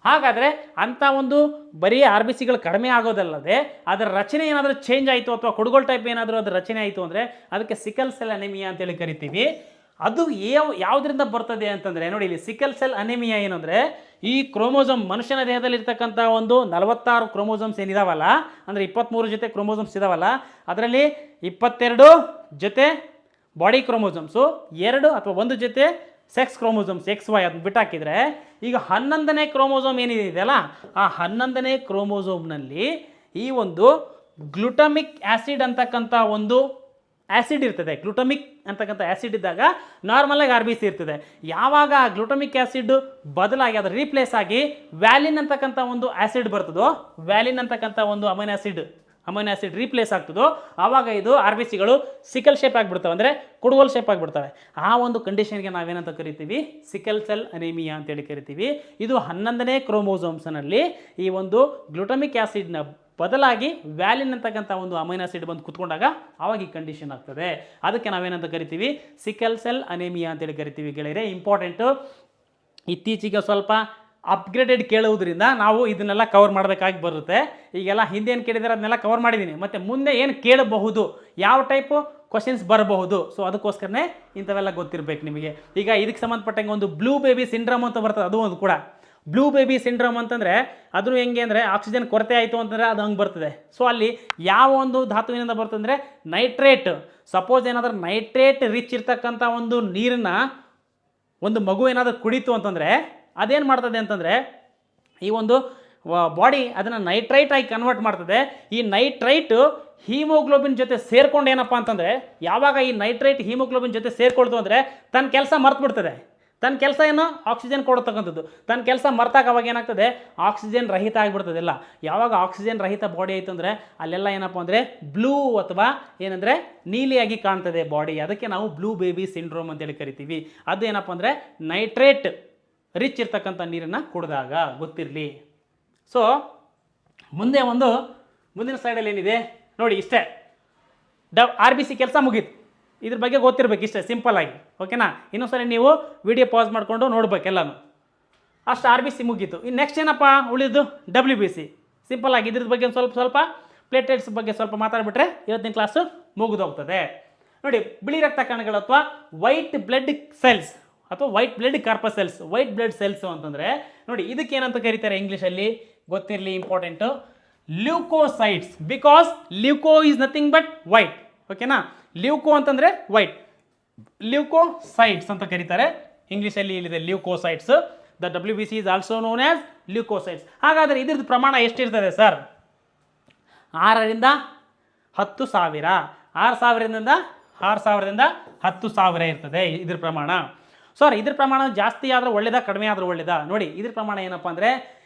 ಹಾಗಾದರೆ ಅಂಥ ಒಂದು ಬರೀ ಆರ್ ಬಿ ಸಿಗಳು ಕಡಿಮೆ ಆಗೋದಲ್ಲದೆ ಅದರ ರಚನೆ ಏನಾದರೂ ಚೇಂಜ್ ಆಯಿತು ಅಥವಾ ಕುಡುಗೋಲ್ ಟೈಪ್ ಏನಾದರೂ ಅದರ ರಚನೆ ಆಯಿತು ಅಂದರೆ ಅದಕ್ಕೆ ಸಿಕಲ್ ಸೆಲ್ ಅನೆಮಿಯಾ ಅಂತೇಳಿ ಕರಿತೀವಿ. ಅದು ಯಾವುದರಿಂದ ಬರ್ತದೆ ಅಂತಂದರೆ ನೋಡಿ, ಇಲ್ಲಿ ಸಿಕಲ್ ಸೆಲ್ ಅನೆಮಿಯಾ ಏನು ಅಂದರೆ ಈ ಕ್ರೋಮೋಸೋಮ್, ಮನುಷ್ಯನ ದೇಹದಲ್ಲಿರ್ತಕ್ಕಂಥ ಒಂದು 46 ಕ್ರೋಮೋಸೋಮ್ಸ್ ಏನಿದಾವಲ್ಲ, ಅಂದರೆ 23 ಜೊತೆ ಕ್ರೋಮೋಸೋಮ್ಸ್ ಇದಾವಲ್ಲ, ಅದರಲ್ಲಿ 22 ಜೊತೆ ಬಾಡಿ ಕ್ರೋಮೋಸೋಮ್ಸು, 2 ಅಥವಾ 1 ಜೊತೆ ಸೆಕ್ಸ್ ಕ್ರೋಮೋಸೋಮ್ಸ್ XY ಅದನ್ನ ಬಿಟ್ಟಾಕಿದರೆ ಈಗ 11ನೇ ಕ್ರೋಮೋಸೋಮ್ ಏನಿದೆಯಲ್ಲ, ಆ 11ನೇ ಕ್ರೋಮೋಸೋಮ್ನಲ್ಲಿ ಈ ಒಂದು ಗ್ಲುಟಮಿಕ್ ಆ್ಯಸಿಡ್ ಅಂತಕ್ಕಂಥ ಒಂದು ಆ್ಯಸಿಡ್ ಇರ್ತದೆ. ಗ್ಲುಟಮಿಕ್ ಅಂತಕ್ಕಂಥ ಆ್ಯಸಿಡ್ ಇದ್ದಾಗ ನಾರ್ಮಲಾಗಿ ಆರ್ ಬಿ ಸಿ ಇರ್ತದೆ. ಯಾವಾಗ ಆ ಗ್ಲುಟಮಿಕ್ ಆ್ಯಸಿಡ್ ಬದಲಾಗಿ ಅದರ ರೀಪ್ಲೇಸ್ ಆಗಿ ವ್ಯಾಲಿನ್ ಅಂತಕ್ಕಂಥ ಒಂದು ಆ್ಯಸಿಡ್ ಬರ್ತದೋ, ವ್ಯಾಲಿನ್ ಅಂತಕ್ಕಂಥ ಒಂದು amino acid amino acid replace ಆಗ್ತದೋ ಆವಾಗ ಇದು ಆರ್ ಬಿ ಸಿಗಳು ಸಿಕಲ್ ಶೇಪ್ ಆಗಿಬಿಡ್ತವೆ, ಅಂದರೆ ಕುಡುಗೋಲು ಶೇಪ್ ಆಗಿಬಿಡ್ತವೆ. ಆ ಒಂದು ಕಂಡೀಷನ್ಗೆ ನಾವೇನಂತ ಕರಿತೀವಿ, ಸಿಕಲ್ ಸೆಲ್ ಅನೇಮಿಯಾ ಅಂತೇಳಿ ಕರಿತೀವಿ. ಇದು 11ನೇ ಕ್ರೋಮೋಸೋಮ್ಸ್ನಲ್ಲಿ ಈ ಒಂದು ಗ್ಲುಟಮಿಕ್ ಆ್ಯಸಿಡ್ನ ಬದಲಾಗಿ ವ್ಯಾಲಿನ್ ಅಂತಕ್ಕಂಥ ಒಂದು ಅಮೈನೋ ಆಸಿಡ್ ಬಂದು ಕುತ್ಕೊಂಡಾಗ ಆವಾಗ ಈ ಕಂಡೀಷನ್ ಆಗ್ತದೆ. ಅದಕ್ಕೆ ನಾವೇನಂತ ಕರಿತೀವಿ, ಸಿಕಲ್ ಸೆಲ್ ಅನೇಮಿಯಾ ಅಂತೇಳಿ ಕರಿತೀವಿ ಗೆಳೆಯರೆ. ಇಂಪಾರ್ಟೆಂಟು, ಇತ್ತೀಚೆಗೆ ಸ್ವಲ್ಪ ಅಪ್ಗ್ರೇಡೆಡ್ ಕೇಳುವುದರಿಂದ ನಾವು ಇದನ್ನೆಲ್ಲ ಕವರ್ ಮಾಡಬೇಕಾಗಿ ಬರುತ್ತೆ. ಈಗೆಲ್ಲ ಹಿಂದೆ ಏನು ಕೇಳಿದರೆ ಅದನ್ನೆಲ್ಲ ಕವರ್ ಮಾಡಿದ್ದೀನಿ, ಮತ್ತು ಮುಂದೆ ಏನು ಕೇಳಬಹುದು, ಯಾವ ಟೈಪು ಕ್ವಶನ್ಸ್ ಬರಬಹುದು, ಸೊ ಅದಕ್ಕೋಸ್ಕರನೇ ಇಂಥವೆಲ್ಲ ಗೊತ್ತಿರಬೇಕು ನಿಮಗೆ. ಈಗ ಇದಕ್ಕೆ ಸಂಬಂಧಪಟ್ಟಂಗೆ ಒಂದು ಬ್ಲೂ ಬೇಬಿ ಸಿಂಡ್ರೋಮ್ ಅಂತ ಬರ್ತದೆ, ಅದು ಒಂದು ಕೂಡ. ಬ್ಲೂ ಬೇಬಿ ಸಿಂಡ್ರೋಮ್ ಅಂತಂದರೆ ಅದು ಹೆಂಗೆ ಅಂದರೆ ಆಕ್ಸಿಜನ್ ಕೊರತೆ ಆಯಿತು ಅಂತಂದರೆ ಅದು ಹಂಗೆ ಬರ್ತದೆ. ಸೊ ಅಲ್ಲಿ ಯಾವ ಒಂದು ಧಾತುವಿನಿಂದ ಬರ್ತದೆ ಅಂದರೆ ನೈಟ್ರೇಟ್. ಸಪೋಸ್ ಏನಾದರೂ ನೈಟ್ರೇಟ್ ರಿಚ್ ಇರ್ತಕ್ಕಂಥ ಒಂದು ನೀರನ್ನ ಒಂದು ಮಗು ಏನಾದರೂ ಕುಡಿತು ಅಂತಂದರೆ ಅದೇನು ಮಾಡ್ತದೆ ಅಂತಂದರೆ ಈ ಒಂದು ಬಾಡಿ ಅದನ್ನು ನೈಟ್ರೈಟ್ ಆಗಿ ಕನ್ವರ್ಟ್ ಮಾಡ್ತದೆ. ಈ ನೈಟ್ರೈಟು ಹೀಮೋಗ್ಲೋಬಿನ್ ಜೊತೆ ಸೇರ್ಕೊಂಡು ಏನಪ್ಪ ಅಂತಂದರೆ, ಯಾವಾಗ ಈ ನೈಟ್ರೈಟ್ ಹೀಮೋಗ್ಲೋಬಿನ್ ಜೊತೆ ಸೇರ್ಕೊಳ್ತು ಅಂದರೆ ತನ್ನ ಕೆಲಸ ಮರ್ತುಬಿಡ್ತದೆ. ತನ್ನ ಕೆಲಸ ಏನು, ಆಕ್ಸಿಜನ್ ಕೊಡ್ತಕ್ಕಂಥದ್ದು. ತನ್ನ ಕೆಲಸ ಮರ್ತಾಗ ಅವಾಗ ಏನಾಗ್ತದೆ, ಆಕ್ಸಿಜನ್ ರಹಿತ ಆಗಿಬಿಡ್ತದೆಲ್ಲ. ಯಾವಾಗ ಆಕ್ಸಿಜನ್ ರಹಿತ ಬಾಡಿ ಆಯಿತು ಅಂದರೆ ಅಲ್ಲೆಲ್ಲ ಏನಪ್ಪ ಅಂದರೆ ಬ್ಲೂ ಅಥವಾ ಏನಂದರೆ ನೀಲಿಯಾಗಿ ಕಾಣ್ತದೆ ಬಾಡಿ. ಅದಕ್ಕೆ ನಾವು ಬ್ಲೂ ಬೇಬಿ ಸಿಂಡ್ರೋಮ್ ಅಂತೇಳಿ ಕರಿತೀವಿ. ಅದು ಏನಪ್ಪ ಅಂದರೆ ನೈಟ್ರೇಟ್ ರಿಚ್ ಇರ್ತಕ್ಕಂಥ ನೀರನ್ನು ಕುಡಿದಾಗ, ಗೊತ್ತಿರಲಿ. ಸೊ ಮುಂದಿನ ಸ್ಲೈಡಲ್ಲಿ ಏನಿದೆ ನೋಡಿ, ಇಷ್ಟೇ ಆರ್ ಬಿ ಸಿ ಕೆಲಸ ಮುಗೀತು. ಇದ್ರ ಬಗ್ಗೆ ಗೊತ್ತಿರಬೇಕು ಇಷ್ಟೇ, ಸಿಂಪಲ್ ಆಗಿ. ಓಕೆನಾ? ಇನ್ನೊಂದ್ಸರಿ ನೀವು ವಿಡಿಯೋ ಪಾಸ್ ಮಾಡಿಕೊಂಡು ನೋಡ್ಬೇಕೆಲ್ಲನೂ. ಅಷ್ಟು ಆರ್ ಬಿ ಸಿ ಮುಗೀತು. ಇನ್ನು ನೆಕ್ಸ್ಟ್ ಏನಪ್ಪ ಉಳಿದು, ಡಬ್ಲ್ಯೂ ಬಿ ಸಿ. ಸಿಂಪಲ್ ಆಗಿ ಇದ್ರ ಬಗ್ಗೆ ಸ್ವಲ್ಪ ಪ್ಲೇಟ್ಲೆಟ್ಸ್ ಬಗ್ಗೆ ಸ್ವಲ್ಪ ಮಾತಾಡ್ಬಿಟ್ರೆ ಇವತ್ತಿನ ಕ್ಲಾಸು ಮುಗಿದೋಗ್ತದೆ. ನೋಡಿ, ಬಿಳಿ ರಕ್ತ ಕಣಗಳು ಅಥವಾ ವೈಟ್ ಬ್ಲಡ್ ಸೆಲ್ಸ್ ಅಥವಾ white blood corpuscles, white blood cells ಅಂತಂದರೆ ನೋಡಿ ಇದಕ್ಕೆ ಏನಂತ ಕರೀತಾರೆ ಇಂಗ್ಲೀಷಲ್ಲಿ, ಗೊತ್ತಿರಲಿ, important, leukocytes. Because leuko is nothing but white. ಓಕೆನಾ? ಲ್ಯೂಕೋ ಅಂತಂದರೆ ವೈಟ್, ಲ್ಯೂಕೋಸೈಟ್ಸ್ ಅಂತ ಕರೀತಾರೆ ಇಂಗ್ಲೀಷಲ್ಲಿ. ಇಲ್ಲಿದೆ leukocytes. The W B C is also known as leukocytes. ಹಾಗಾದರೆ ಇದ್ರದ್ದು ಪ್ರಮಾಣ ಎಷ್ಟಿರ್ತದೆ ಸರ್? 6ರಿಂದ 10,000, 6,000ದಿಂದ 10,000 ಇರ್ತದೆ ಇದ್ರ ಪ್ರಮಾಣ. ಇದ್ರ ಪ್ರಮಾಣ ಜಾಸ್ತಿ ಆದರೆ ಒಳ್ಳೆಯದಾ, ಕಡಿಮೆ ಆದರೂ ಒಳ್ಳೆಯದಾ? ನೋಡಿ, ಇದ್ರ ಪ್ರಮಾಣ ಏನಪ್ಪ ಅಂದರೆ,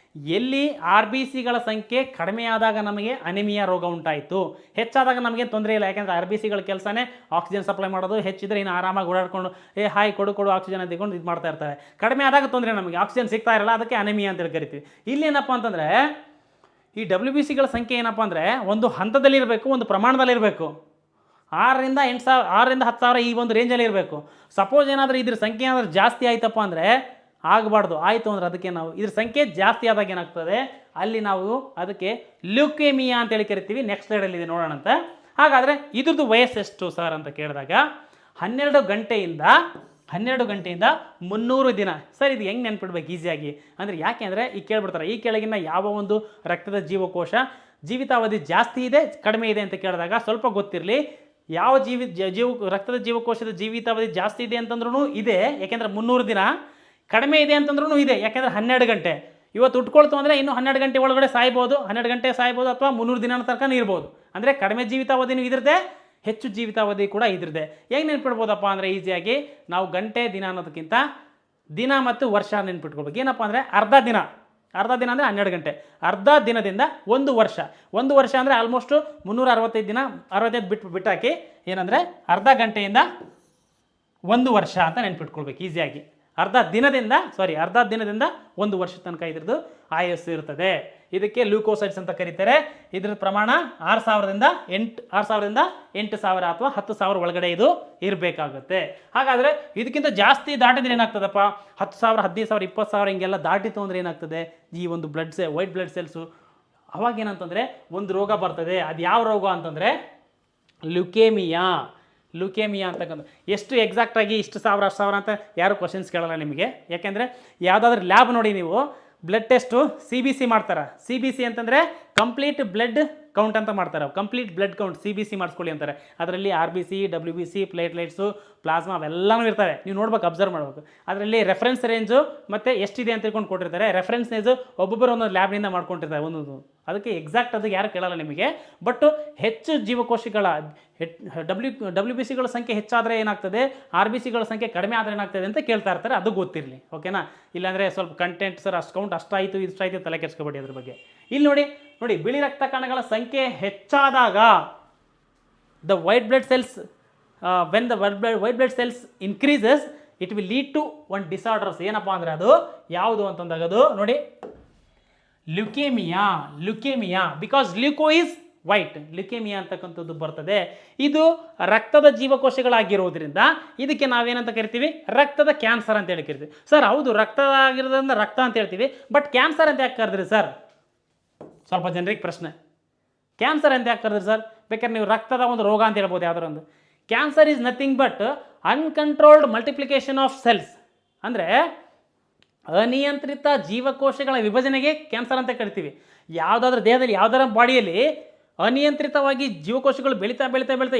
ಎಲ್ಲಿ ಆರ್ ಬಿ ಸಿಗಳ ಸಂಖ್ಯೆ ಕಡಿಮೆ ಆದಾಗ ನಮಗೆ ಅನಿಮಿಯಾ ರೋಗ ಉಂಟಾಯಿತು, ಹೆಚ್ಚಾದಾಗ ನಮಗೆ ತೊಂದರೆ ಇಲ್ಲ. ಯಾಕೆಂದರೆ ಆರ್ ಬಿ ಸಿಗಳ ಕೆಲಸನೇ ಆಕ್ಸಿಜನ್ ಸಪ್ಲೈ ಮಾಡೋದು. ಹೆಚ್ಚಿದ್ರೆ ಇನ್ನು ಆರಾಮಾಗಿ ಓಡಾಡ್ಕೊಂಡು ಹಾಯ್ ಕೊಡು ಆಕ್ಸಿಜನ್ ಅಂತಿಕೊಂಡು ಇದು ಮಾಡ್ತಾ ಇರ್ತಾರೆ. ಕಡಿಮೆ ಆದಾಗ ತೊಂದರೆ, ನಮಗೆ ಆಕ್ಸಿಜನ್ ಸಿಗ್ತಾ ಇರಲ್ಲ, ಅದಕ್ಕೆ ಅನಿಮಿಯಾ ಅಂತೇಳಿ ಕರಿತೀವಿ. ಇಲ್ಲಿ ಏನಪ್ಪ ಅಂತಂದರೆ ಈ ಡಬ್ಲ್ಯೂ ಬಿ ಸಿಗಳ ಸಂಖ್ಯೆ ಏನಪ್ಪ ಅಂದರೆ ಒಂದು ಹಂತದಲ್ಲಿರಬೇಕು, ಒಂದು ಪ್ರಮಾಣದಲ್ಲಿರಬೇಕು. 6ರಿಂದ 10,000 ಈ ಒಂದು ರೇಂಜಲ್ಲಿ ಇರಬೇಕು. ಸಪೋಸ್ ಏನಾದರೂ ಇದ್ರ ಸಂಖ್ಯೆ ಏನಾದರೂ ಜಾಸ್ತಿ ಆಯ್ತಪ್ಪ ಅಂದರೆ ಆಗಬಾರ್ದು. ಆಯಿತು ಅಂದರೆ ಅದಕ್ಕೆ ನಾವು ಇದ್ರ ಸಂಖ್ಯೆ ಜಾಸ್ತಿ ಆದಾಗ ಏನಾಗ್ತದೆ, ಅಲ್ಲಿ ನಾವು ಅದಕ್ಕೆ ಲ್ಯೂಕೇಮಿಯಾ ಅಂತೇಳಿ ಕರಿತೀವಿ. ನೆಕ್ಸ್ಟ್ ಸ್ಲೈಡಲ್ಲಿದೆ ನೋಡೋಣ ಅಂತ. ಹಾಗಾದರೆ ಇದ್ರದ್ದು ವಯಸ್ಸೆಷ್ಟು ಸರ್ ಅಂತ ಕೇಳಿದಾಗ 12 ಗಂಟೆಯಿಂದ 300 ದಿನ. ಸರ್ ಇದು ಹೆಂಗೆ ನೆನ್ಪಿಡ್ಬೇಕು ಈಸಿಯಾಗಿ ಅಂದರೆ, ಯಾಕೆ ಅಂದರೆ ಈ ಕೇಳ್ಬಿಡ್ತಾರೆ, ಈ ಕೆಳಗಿನ ಯಾವ ಒಂದು ರಕ್ತದ ಜೀವಕೋಶ ಜೀವಿತಾವಧಿ ಜಾಸ್ತಿ ಇದೆ, ಕಡಿಮೆ ಇದೆ ಅಂತ ಕೇಳಿದಾಗ ಸ್ವಲ್ಪ ಗೊತ್ತಿರಲಿ. ಯಾವ ರಕ್ತದ ಜೀವಕೋಶದ ಜೀವಿತಾವಧಿ ಜಾಸ್ತಿ ಇದೆ ಅಂತಂದ್ರೂ ಇದೆ, ಯಾಕೆಂದರೆ 300 ದಿನ. ಕಡಿಮೆ ಇದೆ ಅಂತಂದ್ರೂ ಇದೆ, ಯಾಕೆಂದರೆ 12 ಗಂಟೆ. ಇವತ್ತು ಉಟ್ಕೊಳ್ತು ಅಂದರೆ ಇನ್ನೂ 12 ಗಂಟೆ ಒಳಗಡೆ ಸಾಯ್ಬೋದು, 12 ಗಂಟೆ ಸಾಯ್ಬೋದು, ಅಥವಾ 300 ದಿನ ತನಕ ಇರ್ಬೋದು. ಅಂದರೆ ಕಡಿಮೆ ಜೀವಿತಾವಧಿನೂ ಇದ್ರದ್ದೇ, ಹೆಚ್ಚು ಜೀವಿತಾವಧಿ ಕೂಡ ಇದ್ರದ್ದೇ. ಹೆಂಗೆ ನೆನ್ಪಿಡ್ಬೋದಪ್ಪ ಅಂದರೆ ಈಸಿಯಾಗಿ ನಾವು ಗಂಟೆ ದಿನ ಅನ್ನೋದಕ್ಕಿಂತ ದಿನ ಮತ್ತು ವರ್ಷ ನೆನ್ಪಿಟ್ಕೊಳ್ಬೇಕು. ಏನಪ್ಪ ಅಂದರೆ ಅರ್ಧ ದಿನ ಅಂದರೆ 12 ಗಂಟೆ, ಅರ್ಧ ದಿನದಿಂದ 1 ವರ್ಷ. 1 ವರ್ಷ ಅಂದರೆ ಆಲ್ಮೋಸ್ಟು 365 ದಿನ, 65 ಬಿಟ್ಟಾಕಿ ಏನಂದರೆ ಅರ್ಧ ಗಂಟೆಯಿಂದ 1 ವರ್ಷ ಅಂತ ನೆನ್ಪಿಟ್ಕೊಳ್ಬೇಕು ಈಸಿಯಾಗಿ. ಅರ್ಧ ದಿನದಿಂದ 1 ವರ್ಷ ತನಕ ಇದ್ರದ್ದು ಆಯಸ್ಸು ಇರ್ತದೆ. ಇದಕ್ಕೆ ಲ್ಯೂಕೋಸೈಟ್ಸ್ ಅಂತ ಕರೀತಾರೆ. ಇದ್ರ ಪ್ರಮಾಣ 6,000ರಿಂದ 8,000 ಅಥವಾ 10,000 ಒಳಗಡೆ ಇದು ಇರಬೇಕಾಗುತ್ತೆ. ಹಾಗಾದರೆ ಇದಕ್ಕಿಂತ ಜಾಸ್ತಿ ದಾಟಿದ್ರೆ ಏನಾಗ್ತದಪ್ಪ, 10,000, 15,000, 20,000 ಹಿಂಗೆಲ್ಲ ದಾಟಿತು ಅಂದರೆ ಏನಾಗ್ತದೆ, ಈ ಒಂದು ವೈಟ್ ಬ್ಲಡ್ ಸೆಲ್ಸು ಅವಾಗ ಏನಂತಂದರೆ ಒಂದು ರೋಗ ಬರ್ತದೆ. ಅದು ಯಾವ ರೋಗ ಅಂತಂದರೆ ಲ್ಯೂಕೇಮಿಯಾ ಅಂತಕ್ಕಂಥ. ಎಷ್ಟು ಎಕ್ಸಾಕ್ಟಾಗಿ ಇಷ್ಟು 1,000 ಅಂತ ಯಾರು ಕ್ವಶನ್ಸ್ ಕೇಳಲ್ಲ ನಿಮಗೆ. ಯಾಕೆಂದರೆ ಯಾವುದಾದ್ರೂ ಲ್ಯಾಬ್ ನೋಡಿ ನೀವು, ಬ್ಲಡ್ ಟೆಸ್ಟು CBC ಮಾಡ್ತಾರೆ. CBC ಅಂತಂದರೆ ಕಂಪ್ಲೀಟ್ ಬ್ಲಡ್ ಕೌಂಟ್ ಅಂತ ಮಾಡ್ತಾರೆ. ಕಂಪ್ಲೀಟ್ ಬ್ಲಡ್ ಕೌಂಟ್ CBC ಮಾಡಿಸ್ಕೊಳ್ಳಿ ಅಂತಾರೆ. ಅದರಲ್ಲಿ RBC, WBC, ಪ್ಲೇಟ್ಲೆಟ್ಸು, ಪ್ಲಾಸ್ಮಾ ಅವೆಲ್ಲನೂ ಇರ್ತವೆ. ನೀವು ನೋಡ್ಬೇಕು, ಅಬ್ಸರ್ವ್ ಮಾಡಬೇಕು. ಅದರಲ್ಲಿ ರೆಫರೆನ್ಸ್ ರೇಂಜು ಮತ್ತು ಎಷ್ಟಿದೆ ಅಂತ ತಿಳ್ಕೊಂಡು ಕೊಟ್ಟಿರ್ತಾರೆ. ರೆಫರೆನ್ಸ್ ರೇಂಜು ಒಬ್ಬೊಬ್ಬರು ಒಂದೊಂದು ಲ್ಯಾಬ್ನಿಂದ ಮಾಡ್ಕೊಂಡಿರ್ತಾರೆ ಒಂದೊಂದು. ಅದಕ್ಕೆ ಎಕ್ಸಾಕ್ಟ್ ಅದು ಯಾರು ಕೇಳಲ್ಲ ನಿಮಗೆ. ಬಟ್ ಹೆಚ್ಚು ಜೀವಕೋಶಗಳ WBC ಗಳ ಸಂಖ್ಯೆ ಹೆಚ್ಚಾದರೆ ಏನಾಗ್ತದೆ, RBC ಗಳ ಸಂಖ್ಯೆ ಕಡಿಮೆ ಆದರೆ ಏನಾಗ್ತದೆ ಅಂತ ಕೇಳ್ತಾ ಇರ್ತಾರೆ. ಅದು ಗೊತ್ತಿರಲಿ, ಓಕೆನಾ? ಇಲ್ಲಾಂದರೆ ಸ್ವಲ್ಪ ಕಂಟೆಂಟ್ ಸರ್ ಅಷ್ಟು ಕೌಂಟ್ ಅಷ್ಟಾಯಿತು ಇಷ್ಟಾಯಿತು ತಲೆ ಕೆಡ್ಸ್ಕೊಬೇಡಿ ಅದ್ರ ಬಗ್ಗೆ. ಇಲ್ಲಿ ನೋಡಿ, ನೋಡಿ, ಬಿಳಿ ರಕ್ತ ಕಣಗಳ ಸಂಖ್ಯೆ ಹೆಚ್ಚಾದಾಗ the white blood cells when the white blood cells increases it will lead to one disorders. ಏನಪ್ಪಾ ಅಂದರೆ ಅದು ಯಾವುದು ಅಂತಂದಾಗ ಅದು ನೋಡಿ leukemia because leuko is white, leukemia ಅಂತಕ್ಕಂಥದ್ದು ಬರ್ತದೆ. ಇದು ರಕ್ತದ ಜೀವಕೋಶಗಳಾಗಿರೋದ್ರಿಂದ ಇದಕ್ಕೆ ನಾವೇನಂತ ಕರಿತೀವಿ, ರಕ್ತದ ಕ್ಯಾನ್ಸರ್ ಅಂತ ಹೇಳಿ ಕರಿತೀವಿ. ಸರ್ ಹೌದು, ರಕ್ತ ಆಗಿರೋದ್ರಿಂದ ರಕ್ತ ಅಂತ ಹೇಳ್ತೀವಿ, ಬಟ್ ಕ್ಯಾನ್ಸರ್ ಅಂತ ಯಾಕೆ ಕರೆದ್ರಿ ಸರ್? ಸ್ವಲ್ಪ ಜನರಿಗೆ ಪ್ರಶ್ನೆ, ಕ್ಯಾನ್ಸರ್ ಅಂತ ಯಾಕೆ ಕರೆದ್ರಿ ಸರ್? ಬೇಕಾದ್ರೆ ನೀವು ರಕ್ತದ ಒಂದು ರೋಗ ಅಂತ ಹೇಳ್ಬೋದು ಯಾವ್ದಾರ ಒಂದು. Cancer is nothing but uncontrolled multiplication of cells, ಅಂದರೆ ಅನಿಯಂತ್ರಿತ ಜೀವಕೋಶಗಳ ವಿಭಜನೆಗೆ ಕ್ಯಾನ್ಸರ್ ಅಂತ ಕರಿತೀವಿ. ಯಾವುದಾದ್ರೂ ದೇಹದಲ್ಲಿ ಯಾವುದಾರ ಬಾಡಿಯಲ್ಲಿ ಅನಿಯಂತ್ರಿತವಾಗಿ ಜೀವಕೋಶಗಳು ಬೆಳೀತಾ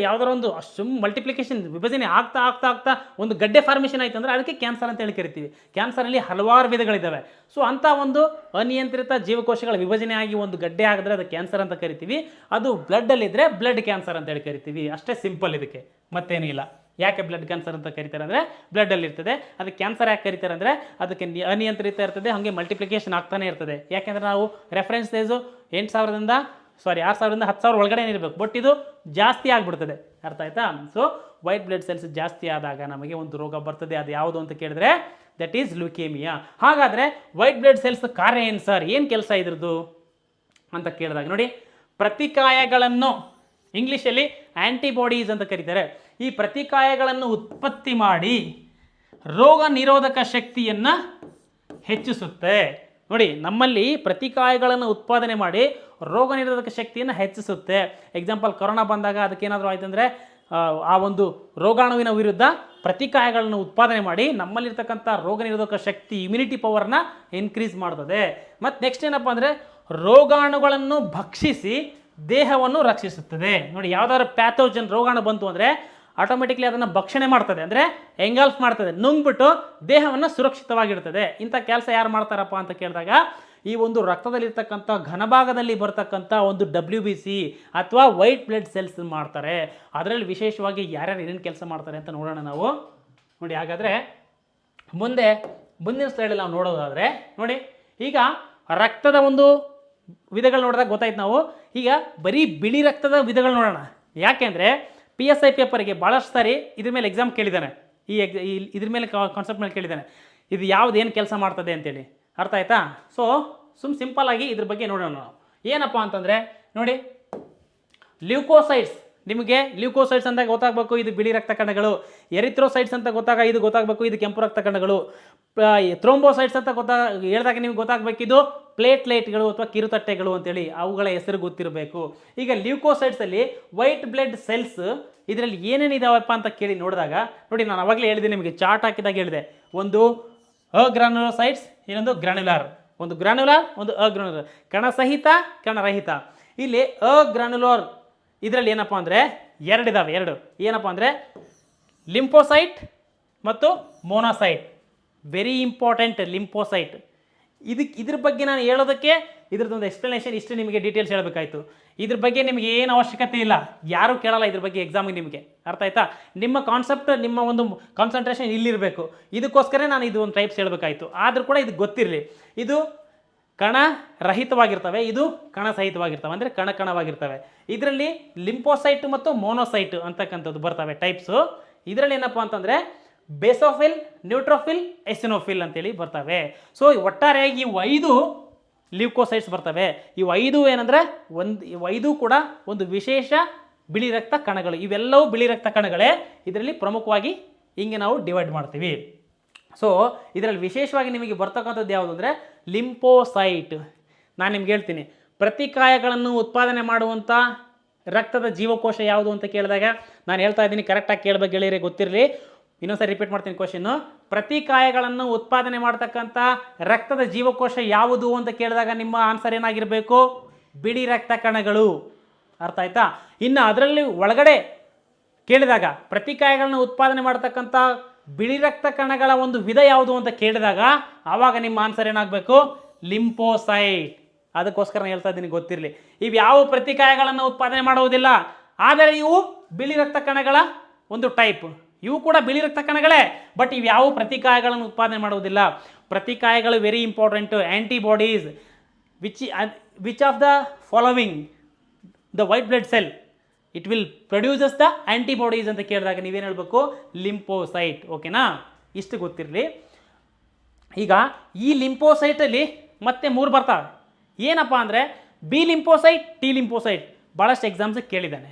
ಯಾವುದಾರ ಒಂದು ಮಲ್ಟಿಪ್ಲಿಕೇಶನ್ ವಿಭಜನೆ ಆಗ್ತಾ ಒಂದು ಗಡ್ಡೆ ಫಾರ್ಮೇಷನ್ ಆಯ್ತು ಅಂದರೆ ಅದಕ್ಕೆ ಕ್ಯಾನ್ಸರ್ ಅಂತ ಹೇಳಿ ಕರಿತೀವಿ. ಕ್ಯಾನ್ಸರಲ್ಲಿ ಹಲವಾರು ವಿಧಗಳಿದ್ದಾವೆ. ಸೊ ಅಂಥ ಒಂದು ಅನಿಯಂತ್ರಿತ ಜೀವಕೋಶಗಳ ವಿಭಜನೆ ಆಗಿ ಒಂದು ಗಡ್ಡೆ ಆಗಿದ್ರೆ ಅದು ಕ್ಯಾನ್ಸರ್ ಅಂತ ಕರಿತೀವಿ. ಅದು ಬ್ಲಡ್ಡಲ್ಲಿದ್ದರೆ ಬ್ಲಡ್ ಕ್ಯಾನ್ಸರ್ ಅಂತ ಹೇಳಿ ಕರಿತೀವಿ. ಅಷ್ಟೇ ಸಿಂಪಲ್, ಇದಕ್ಕೆ ಮತ್ತೇನೂ ಇಲ್ಲ. ಯಾಕೆ ಬ್ಲಡ್ ಕ್ಯಾನ್ಸರ್ ಅಂತ ಕರೀತಾರೆ ಅಂದರೆ ಬ್ಲಡ್ಡಲ್ಲಿ ಇರ್ತದೆ. ಅದಕ್ಕೆ ಕ್ಯಾನ್ಸರ್ ಯಾಕೆ ಕರೀತಾರೆ ಅಂದರೆ ಅದಕ್ಕೆ ಅನಿಯಂತ್ರಿತ ಇರ್ತದೆ, ಹಾಗೆ ಮಲ್ಟಿಪ್ಲಿಕೇಶನ್ ಆಗ್ತಾನೆ ಇರ್ತದೆ. ಯಾಕೆಂದರೆ ನಾವು ರೆಫರೆನ್ಸ್ ಡೇಸು 6,000ರಿಂದ 10,000 ಒಳಗಡೆ ಇರಬೇಕು, ಬಟ್ ಇದು ಜಾಸ್ತಿ ಆಗಿಬಿಡ್ತದೆ. ಅರ್ಥ ಆಯ್ತಾ? ಸೊ ವೈಟ್ ಬ್ಲಡ್ ಸೆಲ್ಸ್ ಜಾಸ್ತಿ ಆದಾಗ ನಮಗೆ ಒಂದು ರೋಗ ಬರ್ತದೆ. ಅದು ಯಾವುದು ಅಂತ ಕೇಳಿದ್ರೆ ದಟ್ ಈಸ್ ಲ್ಯುಕೇಮಿಯಾ. ಹಾಗಾದರೆ ವೈಟ್ ಬ್ಲಡ್ ಸೆಲ್ಸ್ ಕಾರ್ಯ ಏನು ಸರ್, ಏನು ಕೆಲಸ ಇದ್ರದ್ದು ಅಂತ ಕೇಳಿದಾಗ ನೋಡಿ, ಪ್ರತಿಕಾಯಗಳನ್ನು ಇಂಗ್ಲೀಷಲ್ಲಿ ಆ್ಯಂಟಿಬಾಡೀಸ್ ಅಂತ ಕರೀತಾರೆ. ಈ ಪ್ರತಿಕಾಯಗಳನ್ನು ಉತ್ಪತ್ತಿ ಮಾಡಿ ರೋಗ ನಿರೋಧಕ ಶಕ್ತಿಯನ್ನು ಹೆಚ್ಚಿಸುತ್ತೆ. ನೋಡಿ, ನಮ್ಮಲ್ಲಿ ಪ್ರತಿಕಾಯಗಳನ್ನು ಉತ್ಪಾದನೆ ಮಾಡಿ ರೋಗ ನಿರೋಧಕ ಶಕ್ತಿಯನ್ನು ಹೆಚ್ಚಿಸುತ್ತೆ. ಎಕ್ಸಾಂಪಲ್, ಕೊರೋನಾ ಬಂದಾಗ ಅದಕ್ಕೇನಾದರೂ ಆಯ್ತು ಅಂದರೆ ಆ ಒಂದು ರೋಗಾಣುವಿನ ವಿರುದ್ಧ ಪ್ರತಿಕಾಯಗಳನ್ನು ಉತ್ಪಾದನೆ ಮಾಡಿ ನಮ್ಮಲ್ಲಿರ್ತಕ್ಕಂಥ ರೋಗ ನಿರೋಧಕ ಶಕ್ತಿ, ಇಮ್ಯುನಿಟಿ ಪವರ್ನ ಇನ್ಕ್ರೀಸ್ ಮಾಡ್ತದೆ. ಮತ್ತು ನೆಕ್ಸ್ಟ್ ಏನಪ್ಪ ಅಂದರೆ ರೋಗಾಣುಗಳನ್ನು ಭಕ್ಷಿಸಿ ದೇಹವನ್ನು ರಕ್ಷಿಸುತ್ತದೆ. ನೋಡಿ, ಯಾವುದಾದ್ರು ಪ್ಯಾಥೋಜನ್ ರೋಗಾಣು ಬಂತು ಅಂದರೆ ಆಟೋಮೆಟಿಕ್ಲಿ ಅದನ್ನು ಭಕ್ಷಣೆ ಮಾಡ್ತದೆ, ಅಂದರೆ ಎಂಗಲ್ಫ್ ಮಾಡ್ತದೆ, ನುಂಗ್ಬಿಟ್ಟು ದೇಹವನ್ನು ಸುರಕ್ಷಿತವಾಗಿಡ್ತದೆ. ಇಂಥ ಕೆಲಸ ಯಾರು ಮಾಡ್ತಾರಪ್ಪ ಅಂತ ಕೇಳಿದಾಗ ಈ ಒಂದು ರಕ್ತದಲ್ಲಿರ್ತಕ್ಕಂಥ ಘನಭಾಗದಲ್ಲಿ ಬರ್ತಕ್ಕಂಥ ಒಂದು WBC ಅಥವಾ ವೈಟ್ ಬ್ಲಡ್ ಸೆಲ್ಸ್ ಮಾಡ್ತಾರೆ. ಅದರಲ್ಲಿ ವಿಶೇಷವಾಗಿ ಯಾರ್ಯಾರು ಏನೇನು ಕೆಲಸ ಮಾಡ್ತಾರೆ ಅಂತ ನೋಡೋಣ ನಾವು. ನೋಡಿ, ಹಾಗಾದರೆ ಮುಂದಿನ ಸ್ಲೈಡಲ್ಲಿ ನಾವು ನೋಡೋದಾದರೆ ನೋಡಿ, ಈಗ ರಕ್ತದ ಒಂದು ವಿಧಗಳು ನೋಡಿದಾಗ ಗೊತ್ತಾಯ್ತು ನಾವು. ಈಗ ಬರೀ ಬಿಳಿ ರಕ್ತದ ವಿಧಗಳು ನೋಡೋಣ. ಯಾಕೆಂದರೆ PSI ಪೇಪರ್ಗೆ ಭಾಳಷ್ಟು ಸಾರಿ ಇದ್ರ ಮೇಲೆ ಎಕ್ಸಾಮ್ ಕೇಳಿದ್ದಾನೆ, ಇದ್ರ ಮೇಲೆ ಕಾನ್ಸೆಪ್ಟ್ ಮೇಲೆ ಕೇಳಿದ್ದಾನೆ, ಇದು ಏನು ಕೆಲಸ ಮಾಡ್ತದೆ ಅಂತೇಳಿ. ಅರ್ಥ ಆಯ್ತಾ? ಸೊ ಸಿಂಪಲ್ಲಾಗಿ ಇದ್ರ ಬಗ್ಗೆ ನೋಡೋಣ ನಾವು. ಏನಪ್ಪ ಅಂತಂದರೆ ನೋಡಿ, ಲ್ಯೂಕೋಸೈಡ್ಸ್, ನಿಮಗೆ ಲ್ಯೂಕೋಸೈಡ್ಸ್ ಅಂತ ಗೊತ್ತಾಗಬೇಕು, ಇದು ಬಿಳಿ ರಕ್ತ ಕಣಗಳು. ಎರಿಥ್ರೋಸೈಡ್ಸ್ ಅಂತ ಇದು ಗೊತ್ತಾಗಬೇಕು, ಇದು ಕೆಂಪು ರಕ್ತ ಕಣಗಳು. ಥ್ರೋಂಬೋಸೈಡ್ಸ್ ಅಂತ ಹೇಳಿದಾಗ ನಿಮ್ಗೆ ಗೊತ್ತಾಗಬೇಕು, ಇದು ಪ್ಲೇಟ್ಲೈಟ್ಗಳು ಅಥವಾ ಕಿರುತಟ್ಟೆಗಳು ಅಂತೇಳಿ ಅವುಗಳ ಹೆಸರು ಗೊತ್ತಿರಬೇಕು. ಈಗ ಲ್ಯೂಕೋಸೈಡ್ಸಲ್ಲಿ ವೈಟ್ ಬ್ಲಡ್ ಸೆಲ್ಸ್ ಇದರಲ್ಲಿ ಏನೇನಿದಾವಪ್ಪ ಅಂತ ಕೇಳಿ ನೋಡಿದಾಗ ನೋಡಿ, ನಾನು ಅವಾಗಲೇ ಹೇಳಿದೆ ನಿಮಗೆ, ಚಾರ್ಟ್ ಹಾಕಿದಾಗ ಹೇಳಿದೆ, ಒಂದು ಅಗ್ರಾನ್ಯುಲೋಸೈಡ್ಸ್, ಇನ್ನೊಂದು ಗ್ರಾನ್ಯುಲಾರ್. ಒಂದು ಗ್ರಾನ್ಯುಲಾರ್, ಒಂದು ಅಗ್ರಾನ್ಯುಲಾರ್, ಕಣಸಹಿತ ಕಣರಹಿತ. ಇಲ್ಲಿ ಅಗ್ರಾನ್ಯುಲಾರ್ ಇದರಲ್ಲಿ ಏನಪ್ಪ ಅಂದರೆ ಎರಡಿದಾವೆ. ಏನಪ್ಪ ಅಂದರೆ ಲಿಂಫೋಸೈಟ್ ಮತ್ತು ಮೋನೋಸೈಟ್. Very important lymphocyte. ಇದ್ರ ಬಗ್ಗೆ ನಾನು ಹೇಳೋದಕ್ಕೆ ಇದ್ರದ್ದೊಂದು ಎಕ್ಸ್ಪ್ಲನೇಷನ್ ಇಷ್ಟು ನಿಮಗೆ ಡೀಟೇಲ್ಸ್ ಹೇಳಬೇಕಾಯ್ತು. ಇದ್ರ ಬಗ್ಗೆ ನಿಮಗೆ ಏನು ಅವಶ್ಯಕತೆ ಇಲ್ಲ, ಯಾರೂ ಕೇಳಲ್ಲ ಇದ್ರ ಬಗ್ಗೆ ಎಕ್ಸಾಮಿಗೆ ನಿಮಗೆ. ಅರ್ಥ ಆಯ್ತಾ? ನಿಮ್ಮ ಕಾನ್ಸೆಪ್ಟ್, ನಿಮ್ಮ ಒಂದು ಕಾನ್ಸಂಟ್ರೇಷನ್ ಇಲ್ಲಿರಬೇಕು. ಇದಕ್ಕೋಸ್ಕರ ನಾನು ಇದು ಒಂದು ಟೈಪ್ಸ್ ಹೇಳಬೇಕಾಯ್ತು. ಆದರೂ ಕೂಡ ಇದು ಗೊತ್ತಿರಲಿ, ಇದು ಕಣ ರಹಿತವಾಗಿರ್ತವೆ, ಇದು ಕಣ ಸಹಿತವಾಗಿರ್ತವೆ, ಅಂದರೆ ಕಣವಾಗಿರ್ತವೆ. ಇದರಲ್ಲಿ ಲಿಂಫೋಸೈಟ್ ಮತ್ತು ಮೋನೋಸೈಟ್ ಅಂತಕ್ಕಂಥದ್ದು ಬರ್ತವೆ ಟೈಪ್ಸು. ಇದರಲ್ಲಿ ಏನಪ್ಪ ಅಂತಂದರೆ ಬೇಸೋಫಿಲ್, ನ್ಯೂಟ್ರೋಫಿಲ್, ಎಸಿನೋಫಿಲ್ ಅಂತೇಳಿ ಬರ್ತವೆ. ಸೊ ಒಟ್ಟಾರೆಯಾಗಿ ಇವು 5 ಲ್ಯೂಕೋಸೈಟ್ಸ್ ಬರ್ತವೆ. ಇವು 5 ಏನಂದರೆ ಇವು 5 ಕೂಡ ಒಂದು ವಿಶೇಷ ಬಿಳಿ ರಕ್ತ ಕಣಗಳು. ಇವೆಲ್ಲವೂ ಬಿಳಿ ರಕ್ತ ಕಣಗಳೇ. ಇದರಲ್ಲಿ ಪ್ರಮುಖವಾಗಿ ಹಿಂಗೆ ನಾವು ಡಿವೈಡ್ ಮಾಡ್ತೀವಿ. ಸೊ ಇದರಲ್ಲಿ ವಿಶೇಷವಾಗಿ ನಿಮಗೆ ಬರ್ತಕ್ಕಂಥದ್ದು ಯಾವುದು ಅಂದರೆ ಲಿಂಫೋಸೈಟ್. ನಾನು ನಿಮ್ಗೆ ಹೇಳ್ತೀನಿ, ಪ್ರತಿಕಾಯಗಳನ್ನು ಉತ್ಪಾದನೆ ಮಾಡುವಂಥ ರಕ್ತದ ಜೀವಕೋಶ ಯಾವುದು ಅಂತ ಕೇಳಿದಾಗ ನಾನು ಹೇಳ್ತಾ ಇದ್ದೀನಿ, ಕರೆಕ್ಟಾಗಿ ಕೇಳಬೇಕು ಗೆಳೆಯರೆ, ಗೊತ್ತಿರಲಿ. ಇನ್ನೊಂದ್ಸರಿ ರಿಪೀಟ್ ಮಾಡ್ತೀನಿ ಕ್ವಶನ್ನು. ಪ್ರತಿಕಾಯಗಳನ್ನು ಉತ್ಪಾದನೆ ಮಾಡ್ತಕ್ಕಂಥ ರಕ್ತದ ಜೀವಕೋಶ ಯಾವುದು ಅಂತ ಕೇಳಿದಾಗ ನಿಮ್ಮ ಆನ್ಸರ್ ಏನಾಗಿರಬೇಕು? ಬಿಳಿ ರಕ್ತ ಕಣಗಳು. ಅರ್ಥ ಆಯ್ತಾ? ಇನ್ನು ಅದರಲ್ಲಿ ಒಳಗಡೆ ಕೇಳಿದಾಗ ಪ್ರತಿಕಾಯಗಳನ್ನು ಉತ್ಪಾದನೆ ಮಾಡ್ತಕ್ಕಂಥ ಬಿಳಿ ರಕ್ತ ಕಣಗಳ ಒಂದು ವಿಧ ಯಾವುದು ಅಂತ ಕೇಳಿದಾಗ ಆವಾಗ ನಿಮ್ಮ ಆನ್ಸರ್ ಏನಾಗಬೇಕು? ಲಿಂಫೋಸೈಟ್. ಅದಕ್ಕೋಸ್ಕರ ನಾನು ಹೇಳ್ತಾ ಇದ್ದೀನಿ, ಗೊತ್ತಿರಲಿ. ಇವು ಯಾವ ಪ್ರತಿಕಾಯಗಳನ್ನು ಉತ್ಪಾದನೆ ಮಾಡುವುದಿಲ್ಲ, ಆದರೆ ಇವು ಬಿಳಿ ರಕ್ತ ಕಣಗಳ ಒಂದು ಟೈಪ್. ಇವು ಕೂಡ ಬಿಳಿ ರಕ್ತ ಕಣಗಳೇ, ಬಟ್ ಇವು ಯಾವ ಪ್ರತಿಕಾಯಗಳನ್ನು ಉತ್ಪಾದನೆ ಮಾಡುವುದಿಲ್ಲ. ಪ್ರತಿಕಾಯಗಳು very important. Antibodies which of the following the white blood cell it will produces the antibodies ಅಂತ ಕೇಳಿದಾಗ ನೀವೇನು ಹೇಳಬೇಕು? ಲಿಂಪೋಸೈಟ್. ಓಕೆನಾ? ಇಷ್ಟು ಗೊತ್ತಿರಲಿ. ಈಗ ಈ ಲಿಂಪೋಸೈಟಲ್ಲಿ ಮತ್ತೆ 3 ಬರ್ತಾವೆ. ಏನಪ್ಪ ಅಂದರೆ ಬಿ ಲಿಂಪೋಸೈಟ್, ಟಿ ಲಿಂಪೋಸೈಟ್. ಭಾಳಷ್ಟು ಎಕ್ಸಾಮ್ಸಿಗೆ ಕೇಳಿದ್ದಾನೆ.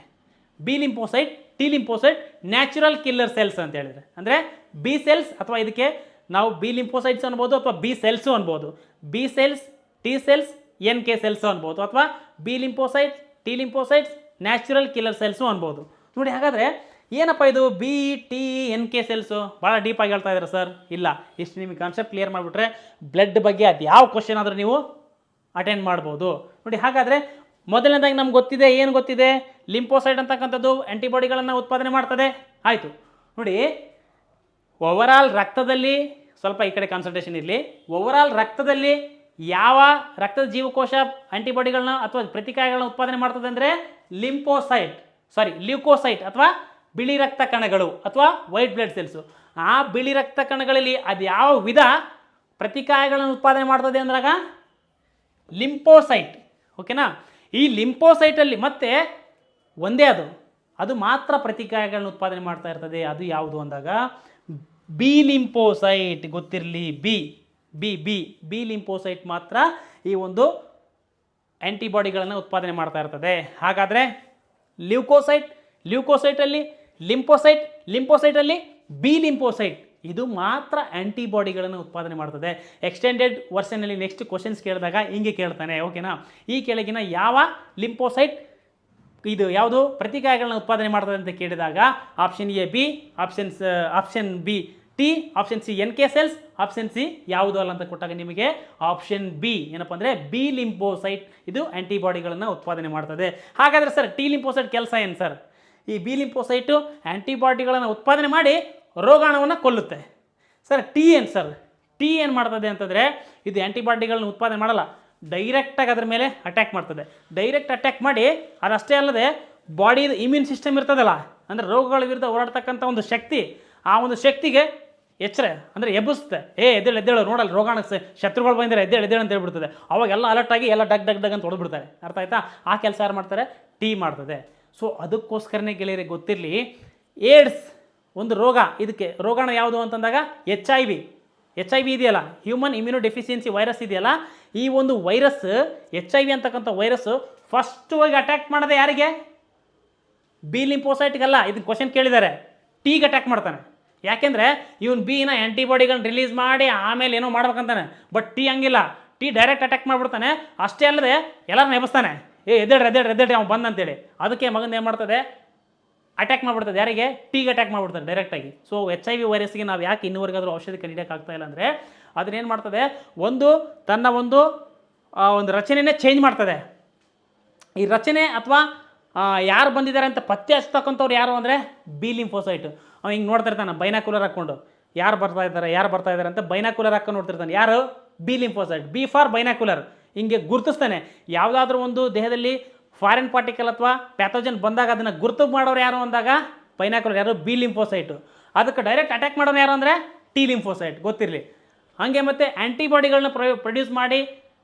B lymphocyte, T lymphocyte, natural killer cells ಅಂತ ಹೇಳಿದರೆ ಅಂದರೆ ಬಿ ಸೆಲ್ಸ್, ಅಥವಾ ಇದಕ್ಕೆ ನಾವು ಬಿ ಲಿಂಪೋಸೈಟ್ಸ್ ಅನ್ಬೋದು ಅಥವಾ ಬಿ ಸೆಲ್ಸು ಅನ್ಬೋದು. B cells, T cells, N K cells ಅನ್ಬೋದು, ಅಥವಾ B lymphocyte, T lymphocytes, natural killer cells ಅನ್ಬೋದು. ನೋಡಿ, ಹಾಗಾದರೆ ಏನಪ್ಪ ಇದು B T N K cells? ಭಾಳ ಡೀಪಾಗಿ ಹೇಳ್ತಾ ಇದ್ದಾರೆ ಸರ್. ಇಲ್ಲ, ಇಷ್ಟು ನಿಮಗೆ ಕಾನ್ಸೆಪ್ಟ್ ಕ್ಲಿಯರ್ ಮಾಡಿಬಿಟ್ರೆ ಬ್ಲಡ್ ಬಗ್ಗೆ ಅದು ಯಾವ ಕ್ವಶನ್ ಆದರೂ ನೀವು ಅಟೆಂಡ್ ಮಾಡ್ಬೋದು. ನೋಡಿ, ಹಾಗಾದರೆ ಮೊದಲನೇದಾಗಿ ನಮ್ಗೆ ಗೊತ್ತಿದೆ, ಏನು ಗೊತ್ತಿದೆ? ಲಿಂಪೋಸೈಟ್ ಅಂತಕ್ಕಂಥದ್ದು ಆ್ಯಂಟಿಬಾಡಿಗಳನ್ನು ಉತ್ಪಾದನೆ ಮಾಡ್ತದೆ. ಆಯಿತು. ನೋಡಿ, ಓವರಾಲ್ ರಕ್ತದಲ್ಲಿ ಸ್ವಲ್ಪ ಈ ಕಡೆ ಕಾನ್ಸಂಟ್ರೇಷನ್ ಇರಲಿ. ಓವರಾಲ್ ರಕ್ತದಲ್ಲಿ ಯಾವ ರಕ್ತದ ಜೀವಕೋಶ ಆ್ಯಂಟಿಬಾಡಿಗಳನ್ನ ಅಥವಾ ಪ್ರತಿಕಾಯಗಳನ್ನ ಉತ್ಪಾದನೆ ಮಾಡ್ತದೆ ಅಂದರೆ ಲ್ಯೂಕೋಸೈಟ್ ಅಥವಾ ಬಿಳಿ ರಕ್ತ ಕಣಗಳು ಅಥವಾ ವೈಟ್ ಬ್ಲಡ್ ಸೆಲ್ಸು. ಆ ಬಿಳಿ ರಕ್ತ ಕಣಗಳಲ್ಲಿ ಅದು ಯಾವ ವಿಧ ಪ್ರತಿಕಾಯಗಳನ್ನು ಉತ್ಪಾದನೆ ಮಾಡ್ತದೆ ಅಂದಾಗ ಲಿಂಪೋಸೈಟ್. ಓಕೆನಾ? ಈ ಲಿಂಪೋಸೈಟಲ್ಲಿ ಮತ್ತೆ ಒಂದೇ ಅದು ಮಾತ್ರ ಪ್ರತಿಕಾಯಗಳನ್ನ ಉತ್ಪಾದನೆ ಮಾಡ್ತಾ ಇರ್ತದೆ. ಅದು ಯಾವುದು ಅಂದಾಗ ಬಿ ಲಿಂಪೋಸೈಟ್. ಗೊತ್ತಿರಲಿ, ಬಿ ಲಿಂಪೋಸೈಟ್ ಮಾತ್ರ ಈ ಒಂದು ಆ್ಯಂಟಿಬಾಡಿಗಳನ್ನು ಉತ್ಪಾದನೆ ಮಾಡ್ತಾ ಇರ್ತದೆ. ಹಾಗಾದರೆ ಲ್ಯೂಕೋಸೈಟಲ್ಲಿ ಲಿಂಪೋಸೈಟಲ್ಲಿ ಬಿ ಲಿಂಪೋಸೈಟ್, ಇದು ಮಾತ್ರ ಆ್ಯಂಟಿಬಾಡಿಗಳನ್ನು ಉತ್ಪಾದನೆ ಮಾಡ್ತದೆ. ಎಕ್ಸ್ಟೆಂಡೆಡ್ ವರ್ಷನಲ್ಲಿ ನೆಕ್ಸ್ಟ್ ಕ್ವಶನ್ಸ್ ಕೇಳಿದಾಗ ಹಿಂಗೆ ಕೇಳ್ತಾನೆ. ಓಕೆನಾ? ಈ ಕೆಳಗಿನ ಯಾವ ಲಿಂಪೋಸೈಟ್ ಇದು ಯಾವುದು ಪ್ರತಿಕಾಯಗಳನ್ನ ಉತ್ಪಾದನೆ ಮಾಡ್ತದೆ ಅಂತ ಕೇಳಿದಾಗ option A B, option B T, option C N K cells, option C ಯಾವುದು ಅಲ್ಲ ಅಂತ ಕೊಟ್ಟಾಗ ನಿಮಗೆ ಆಪ್ಷನ್ ಬಿ ಏನಪ್ಪ ಅಂದರೆ ಬಿ ಲಿಂಪೋಸೈಟ್ ಇದು ಆ್ಯಂಟಿಬಾಡಿಗಳನ್ನು ಉತ್ಪಾದನೆ ಮಾಡ್ತದೆ. ಹಾಗಾದರೆ ಸರ್ ಟಿ ಲಿಂಪೋಸೈಟ್ ಕೆಲಸ ಏನು ಸರ್? ಈ ಬಿ ಲಿಂಪೋಸೈಟು ಆ್ಯಂಟಿಬಾಡಿಗಳನ್ನು ಉತ್ಪಾದನೆ ಮಾಡಿ ರೋಗಾಣುವನ್ನು ಕೊಲ್ಲುತ್ತೆ. ಸರ್ ಟಿ ಏನು ಮಾಡ್ತದೆ ಅಂತಂದರೆ ಇದು ಆ್ಯಂಟಿಬಾಡಿಗಳನ್ನ ಉತ್ಪಾದನೆ ಮಾಡಲ್ಲ, ಡೈರೆಕ್ಟಾಗಿ ಅದ್ರ ಮೇಲೆ ಅಟ್ಯಾಕ್ ಮಾಡ್ತದೆ. ಡೈರೆಕ್ಟ್ ಅಟ್ಯಾಕ್ ಮಾಡಿ ಅದಷ್ಟೇ ಅಲ್ಲದೆ ಬಾಡಿದು ಇಮ್ಯೂನ್ ಸಿಸ್ಟಮ್ ಇರ್ತದಲ್ಲ, ಅಂದರೆ ರೋಗಗಳ ವಿರುದ್ಧ ಹೋರಾಡ್ತಕ್ಕಂಥ ಒಂದು ಶಕ್ತಿ, ಆ ಒಂದು ಶಕ್ತಿಗೆ ಎಚ್ಚರ ಅಂದರೆ ಎಬ್ಬಿಸುತ್ತೆ. ಎದ್ದೇಳು ನೋಡಲ್ಲ, ರೋಗಾಣ ಶತ್ರುಗಳು ಬಂದರೆ ಎದ್ದೇಳು ಅಂತ ಹೇಳ್ಬಿಡ್ತದೆ. ಅವಾಗೆಲ್ಲ ಅಲರ್ಟ್ ಆಗಿ ಎಲ್ಲ ಡಗ್ ಅಂತ ಹೊಡೆದ್ಬಿಡ್ತಾರೆ. ಅರ್ಥ ಆಯ್ತಾ? ಆ ಕೆಲಸ ಯಾರು ಮಾಡ್ತಾರೆ? ಟಿ ಮಾಡ್ತದೆ. ಸೊ ಅದಕ್ಕೋಸ್ಕರನೇ ಗೆಳೆಯರೆ ಗೊತ್ತಿರಲಿ, ಏಡ್ಸ್ ಒಂದು ರೋಗ. ಇದಕ್ಕೆ ರೋಗಾಣ ಯಾವುದು ಅಂತಂದಾಗ ಎಚ್ ಐ ವಿ ಇದೆಯಲ್ಲ, ಹ್ಯೂಮನ್ ಇಮ್ಯುನೋ ಡೆಫಿಷಿಯನ್ಸಿ ವೈರಸ್ ಇದೆಯಲ್ಲ, ಈ ಒಂದು ವೈರಸ್ ಎಚ್ ಐ ವಿ ಅಂತಕ್ಕಂಥ ವೈರಸ್ಸು ಫಸ್ಟ್ ಹೋಗಿ ಅಟ್ಯಾಕ್ ಮಾಡೋದೆ ಯಾರಿಗೆ? ಬಿ ಲಿಂಪೋಸೈಟ್ಗಲ್ಲ. ಇದನ್ನು ಕ್ವಶನ್ ಕೇಳಿದ್ದಾರೆ. ಟಿಗೆ ಅಟ್ಯಾಕ್ ಮಾಡ್ತಾನೆ. ಯಾಕೆಂದರೆ ಇವನು ಬಿನ ಆ್ಯಂಟಿಬಾಡಿಗಳನ್ನ ರಿಲೀಸ್ ಮಾಡಿ ಆಮೇಲೆ ಏನೋ ಮಾಡ್ಬೇಕಂತಾನೆ. ಬಟ್ ಟಿ ಹಂಗಿಲ್ಲ, ಟಿ ಡೈರೆಕ್ಟ್ ಅಟ್ಯಾಕ್ ಮಾಡಿಬಿಡ್ತಾನೆ. ಅಷ್ಟೇ ಅಲ್ಲದೆ ಎಲ್ಲರನ್ನ ಎಬ್ಬಿಸ್ತಾನೆ. ಎದ್ದೇಳ್ರಿ ಅವ್ನು ಬಂದಂತೇಳಿ. ಅದಕ್ಕೆ ಮಗನ ಏನು ಮಾಡ್ತದೆ? ಅಟ್ಯಾಕ್ ಮಾಡಿಬಿಡ್ತದೆ. ಯಾರಿಗೆ? ಟಿಗೆ ಅಟ್ಯಾಕ್ ಮಾಡಿಬಿಡ್ತಾರೆ ಡೈರೆಕ್ಟಾಗಿ. ಸೊ ಎಚ್ ಐ ವಿ ವೈರಸ್ಗೆ ನಾವು ಯಾಕೆ ಇನ್ನೂವರೆಗಾದರೂ ಔಷಧಿ ಕಂಡಿಡಿಯೋಕ್ಕಾಗ್ತಾ ಇಲ್ಲ ಅಂದರೆ ಅದನ್ನೇನು ಮಾಡ್ತದೆ? ತನ್ನ ಒಂದು ರಚನೆಯೇ ಚೇಂಜ್ ಮಾಡ್ತದೆ. ಈ ರಚನೆ ಅಥವಾ ಯಾರು ಬಂದಿದ್ದಾರೆ ಅಂತ ಪತ್ತೆ ಹಚ್ತಕ್ಕಂಥವ್ರು ಯಾರು ಅಂದರೆ ಬಿ ಲಿಂಫೋಸೈಟ್. ಅವ್ನು ಹಿಂಗೆ ನೋಡ್ತಾ ಇರ್ತಾನೆ ಬೈನಾಕುಲರ್ ಹಾಕ್ಕೊಂಡು, ಯಾರು ಬರ್ತಾ ಇದ್ದಾರೆ ಅಂತ ಬೈನಾಕುಲರ್ ಹಾಕೊಂಡು ನೋಡ್ತಿರ್ತಾನೆ. ಯಾರು? B lymphocyte. B for binocular. ಹಿಂಗೆ ಗುರುತಿಸ್ತಾನೆ. ಯಾವುದಾದ್ರೂ ಒಂದು ದೇಹದಲ್ಲಿ ಫಾರಿನ್ ಪಾರ್ಟಿಕಲ್ ಅಥವಾ ಪ್ಯಾಥೋಜನ್ ಬಂದಾಗ ಅದನ್ನು ಗುರುತು ಮಾಡೋರು ಯಾರು ಅಂದಾಗ ಬೈನಾಕುಲರ್. ಯಾರು? ಬಿ ಲಿಂಫೋಸೈಟು. ಅದಕ್ಕೆ ಡೈರೆಕ್ಟ್ ಅಟ್ಯಾಕ್ ಮಾಡೋರು ಯಾರು ಅಂದರೆ ಟಿ ಲಿಂಫೋಸೈಟ್. ಗೊತ್ತಿರಲಿ. ಹಾಗೆ ಮತ್ತು ಆ್ಯಂಟಿಬಾಡಿಗಳನ್ನ ಪ್ರೊಡ್ಯೂಸ್ ಮಾಡಿ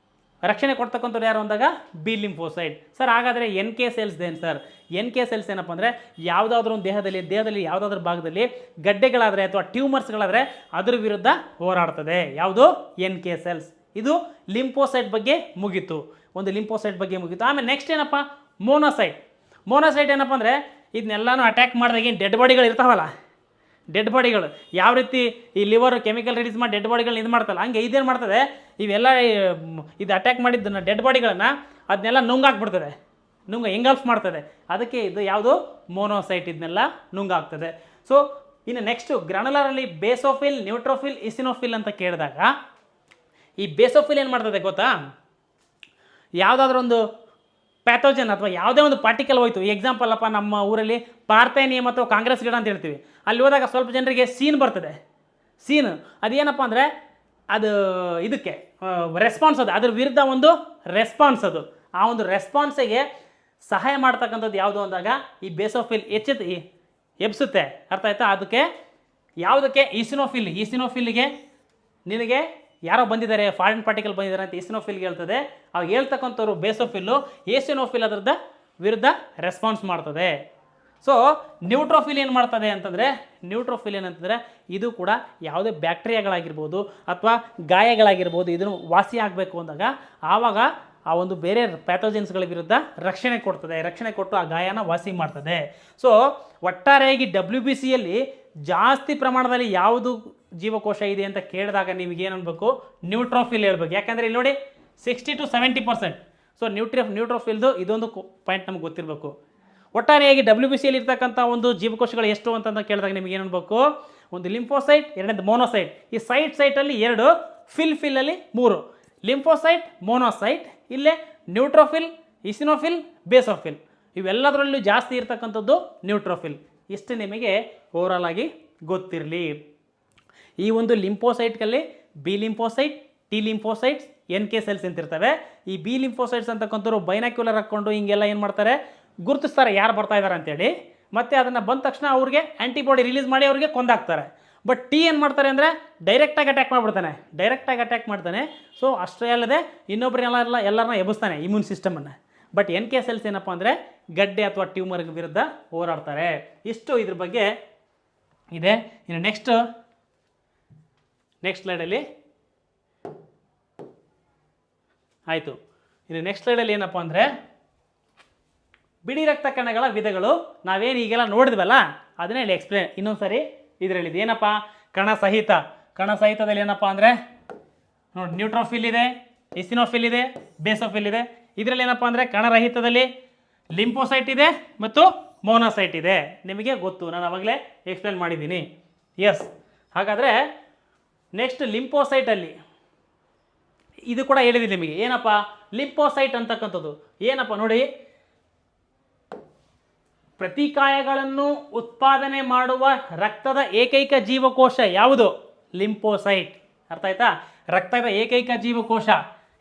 ರಕ್ಷಣೆ ಕೊಡ್ತಕ್ಕಂಥವ್ರು ಯಾರು ಅಂದಾಗ ಬಿ ಲಿಂಫೋಸೈಟ್. ಸರ್ ಹಾಗಾದರೆ ಎನ್ ಕೆ ಸೆಲ್ಸ್ ಏನು ಸರ್? ಎನ್ ಕೆ ಸೆಲ್ಸ್ ಏನಪ್ಪ ಅಂದರೆ ಯಾವುದಾದ್ರೂ ಒಂದು ದೇಹದಲ್ಲಿ ಯಾವುದಾದ್ರೂ ಭಾಗದಲ್ಲಿ ಗಡ್ಡೆಗಳಾದರೆ ಅಥವಾ ಟ್ಯೂಮರ್ಸ್ಗಳಾದರೆ ಅದ್ರ ವಿರುದ್ಧ ಹೋರಾಡ್ತದೆ. ಯಾವುದು? N K cells. ಇದು ಲಿಂಫೋಸೈಟ್ ಬಗ್ಗೆ ಮುಗೀತು. ಒಂದು ಲಿಂಫೋಸೈಟ್ ಬಗ್ಗೆ ಮುಗೀತು. ಆಮೇಲೆ ನೆಕ್ಸ್ಟ್ ಏನಪ್ಪ? ಮೋನೋಸೈಟ್ ಏನಪ್ಪ ಅಂದರೆ ಇದನ್ನೆಲ್ಲನೂ ಅಟ್ಯಾಕ್ ಮಾಡಿದಾಗ ಏನು ಡೆಡ್ ಬಾಡಿಗಳು ಇರ್ತಾವಲ್ಲ, ಡೆಡ್ ಬಾಡಿಗಳು ಯಾವ ರೀತಿ ಈ ಲಿವರ್ ಕೆಮಿಕಲ್ ರಿಲೀಸ್ ಮಾಡಿ ಡೆಡ್ ಬಾಡಿಗಳನ್ನ ಇದು ಮಾಡ್ತಲ್ಲ, ಹಂಗೆ ಇದೇನು ಮಾಡ್ತದೆ? ಇವೆಲ್ಲ ಇದು ಅಟ್ಯಾಕ್ ಮಾಡಿದ್ದನ್ನು ಡೆಡ್ ಬಾಡಿಗಳನ್ನು ಅದನ್ನೆಲ್ಲ ನುಂಗಾಕ್ಬಿಡ್ತದೆ, ಎಂಗಲ್ಫ್ ಮಾಡ್ತದೆ. ಅದಕ್ಕೆ ಇದು ಯಾವುದು? ಮೋನೋಸೈಟ್. ಇದನ್ನೆಲ್ಲ ನುಂಗಾಗ್ತದೆ. ಸೊ ಇನ್ನು ನೆಕ್ಸ್ಟು ಗ್ರಾನುಲಾರಲ್ಲಿ ಬೇಸೋಫಿಲ್, ನ್ಯೂಟ್ರೋಫಿಲ್, ಇಸಿನೋಫಿಲ್ ಅಂತ ಕೇಳಿದಾಗ ಈ ಬೇಸೋಫಿಲ್ ಏನು ಮಾಡ್ತದೆ ಗೊತ್ತಾ? ಯಾವುದಾದ್ರೂ ಒಂದು ಪ್ಯಾಥೋಜನ್ ಅಥವಾ ಯಾವುದೇ ಒಂದು ಪಾರ್ಟಿಕಲ್ ಹೋಯ್ತು. ಎಕ್ಸಾಂಪಲ್ ಅಪ್ಪ, ನಮ್ಮ ಊರಲ್ಲಿ ಪಾರ್ಥೇನಿಯಮ್ ಅಥವಾ ಕಾಂಗ್ರೆಸ್ ಗಿಡ ಅಂತ ಹೇಳ್ತೀವಿ. ಅಲ್ಲಿ ಹೋದಾಗ ಸ್ವಲ್ಪ ಜನರಿಗೆ ಸೀನ್ ಬರ್ತದೆ. ಅದೇನಪ್ಪ ಅಂದರೆ ಅದು ಇದಕ್ಕೆ ರೆಸ್ಪಾನ್ಸ್, ಅದ್ರ ವಿರುದ್ಧ ಒಂದು ರೆಸ್ಪಾನ್ಸ್. ಆ ಒಂದು ರೆಸ್ಪಾನ್ಸಿಗೆ ಸಹಾಯ ಮಾಡ್ತಕ್ಕಂಥದ್ದು ಯಾವುದು ಅಂದಾಗ ಈ ಬೇಸೋಫಿಲ್ ಎಬ್ಸುತ್ತೆ. ಅರ್ಥ ಆಯ್ತಾ? ಅದಕ್ಕೆ ಯಾವುದಕ್ಕೆ? ಈಸಿನೋಫಿಲ್ಗೆ ನಿನಗೆ ಯಾರೋ ಬಂದಿದ್ದಾರೆ ಫಾರಿನ್ ಪಾರ್ಟಿಕಲ್ ಬಂದಿದ್ದಾರೆ ಅಂತ ಈಸಿನೋಫಿಲ್ಗೆ ಹೇಳ್ತದೆ. ಅವಾಗ ಹೇಳ್ತಕ್ಕಂಥವ್ರು ಬೇಸೋಫಿಲ್ಲು, ಏಸಿನೋಫಿಲ್ ಅದರದ ವಿರುದ್ಧ ರೆಸ್ಪಾನ್ಸ್ ಮಾಡ್ತದೆ. ಸೊ ನ್ಯೂಟ್ರೋಫಿಲ್ ಏನು ಮಾಡ್ತದೆ ಅಂತಂದರೆ, ನ್ಯೂಟ್ರೋಫಿಲ್ ಏನಂತಂದರೆ ಇದು ಕೂಡ ಯಾವುದೇ ಬ್ಯಾಕ್ಟೀರಿಯಾಗಳಾಗಿರ್ಬೋದು ಅಥವಾ ಗಾಯಗಳಾಗಿರ್ಬೋದು ಇದನ್ನು ವಾಸಿ ಆಗಬೇಕು ಅಂದಾಗ ಆವಾಗ ಆ ಒಂದು ಬೇರೆ ಪ್ಯಾಥೋಜನ್ಸ್ಗಳ ವಿರುದ್ಧ ರಕ್ಷಣೆ ಕೊಡ್ತದೆ, ರಕ್ಷಣೆ ಕೊಟ್ಟು ಆ ಗಾಯನ ವಾಸಿ ಮಾಡ್ತದೆ. ಸೊ ಒಟ್ಟಾರೆಯಾಗಿ WBCಯಲ್ಲಿ ಜಾಸ್ತಿ ಪ್ರಮಾಣದಲ್ಲಿ ಯಾವುದು ಜೀವಕೋಶ ಇದೆ ಅಂತ ಕೇಳಿದಾಗ ನಿಮಗೇನು ಅನ್ಬೇಕು, ನ್ಯೂಟ್ರೋಫಿಲ್ ಹೇಳ್ಬೇಕು. ಯಾಕಂದರೆ ಇಲ್ಲಿ ನೋಡಿ 60 to 70%. ಸೊ ನ್ಯೂಟ್ರೋಫಿಲ್ದು ಇದೊಂದು ಪಾಯಿಂಟ್ ನಮ್ಗೆ ಗೊತ್ತಿರಬೇಕು. ಒಟ್ಟಾರೆಯಾಗಿ WBCಯಲ್ಲಿ ಇರ್ತಕ್ಕಂಥ ಒಂದು ಜೀವಕೋಶಗಳು ಎಷ್ಟು ಅಂತಂದು ಕೇಳಿದಾಗ ನಿಮಗೆ ಏನು ಅನ್ಬೇಕು, ಒಂದು ಲಿಂಫೋಸೈಟ್, ಎರಡನೇದು ಮೋನೋಸೈಟ್. ಈ ಸೈಟಲ್ಲಿ 2, ಫಿಲ್ಲಲ್ಲಿ 3. ಲಿಂಫೋಸೈಟ್, ಮೋನೋಸೈಟ್, ಇಲ್ಲೇ ನ್ಯೂಟ್ರೋಫಿಲ್, ಇಸಿನೋಫಿಲ್, ಬೇಸೋಫಿಲ್. ಇವೆಲ್ಲದರಲ್ಲೂ ಜಾಸ್ತಿ ಇರ್ತಕ್ಕಂಥದ್ದು ನ್ಯೂಟ್ರೋಫಿಲ್. ಇಷ್ಟು ನಿಮಗೆ ಓವರಾಲ್ ಆಗಿ ಗೊತ್ತಿರಲಿ. ಈ ಒಂದು ಲಿಂಫೋಸೈಟ್ಗಳಲ್ಲಿ B lymphocyte, T lymphocytes, NK cells ಅಂತಿರ್ತವೆ. ಈ ಬಿ ಲಿಂಫೋಸೈಟ್ಸ್ ಅಂತಕ್ಕಂಥವ್ರು ಬೈನಾಕ್ಯುಲರ್ ಹಾಕ್ಕೊಂಡು ಹಿಂಗೆಲ್ಲ ಏನು ಮಾಡ್ತಾರೆ, ಗುರುತಿಸ್ತಾರೆ ಯಾರು ಬರ್ತಾ ಇದ್ದಾರೆ ಅಂತೇಳಿ. ಮತ್ತು ಅದನ್ನು ಬಂದ ತಕ್ಷಣ ಅವ್ರಿಗೆ ಆ್ಯಂಟಿಬಾಡಿ ರಿಲೀಸ್ ಮಾಡಿ ಅವ್ರಿಗೆ ಕೊಂದಾಕ್ತಾರೆ. ಬಟ್ ಟಿ ಏನು ಮಾಡ್ತಾರೆ ಅಂದರೆ ಡೈರೆಕ್ಟಾಗಿ ಅಟ್ಯಾಕ್ ಮಾಡ್ತಾನೆ. ಸೊ ಅಷ್ಟೇ ಅಲ್ಲದೆ ಎಲ್ಲರನ್ನ ಎಬ್ಬಿಸ್ತಾನೆ ಇಮ್ಯೂನ್ ಸಿಸ್ಟಮನ್ನು. ಬಟ್ NK ಸೆಲ್ಸ್ ಏನಪ್ಪ ಅಂದರೆ ಗಡ್ಡೆ ಅಥವಾ ಟ್ಯೂಮರ್ ವಿರುದ್ಧ ಹೋರಾಡ್ತಾರೆ. ಇಷ್ಟು ಇದ್ರ ಬಗ್ಗೆ ಇದೆ. ಇನ್ನು ನೆಕ್ಸ್ಟ್ ಸ್ಲೈಡಲ್ಲಿ ಆಯಿತು. ಇನ್ನು ನೆಕ್ಸ್ಟ್ ಸ್ಲೈಡಲ್ಲಿ ಏನಪ್ಪ ಅಂದರೆ ಬಿಳಿ ರಕ್ತ ಕಣಗಳ ವಿಧಗಳು ನಾವೇನು ಈಗೆಲ್ಲ ನೋಡಿದ್ವಲ್ಲ ಅದನ್ನೇ ಇಲ್ಲಿ ಎಕ್ಸ್ಪ್ಲೇನ್ ಇನ್ನೊಂದು ಸರಿ ಇದರಲ್ಲಿ ಏನಪ್ಪ, ಕಣ ಸಹಿತದಲ್ಲಿ ಏನಪ್ಪ ಅಂದರೆ ನೋಡಿ ನ್ಯೂಟ್ರೋಫಿಲ್ ಇದೆ, ಇಸಿನೋಫಿಲ್ ಇದೆ, ಬೇಸೋಫಿಲ್ ಇದೆ. ಇದರಲ್ಲಿ ಏನಪ್ಪ ಅಂದರೆ ಕಣರಹಿತದಲ್ಲಿ ಲಿಂಫೋಸೈಟ್ ಇದೆ ಮತ್ತು ಮೋನೋಸೈಟ್ ಇದೆ. ನಿಮಗೆ ಗೊತ್ತು, ನಾನು ಅವಾಗಲೇ ಎಕ್ಸ್ಪ್ಲೇನ್ ಮಾಡಿದ್ದೀನಿ. ಎಸ್, ಹಾಗಾದರೆ ನೆಕ್ಸ್ಟ್ ಲಿಂಫೋಸೈಟಲ್ಲಿ ಇದು ಕೂಡ ಹೇಳಿದ್ದೀನಿ ನಿಮಗೆ. ಏನಪ್ಪ ಲಿಂಫೋಸೈಟ್ ಅಂತಕ್ಕಂಥದ್ದು ಏನಪ್ಪ ನೋಡಿ, ಪ್ರತಿಕಾಯಗಳನ್ನು ಉತ್ಪಾದನೆ ಮಾಡುವ ರಕ್ತದ ಏಕೈಕ ಜೀವಕೋಶ ಯಾವುದು? ಲಿಂಫೋಸೈಟ್. ಅರ್ಥ ಆಯ್ತಾ? ರಕ್ತದ ಏಕೈಕ ಜೀವಕೋಶ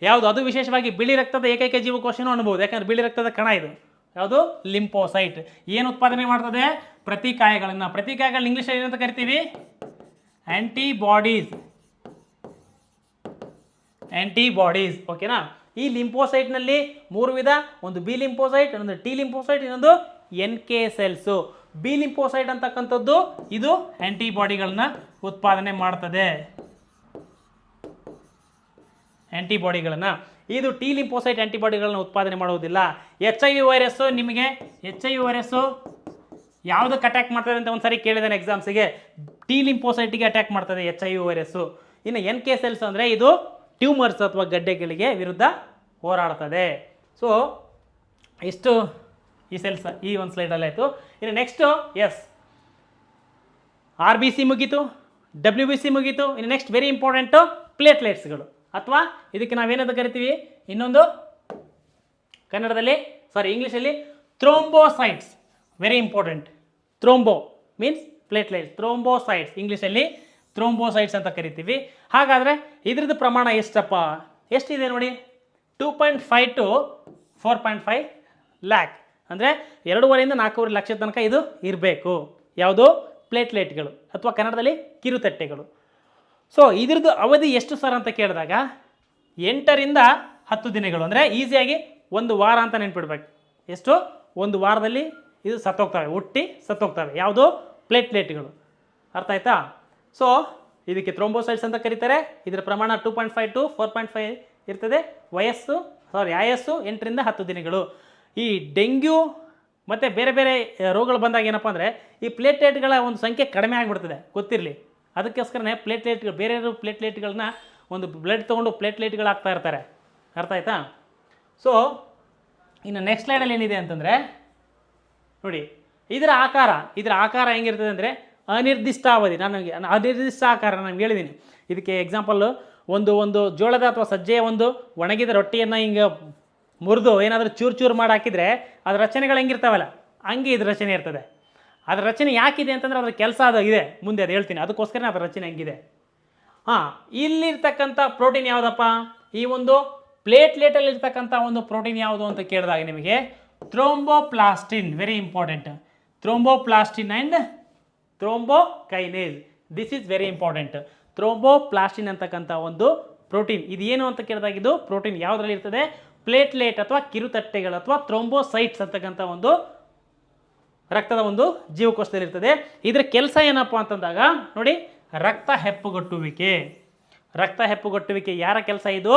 ಯಾವುದು? ಅದು ವಿಶೇಷವಾಗಿ ಬಿಳಿ ರಕ್ತದ ಏಕೈಕ ಜೀವಕೋಶನೂ ಅನ್ಬೋದು, ಯಾಕಂದರೆ ಬಿಳಿ ರಕ್ತದ ಕಣ ಇದು. ಯಾವುದು? ಲಿಂಫೋಸೈಟ್. ಏನು ಉತ್ಪಾದನೆ ಮಾಡ್ತದೆ? ಪ್ರತಿಕಾಯಗಳನ್ನು ಇಂಗ್ಲೀಷಲ್ಲಿ ಏನಂತ ಕರಿತೀವಿ? ಆ್ಯಂಟಿಬಾಡೀಸ್. ಓಕೆನಾ? ಈ ಲಿಂಫೋಸೈಟ್ನಲ್ಲಿ 3 ವಿಧ, ಒಂದು ಬಿ ಲಿಂಫೋಸೈಟ್, ಇನ್ನೊಂದು ಟಿ ಲಿಂಫೋಸೈಟ್, ಇನ್ನೊಂದು NK ಸೆಲ್ಸು. ಬಿ ಲಿಂಫೋಸೈಟ್ ಅಂತಕ್ಕಂಥದ್ದು ಇದು ಆ್ಯಂಟಿಬಾಡಿಗಳನ್ನ ಉತ್ಪಾದನೆ ಮಾಡ್ತದೆ, ಇದು ಟಿ ಲಿಂಫೋಸೈಟ್ ಆ್ಯಂಟಿಬಾಡಿಗಳನ್ನ ಉತ್ಪಾದನೆ ಮಾಡುವುದಿಲ್ಲ. HIV ವೈರಸ್ಸು ನಿಮಗೆ ಯಾವುದಕ್ಕೆ ಅಟ್ಯಾಕ್ ಮಾಡ್ತದೆ ಅಂತ ಒಂದು ಸಾರಿ ಕೇಳಿದಾನೆ ಎಕ್ಸಾಮ್ಸಿಗೆ. ಟಿ ಲಿಂಫೋಸೈಟಿಗೆ ಅಟ್ಯಾಕ್ ಮಾಡ್ತದೆ HIV ವೈರಸ್ಸು. ಇನ್ನು NK ಸೆಲ್ಸ್ ಅಂದರೆ ಇದು ಟ್ಯೂಮರ್ಸ್ ಅಥವಾ ಗಡ್ಡೆಗಳಿಗೆ ವಿರುದ್ಧ ಹೋರಾಡ್ತದೆ. ಸೊ ಇಷ್ಟು ಈ ಸೆಲ್ಸ್ ಈ ಒಂದು ಸ್ಲೈಡಲ್ಲಿ ಆಯಿತು. ಇನ್ನು ನೆಕ್ಸ್ಟು RBC ಮುಗೀತು, WBC ಮುಗೀತು. ಇನ್ನು ನೆಕ್ಸ್ಟ್ ವೆರಿ ಇಂಪಾರ್ಟೆಂಟು ಪ್ಲೇಟ್ಲೆಟ್ಸ್ಗಳು, ಅಥವಾ ಇದಕ್ಕೆ ನಾವೇನಂತ ಕರಿತೀವಿ, ಇನ್ನೊಂದು ಇಂಗ್ಲೀಷಲ್ಲಿ thrombocytes. Very important. Thrombo means platelets, thrombocytes ಇಂಗ್ಲೀಷಲ್ಲಿ ಥ್ರೋಂಬೋಸೈಟ್ಸ್ ಅಂತ ಕರಿತೀವಿ. ಹಾಗಾದರೆ ಇದ್ರದ್ದು ಪ್ರಮಾಣ ಎಷ್ಟಿದೆ ನೋಡಿ, 2.5 to 4.5 ಲ್ಯಾಕ್, ಅಂದರೆ 2.5 to 4.5 ಲಕ್ಷ ತನಕ ಇದು ಇರಬೇಕು. ಯಾವುದು? ಪ್ಲೇಟ್ಲೆಟ್ಗಳು ಅಥವಾ ಕನ್ನಡದಲ್ಲಿ ಕಿರುತಟ್ಟೆಗಳು. ಸೊ ಇದ್ರದ್ದು ಅವಧಿ ಎಷ್ಟು ಸರ್ ಅಂತ ಕೇಳಿದಾಗ 8 ರಿಂದ 10 ದಿನಗಳು, ಅಂದರೆ ಈಸಿಯಾಗಿ 1 ವಾರ ಅಂತ ನೆನ್ಪಿಡ್ಬೇಕು. ಎಷ್ಟು? 1 ವಾರದಲ್ಲಿ ಇದು ಸತ್ತೋಗ್ತವೆ. ಯಾವುದು? ಪ್ಲೇಟ್ಲೆಟ್ಗಳು. ಅರ್ಥ ಆಯ್ತಾ? ಸೊ ಇದಕ್ಕೆ ಥ್ರೋಂಬೋಸೈಟ್ಸ್ ಅಂತ ಕರೀತಾರೆ. ಇದರ ಪ್ರಮಾಣ 2.5 to 4.5 ಇರ್ತದೆ. ಆಯಸ್ಸು 8 ರಿಂದ 10 ದಿನಗಳು. ಈ ಡೆಂಗ್ಯೂ ಮತ್ತು ಬೇರೆ ರೋಗಗಳು ಬಂದಾಗ ಏನಪ್ಪ ಅಂದರೆ ಈ ಪ್ಲೇಟ್ಲೆಟ್ಗಳ ಒಂದು ಸಂಖ್ಯೆ ಕಡಿಮೆ ಆಗಿಬಿಡ್ತದೆ, ಗೊತ್ತಿರಲಿ. ಅದಕ್ಕೋಸ್ಕರನೇ ಬೇರೆ ಪ್ಲೇಟ್ಲೆಟ್ಗಳನ್ನ ಒಂದು ಬ್ಲಡ್ ತೊಗೊಂಡು ಪ್ಲೇಟ್ಲೆಟ್ಗಳು ಹಾಕ್ತಾ ಇರ್ತಾರೆ. ಅರ್ಥ ಆಯ್ತಾ? ಸೊ ಇನ್ನು ನೆಕ್ಸ್ಟ್ ಸ್ಲೈಡಲ್ಲಿ ಏನಿದೆ ಅಂತಂದರೆ ನೋಡಿ, ಇದರ ಆಕಾರ ಹೆಂಗಿರ್ತದೆ ಅಂದರೆ ಅನಿರ್ದಿಷ್ಟಾವಧಿ. ಅನಿರ್ದಿಷ್ಟ ಆಕಾರ ನಾನು ಹೇಳಿದ್ದೀನಿ. ಇದಕ್ಕೆ ಎಕ್ಸಾಂಪಲ್ಲು ಒಂದು ಜೋಳದ ಅಥವಾ ಸಜ್ಜೆಯ ಒಂದು ಒಣಗಿದ ರೊಟ್ಟಿಯನ್ನು ಹಿಂಗೆ ಮುರಿದು ಏನಾದರೂ ಚೂರು ಮಾಡಿ ಹಾಕಿದರೆ ಅದರ ರಚನೆಗಳು ಹೆಂಗಿರ್ತಾವಲ್ಲ ಹಂಗೆ ಇದ್ರ ರಚನೆ ಇರ್ತದೆ. ಅದರ ರಚನೆ ಯಾಕಿದೆ ಅಂತಂದರೆ ಅದ್ರ ಕೆಲಸ ಅದು ಇದೆ, ಮುಂದೆ ಅದು ಹೇಳ್ತೀನಿ. ಅದಕ್ಕೋಸ್ಕರ ಅದರ ರಚನೆ ಹೆಂಗಿದೆ. ಇಲ್ಲಿರ್ತಕ್ಕಂಥ ಪ್ರೋಟೀನ್ ಯಾವುದಪ್ಪ? ಈ ಒಂದು ಪ್ಲೇಟ್ಲೆಟಲ್ಲಿರ್ತಕ್ಕಂಥ ಒಂದು ಪ್ರೋಟೀನ್ ಯಾವುದು ಅಂತ ಕೇಳಿದಾಗ ನಿಮಗೆ thromboplastin. Very important. Thromboplastin and thrombokinase. This is very important. Thromboplastin ಅಂತಕ್ಕಂಥ ಒಂದು ಪ್ರೋಟೀನ್. ಇದೇನು ಅಂತ ಕೇಳಿದಾಗಿದ್ದು ಪ್ರೋಟೀನ್ ಯಾವುದರಲ್ಲಿ ಇರ್ತದೆ? ಪ್ಲೇಟ್ಲೇಟ್ ಅಥವಾ ಕಿರುತಟ್ಟೆಗಳು ಅಥವಾ ಥ್ರೋಂಬೋಸೈಟ್ಸ್ ಅಂತಕ್ಕಂಥ ಒಂದು ರಕ್ತದ ಒಂದು ಜೀವಕೋಶದಲ್ಲಿ ಇರ್ತದೆ. ಇದರ ಕೆಲಸ ಏನಪ್ಪ ಅಂತಂದಾಗ ನೋಡಿ, ರಕ್ತ ಹೆಪ್ಪುಗಟ್ಟುವಿಕೆ. ರಕ್ತ ಹೆಪ್ಪುಗಟ್ಟುವಿಕೆ ಯಾರ ಕೆಲಸ? ಇದು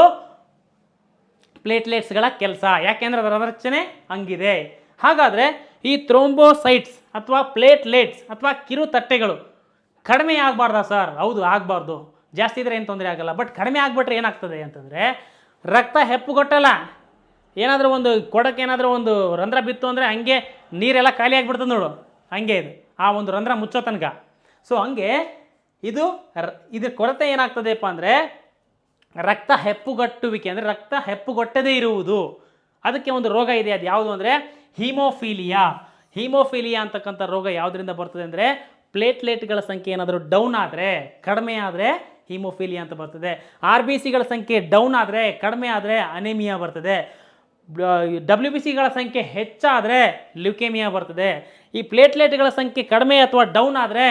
ಪ್ಲೇಟ್ಲೇಟ್ಸ್ಗಳ ಕೆಲಸ. ಯಾಕೆಂದರೆ ಅದರ ರಚನೆ ಹಂಗಿದೆ. ಹಾಗಾದರೆ ಈ ಥ್ರೋಂಬೋಸೈಟ್ಸ್ ಅಥವಾ ಪ್ಲೇಟ್ಲೇಟ್ಸ್ ಅಥವಾ ಕಿರುತಟ್ಟೆಗಳು ಕಡಿಮೆ ಆಗಬಾರ್ದಾ ಸರ್? ಹೌದು, ಆಗಬಾರ್ದು. ಜಾಸ್ತಿ ಇದ್ರೆ ಏನು ತೊಂದರೆ ಆಗಲ್ಲ. ಬಟ್ ಕಡಿಮೆ ಆಗಿಬಿಟ್ರೆ ಏನಾಗ್ತದೆ ಅಂತಂದರೆ ರಕ್ತ ಹೆಪ್ಪುಗೊಟ್ಟಲ್ಲ. ಏನಾದರೂ ಒಂದು ಕೊಡಕ್ಕೆ ಏನಾದರೂ ಒಂದು ರಂಧ್ರ ಬಿತ್ತು ಅಂದರೆ ಹಂಗೆ ನೀರೆಲ್ಲ ಖಾಲಿ ಆಗಿಬಿಡ್ತದೆ ನೋಡು, ಹಂಗೆ ಇದು ಆ ಒಂದು ರಂಧ್ರ ಮುಚ್ಚೋ ತನಕ. ಸೊ ಹಂಗೆ ಇದ್ರ ಕೊರತೆ ಏನಾಗ್ತದೆಪ್ಪ ಅಂದರೆ ರಕ್ತ ಹೆಪ್ಪುಗಟ್ಟುವಿಕೆ, ಅಂದರೆ ರಕ್ತ ಹೆಪ್ಪುಗೊಟ್ಟದೇ ಇರುವುದು. ಅದಕ್ಕೆ ಒಂದು ರೋಗ ಇದೆ. ಅದು ಯಾವುದು ಅಂದರೆ ಹೀಮೋಫೀಲಿಯಾ. ಹೀಮೋಫೀಲಿಯಾ ಅಂತಕ್ಕಂಥ ರೋಗ ಯಾವುದರಿಂದ ಬರ್ತದೆ ಅಂದರೆ ಪ್ಲೇಟ್ಲೇಟ್ಗಳ ಸಂಖ್ಯೆ ಏನಾದರೂ ಡೌನ್ ಆದರೆ, ಕಡಿಮೆ ಆದರೆ ಹೀಮೋಫೀಲಿಯಾ ಅಂತ ಬರ್ತದೆ. RBCಗಳ ಸಂಖ್ಯೆ ಡೌನ್ ಆದರೆ, ಕಡಿಮೆ ಆದರೆ ಅನೇಮಿಯಾ ಬರ್ತದೆ. WBCಗಳ ಸಂಖ್ಯೆ ಹೆಚ್ಚಾದರೆ ಲ್ಯೂಕೇಮಿಯಾ ಬರ್ತದೆ. ಈ ಪ್ಲೇಟ್ಲೇಟ್ಗಳ ಸಂಖ್ಯೆ ಕಡಿಮೆ ಅಥವಾ ಡೌನ್ ಆದರೆ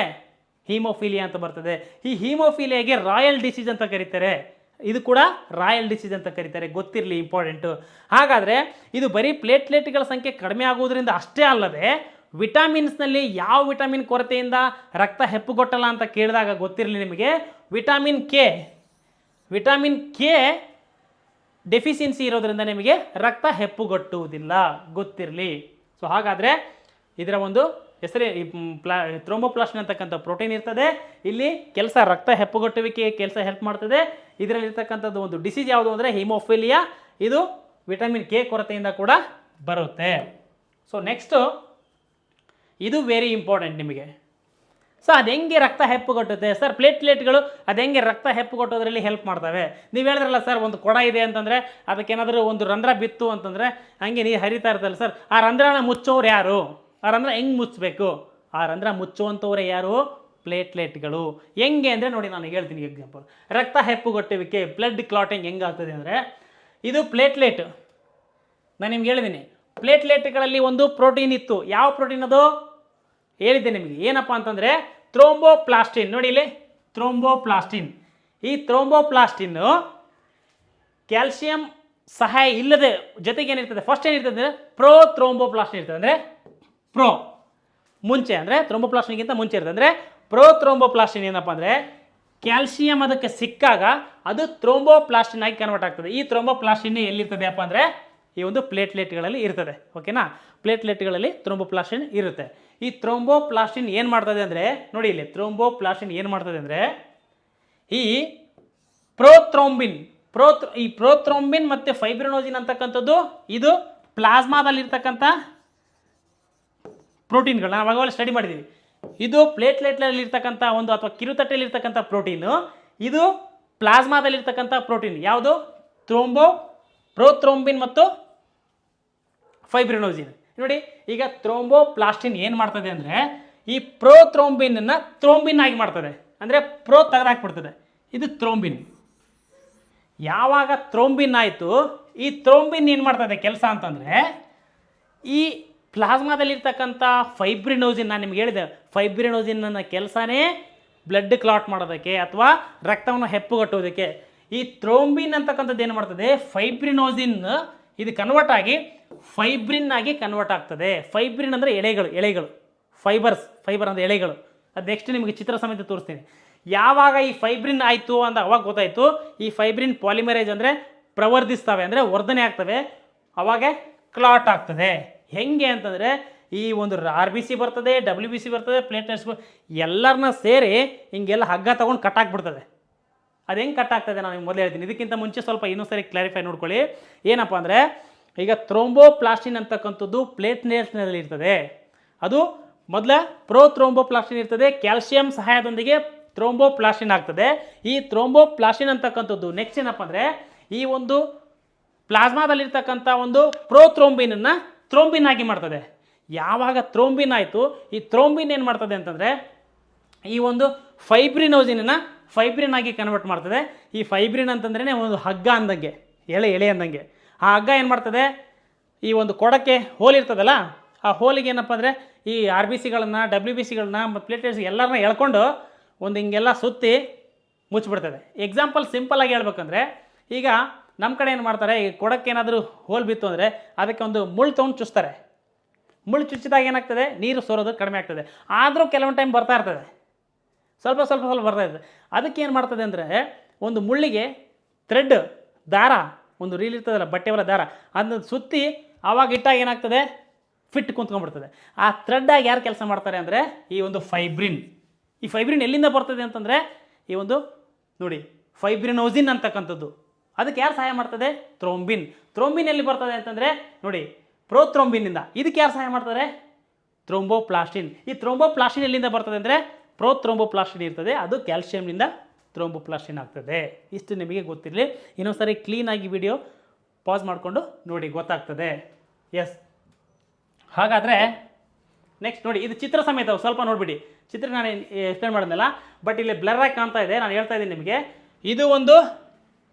ಹೀಮೋಫೀಲಿಯಾ ಅಂತ ಬರ್ತದೆ. ಈ ಹೀಮೋಫೀಲಿಯಾಗೆ ರಾಯಲ್ ಡಿಸೀಸ್ ಅಂತ ಕರೀತಾರೆ. ಇದು ಕೂಡ ರಾಯಲ್ ಡಿಸೀಸ್ ಅಂತ ಕರೀತಾರೆ, ಗೊತ್ತಿರಲಿ, ಇಂಪಾರ್ಟೆಂಟು. ಹಾಗಾದರೆ ಇದು ಬರೀ ಪ್ಲೇಟ್ಲೆಟ್ಗಳ ಸಂಖ್ಯೆ ಕಡಿಮೆ ಆಗುವುದರಿಂದ ಅಷ್ಟೇ ಅಲ್ಲದೆ ವಿಟಮಿನ್ಸ್ನಲ್ಲಿ ಯಾವ ವಿಟಮಿನ್ ಕೊರತೆಯಿಂದ ರಕ್ತ ಹೆಪ್ಪುಗೊಟ್ಟಲ್ಲ ಅಂತ ಕೇಳಿದಾಗ ಗೊತ್ತಿರಲಿ ನಿಮಗೆ, ವಿಟಮಿನ್ ಕೆ ಡೆಫಿಷಿಯನ್ಸಿ ಇರೋದರಿಂದ ನಿಮಗೆ ರಕ್ತ ಹೆಪ್ಪುಗಟ್ಟುವುದಿಲ್ಲ, ಗೊತ್ತಿರಲಿ. ಸೊ ಹಾಗಾದರೆ ಇದರ ಒಂದು ಹೆಸರೇ ಥ್ರೋಂಬೋಪ್ಲಾಸ್ಟಿನ್ ಅಂತಕ್ಕಂಥ ಪ್ರೋಟೀನ್ ಇರ್ತದೆ. ಇಲ್ಲಿ ಕೆಲಸ ರಕ್ತ ಹೆಪ್ಪುಗಟ್ಟುವಿಕೆ ಕೆಲಸ ಹೆಲ್ಪ್ ಮಾಡ್ತದೆ. ಇದರಲ್ಲಿರ್ತಕ್ಕಂಥದ್ದು ಒಂದು ಡಿಸೀಸ್ ಯಾವುದು ಅಂದರೆ ಹೀಮೋಫೀಲಿಯಾ. ಇದು ವಿಟಮಿನ್ ಕೆ ಕೊರತೆಯಿಂದ ಕೂಡ ಬರುತ್ತೆ. ಸೊ ನೆಕ್ಸ್ಟು ಇದು ವೆರಿ ಇಂಪಾರ್ಟೆಂಟ್ ನಿಮಗೆ. ಸೊ ಅದು ಹೆಂಗೆ ರಕ್ತ ಹೆಪ್ಪುಗಟ್ಟುತ್ತೆ ಸರ್? ಪ್ಲೇಟ್ಲೆಟ್ಗಳು ಅದು ಹೆಂಗೆ ರಕ್ತ ಹೆಪ್ಪುಗಟ್ಟೋದ್ರಲ್ಲಿ ಹೆಲ್ಪ್ ಮಾಡ್ತವೆ? ನೀವು ಹೇಳಿದ್ರಲ್ಲ ಸರ್, ಒಂದು ಕೊಡ ಇದೆ ಅಂತಂದರೆ ಅದಕ್ಕೇನಾದರೂ ಒಂದು ರಂಧ್ರ ಬಿತ್ತು ಅಂತಂದರೆ ಹಂಗೆ ನೀರು ಹರಿತಾ ಇರ್ತಲ್ಲ ಸರ್, ಆ ರಂಧ್ರನ ಮುಚ್ಚೋರು ಯಾರು? ಆ ರಂಧ್ರ ಹೆಂಗೆ ಮುಚ್ಚಬೇಕು? ಆ ರಂಧ್ರ ಮುಚ್ಚುವಂಥವ್ರೆ ಯಾರು? ಪ್ಲೇಟ್ಲೆಟ್ಗಳು. ಹೆಂಗೆ ಅಂದರೆ ನೋಡಿ, ನಾನು ಹೇಳ್ತೀನಿ ಎಕ್ಸಾಂಪಲ್. ರಕ್ತ ಹೆಪ್ಪುಗಟ್ಟುವಿಕೆ, ಬ್ಲಡ್ ಕ್ಲಾಟಿಂಗ್ ಹೆಂಗಾಗ್ತದೆ ಅಂದರೆ, ಇದು ಪ್ಲೇಟ್ಲೆಟ್. ನಾನು ನಿಮ್ಗೆ ಹೇಳಿದ್ದೀನಿ, ಪ್ಲೇಟ್ಲೆಟ್ಗಳಲ್ಲಿ ಒಂದು ಪ್ರೋಟೀನ್ ಇತ್ತು. ಯಾವ ಪ್ರೋಟೀನ್ ಅದು? ಹೇಳಿದ್ದೆ ನಿಮಗೆ. ಏನಪ್ಪ ಅಂತಂದರೆ ಥ್ರೋಂಬೋಪ್ಲಾಸ್ಟಿನ್. ನೋಡಿ ಇಲ್ಲಿ ಥ್ರೋಂಬೋಪ್ಲಾಸ್ಟಿನ್. ಈ ಥ್ರೋಂಬೋಪ್ಲಾಸ್ಟಿನ್ನು ಕ್ಯಾಲ್ಸಿಯಂ ಸಹಾಯ ಇಲ್ಲದೆ ಜೊತೆಗೆ ಏನಿರ್ತದೆ, ಫಸ್ಟ್ ಏನಿರ್ತದೆ ಅಂದರೆ ಥ್ರೋಂಬೋಪ್ಲಾಸ್ಟಿನ್ ಇರ್ತದೆ. ಅಂದರೆ ಮುಂಚೆ ಅಂದರೆ ಥ್ರೋಂಬೋಪ್ಲಾಸ್ಟಿನ್ಗಿಂತ ಮುಂಚೆ ಇರ್ತದೆ. ಅಂದರೆ ಥ್ರೋಂಬೋಪ್ಲಾಸ್ಟಿನ್ ಏನಪ್ಪ ಅಂದರೆ ಕ್ಯಾಲ್ಸಿಯಂ ಅದಕ್ಕೆ ಸಿಕ್ಕಾಗ ಅದು ಥ್ರೋಂಬೋಪ್ಲಾಸ್ಟಿನ್ ಆಗಿ ಕನ್ವರ್ಟ್ ಆಗ್ತದೆ. ಈ ಥ್ರೋಂಬೋಪ್ಲಾಸ್ಟಿನ್ ಎಲ್ಲಿರ್ತದೆ ಅಪ್ಪ ಅಂದರೆ ಈ ಒಂದು ಪ್ಲೇಟ್ಲೆಟ್ಗಳಲ್ಲಿ ಇರ್ತದೆ. ಓಕೆನಾ? ಪ್ಲೇಟ್ಲೆಟ್ಗಳಲ್ಲಿ ಥ್ರೋಂಬೋಪ್ಲಾಸ್ಟಿನ್ ಇರುತ್ತೆ. ಈ ಥ್ರೋಂಬೋಪ್ಲಾಸ್ಟಿನ್ ಏನು ಮಾಡ್ತದೆ ಅಂದರೆ ನೋಡಿ ಇಲ್ಲಿ, ಥ್ರೋಂಬೋಪ್ಲಾಸ್ಟಿನ್ ಏನು ಮಾಡ್ತದೆ ಅಂದರೆ ಈ ಪ್ರೋಥ್ರೋಂಬಿನ್ ಮತ್ತು ಫೈಬ್ರಿನೋಜಿನ್ ಅಂತಕ್ಕಂಥದ್ದು ಇದು ಪ್ಲಾಸ್ಮಾದಲ್ಲಿರ್ತಕ್ಕಂಥ ಪ್ರೋಟೀನ್ಗಳು ನಾವು ಆವಾಗಲೇ ಸ್ಟಡಿ ಮಾಡಿದ್ದೀವಿ. ಇದು ಪ್ಲೇಟ್ಲೆಟ್ನಲ್ಲಿರ್ತಕ್ಕಂಥ ಒಂದು ಅಥವಾ ಕಿರುತಟ್ಟೆಯಲ್ಲಿರ್ತಕ್ಕಂಥ ಪ್ರೋಟೀನು, ಇದು ಪ್ಲಾಸ್ಮಾದಲ್ಲಿರ್ತಕ್ಕಂಥ ಪ್ರೋಟೀನ್. ಯಾವುದು? ಪ್ರೋಥ್ರೋಂಬಿನ್ ಮತ್ತು ಫೈಬ್ರಿನೋಜಿನ್. ನೋಡಿ ಈಗ ಥ್ರೋಂಬೋಪ್ಲಾಸ್ಟಿನ್ ಏನು ಮಾಡ್ತದೆ ಅಂದರೆ ಈ ಪ್ರೋಥ್ರೋಂಬಿನನ್ನು ಥ್ರೋಂಬಿನ್ ಆಗಿ ಮಾಡ್ತದೆ. ಅಂದರೆ ತೆಗೆದಾಕ್ಬಿಡ್ತದೆ. ಇದು ಥ್ರೋಂಬಿನ್. ಯಾವಾಗ ಥ್ರೋಂಬಿನ್ ಆಯಿತು, ಈ ಥ್ರೋಂಬಿನ್ ಏನು ಮಾಡ್ತದೆ ಕೆಲಸ ಅಂತಂದರೆ ಈ ಪ್ಲಾಸ್ಮಾದಲ್ಲಿರ್ತಕ್ಕಂಥ ಫೈಬ್ರಿನೋಜಿನ್, ನಾನು ನಿಮ್ಗೆ ಹೇಳಿದೆ, ಫೈಬ್ರಿನೋಜಿನ್ನ ಕೆಲಸನೇ ಬ್ಲಡ್ ಕ್ಲಾಟ್ ಮಾಡೋದಕ್ಕೆ ಅಥವಾ ರಕ್ತವನ್ನು ಹೆಪ್ಪುಗಟ್ಟೋದಕ್ಕೆ. ಈ ಥ್ರೋಂಬಿನ್ ಅಂತಕ್ಕಂಥದ್ದು ಏನು ಮಾಡ್ತದೆ, ಫೈಬ್ರಿನೋಜಿನ್ ಇದು ಕನ್ವರ್ಟ್ ಆಗಿ ಫೈಬ್ರಿನ್ ಆಗಿ ಕನ್ವರ್ಟ್ ಆಗ್ತದೆ. ಫೈಬ್ರಿನ್ ಅಂದರೆ ಎಳೆಗಳು, ಫೈಬರ್ ಅಂದರೆ ಎಳೆಗಳು. ಅದು ನೆಕ್ಸ್ಟ್ ನಿಮಗೆ ಚಿತ್ರ ಸಮೇತ ತೋರಿಸ್ತೀನಿ. ಯಾವಾಗ ಈ ಫೈಬ್ರಿನ್ ಆಯಿತು ಅಂತ ಅವಾಗ ಗೊತ್ತಾಯಿತು, ಈ ಫೈಬ್ರಿನ್ ಪಾಲಿಮರೇಜ್ ಅಂದರೆ ಪ್ರವರ್ಧಿಸ್ತವೆ, ಅಂದರೆ ವರ್ಧನೆ ಆಗ್ತವೆ, ಅವಾಗ ಕ್ಲಾಟ್ ಆಗ್ತದೆ. ಹೆಂಗೆ ಅಂತಂದರೆ ಈ ಒಂದು RBC ಬರ್ತದೆ, WBC ಬರ್ತದೆ, ಪ್ಲೇಟ್ಲೆಟ್ಸ್ ಎಲ್ಲರನ್ನ ಸೇರಿ ಹಿಂಗೆಲ್ಲ ಹಗ್ಗ ತೊಗೊಂಡು ಕಟ್ಟಾಕ್ಬಿಡ್ತದೆ. ಅದು ಹೆಂಗೆ ಕಟ್ಟಾಗ್ತದೆ ನಾನು ನಿಮ್ಗೆ ಮೊದಲು ಹೇಳ್ತೀನಿ. ಇದಕ್ಕಿಂತ ಮುಂಚೆ ಸ್ವಲ್ಪ ಇನ್ನೊಂದು ಸರಿ ಕ್ಲಾರಿಫೈ ನೋಡ್ಕೊಳ್ಳಿ. ಏನಪ್ಪ ಅಂದರೆ ಈಗ ಥ್ರೋಂಬೋಪ್ಲಾಸ್ಟಿನ್ ಅಂತಕ್ಕಂಥದ್ದು ಪ್ಲೇಟ್ಲೆಟ್ಸ್ನಲ್ಲಿ ಇರ್ತದೆ. ಅದು ಮೊದಲ ಥ್ರೋಂಬೋಪ್ಲಾಸ್ಟಿನ್ ಇರ್ತದೆ, ಕ್ಯಾಲ್ಸಿಯಂ ಸಹಾಯದೊಂದಿಗೆ ಥ್ರೋಂಬೋಪ್ಲಾಸ್ಟಿನ್ ಆಗ್ತದೆ. ಈ ಥ್ರೋಂಬೋಪ್ಲಾಸ್ಟಿನ್ ಅಂತಕ್ಕಂಥದ್ದು ನೆಕ್ಸ್ಟ್ ಏನಪ್ಪ ಅಂದರೆ ಈ ಒಂದು ಪ್ಲಾಸ್ಮಾದಲ್ಲಿರ್ತಕ್ಕಂಥ ಒಂದು ಥ್ರೋಂಬಿನನ್ನು ಥ್ರೋಂಬಿನ್ ಆಗಿ ಮಾಡ್ತದೆ. ಯಾವಾಗ ಥ್ರೋಂಬಿನ್ ಆಯಿತು, ಈ ಥ್ರೋಂಬಿನ್ ಏನು ಮಾಡ್ತದೆ ಅಂತಂದರೆ ಈ ಒಂದು ಫೈಬ್ರಿನೋಜಿನನ್ನು ಫೈಬ್ರಿನ್ ಆಗಿ ಕನ್ವರ್ಟ್ ಮಾಡ್ತದೆ. ಈ ಫೈಬ್ರಿನ್ ಅಂತಂದ್ರೆ ಒಂದು ಹಗ್ಗ ಅಂದಂಗೆ, ಎಳೆ ಅಂದಂಗೆ. ಆ ಹಗ್ಗ ಏನು ಮಾಡ್ತದೆ, ಈ ಒಂದು ಕೊಡಕ್ಕೆ ಹೋಲ್ ಇರ್ತದಲ್ಲ, ಆ ಹೋಲಿಗೆ ಏನಪ್ಪ ಅಂದರೆ ಈ RBCಗಳನ್ನು, WBCಗಳನ್ನ ಮತ್ತು ಪ್ಲೇಟ್ಲೆಟ್ಸ್ ಎಲ್ಲರನ್ನ ಎಳ್ಕೊಂಡು ಒಂದು ಹಿಂಗೆಲ್ಲ ಸುತ್ತಿ ಮುಚ್ಚಿಬಿಡ್ತದೆ. ಎಕ್ಸಾಂಪಲ್ ಸಿಂಪಲ್ ಆಗಿ ಹೇಳ್ಬೇಕಂದ್ರೆ, ಈಗ ನಮ್ಮ ಕಡೆ ಏನು ಮಾಡ್ತಾರೆ, ಈ ಕೊಡಕ್ಕೆ ಏನಾದರೂ ಹೋಲ್ ಬಿತ್ತು ಅಂದರೆ ಅದಕ್ಕೆ ಒಂದು ಮುಳ್ಳು ತೊಗೊಂಡು ಚುಚ್ತಾರೆ. ಮುಳ್ಳು ಚುಚ್ಚಿದಾಗ ಏನಾಗ್ತದೆ, ನೀರು ಸೋರೋದು ಕಡಿಮೆ ಆಗ್ತದೆ. ಆದರೂ ಕೆಲವೊಂದು ಟೈಮ್ ಬರ್ತಾ ಇರ್ತದೆ, ಸ್ವಲ್ಪ ಬರ್ತಾ ಇರ್ತದೆ. ಅದಕ್ಕೆ ಏನು ಮಾಡ್ತದೆ ಅಂದರೆ, ಒಂದು ಮುಳ್ಳಿಗೆ ಥ್ರೆಡ್ ದಾರ, ಒಂದು ರೀಲ್ ಇರ್ತದಲ್ಲ ಬಟ್ಟೆವರ ದಾರ, ಅದನ್ನ ಸುತ್ತಿ ಆವಾಗ ಇಟ್ಟಾಗ ಏನಾಗ್ತದೆ, ಫಿಟ್ ಕುಂತ್ಕೊಂಡ್ಬಿಡ್ತದೆ. ಆ ಥ್ರೆಡ್ಡಾಗಿ ಯಾರು ಕೆಲಸ ಮಾಡ್ತಾರೆ ಅಂದರೆ ಈ ಒಂದು ಫೈಬ್ರಿನ್. ಈ ಫೈಬ್ರಿನ್ ಎಲ್ಲಿಂದ ಬರ್ತದೆ ಅಂತಂದರೆ, ಈ ಒಂದು ನೋಡಿ ಫೈಬ್ರಿನೋಸಿನ್ ಅಂತಕ್ಕಂಥದ್ದು, ಅದಕ್ಕೆ ಯಾರು ಸಹಾಯ ಮಾಡ್ತದೆ, ಥ್ರೋಂಬಿನ್. ಥ್ರೋಂಬಿನ್ ಎಲ್ಲಿ ಬರ್ತದೆ ಅಂತಂದರೆ ನೋಡಿ ಪ್ರೋಥ್ರೋಂಬಿನಿಂದ. ಇದಕ್ಕೆ ಯಾರು ಸಹಾಯ ಮಾಡ್ತಾರೆ, ಥ್ರೋಂಬೋಪ್ಲಾಸ್ಟಿನ್. ಈ ಥ್ರೋಂಬೋಪ್ಲಾಸ್ಟಿನ್ ಎಲ್ಲಿಂದ ಬರ್ತದೆ ಅಂದರೆ ಪ್ರೋಥ್ರೋಂಬೋಪ್ಲಾಸ್ಟಿನ್ ಇರ್ತದೆ, ಅದು ಕ್ಯಾಲ್ಶಿಯಂನಿಂದ ಥ್ರೋಂಬೋಪ್ಲಾಸ್ಟಿನ್ ಆಗ್ತದೆ. ಇಷ್ಟು ನಿಮಗೆ ಗೊತ್ತಿರಲಿ. ಇನ್ನೊಂದು ಸಾರಿ ಕ್ಲೀನಾಗಿ ವಿಡಿಯೋ ಪಾಸ್ ಮಾಡಿಕೊಂಡು ನೋಡಿ, ಗೊತ್ತಾಗ್ತದೆ. ಎಸ್, ಹಾಗಾದರೆ ನೆಕ್ಸ್ಟ್ ನೋಡಿ, ಇದು ಚಿತ್ರ ಸಮೇತ ಸ್ವಲ್ಪ ನೋಡಿಬಿಡಿ. ಚಿತ್ರ ನಾನು ಎಕ್ಸ್ಪ್ಲೇನ್ ಮಾಡಿದ್ನಲ್ಲ, ಬಟ್ ಇಲ್ಲಿ ಬ್ಲರ್ ಆಗಿ ಕಾಣ್ತಾ ಇದೆ. ನಾನು ಹೇಳ್ತಾ ಇದ್ದೀನಿ ನಿಮಗೆ, ಇದು ಒಂದು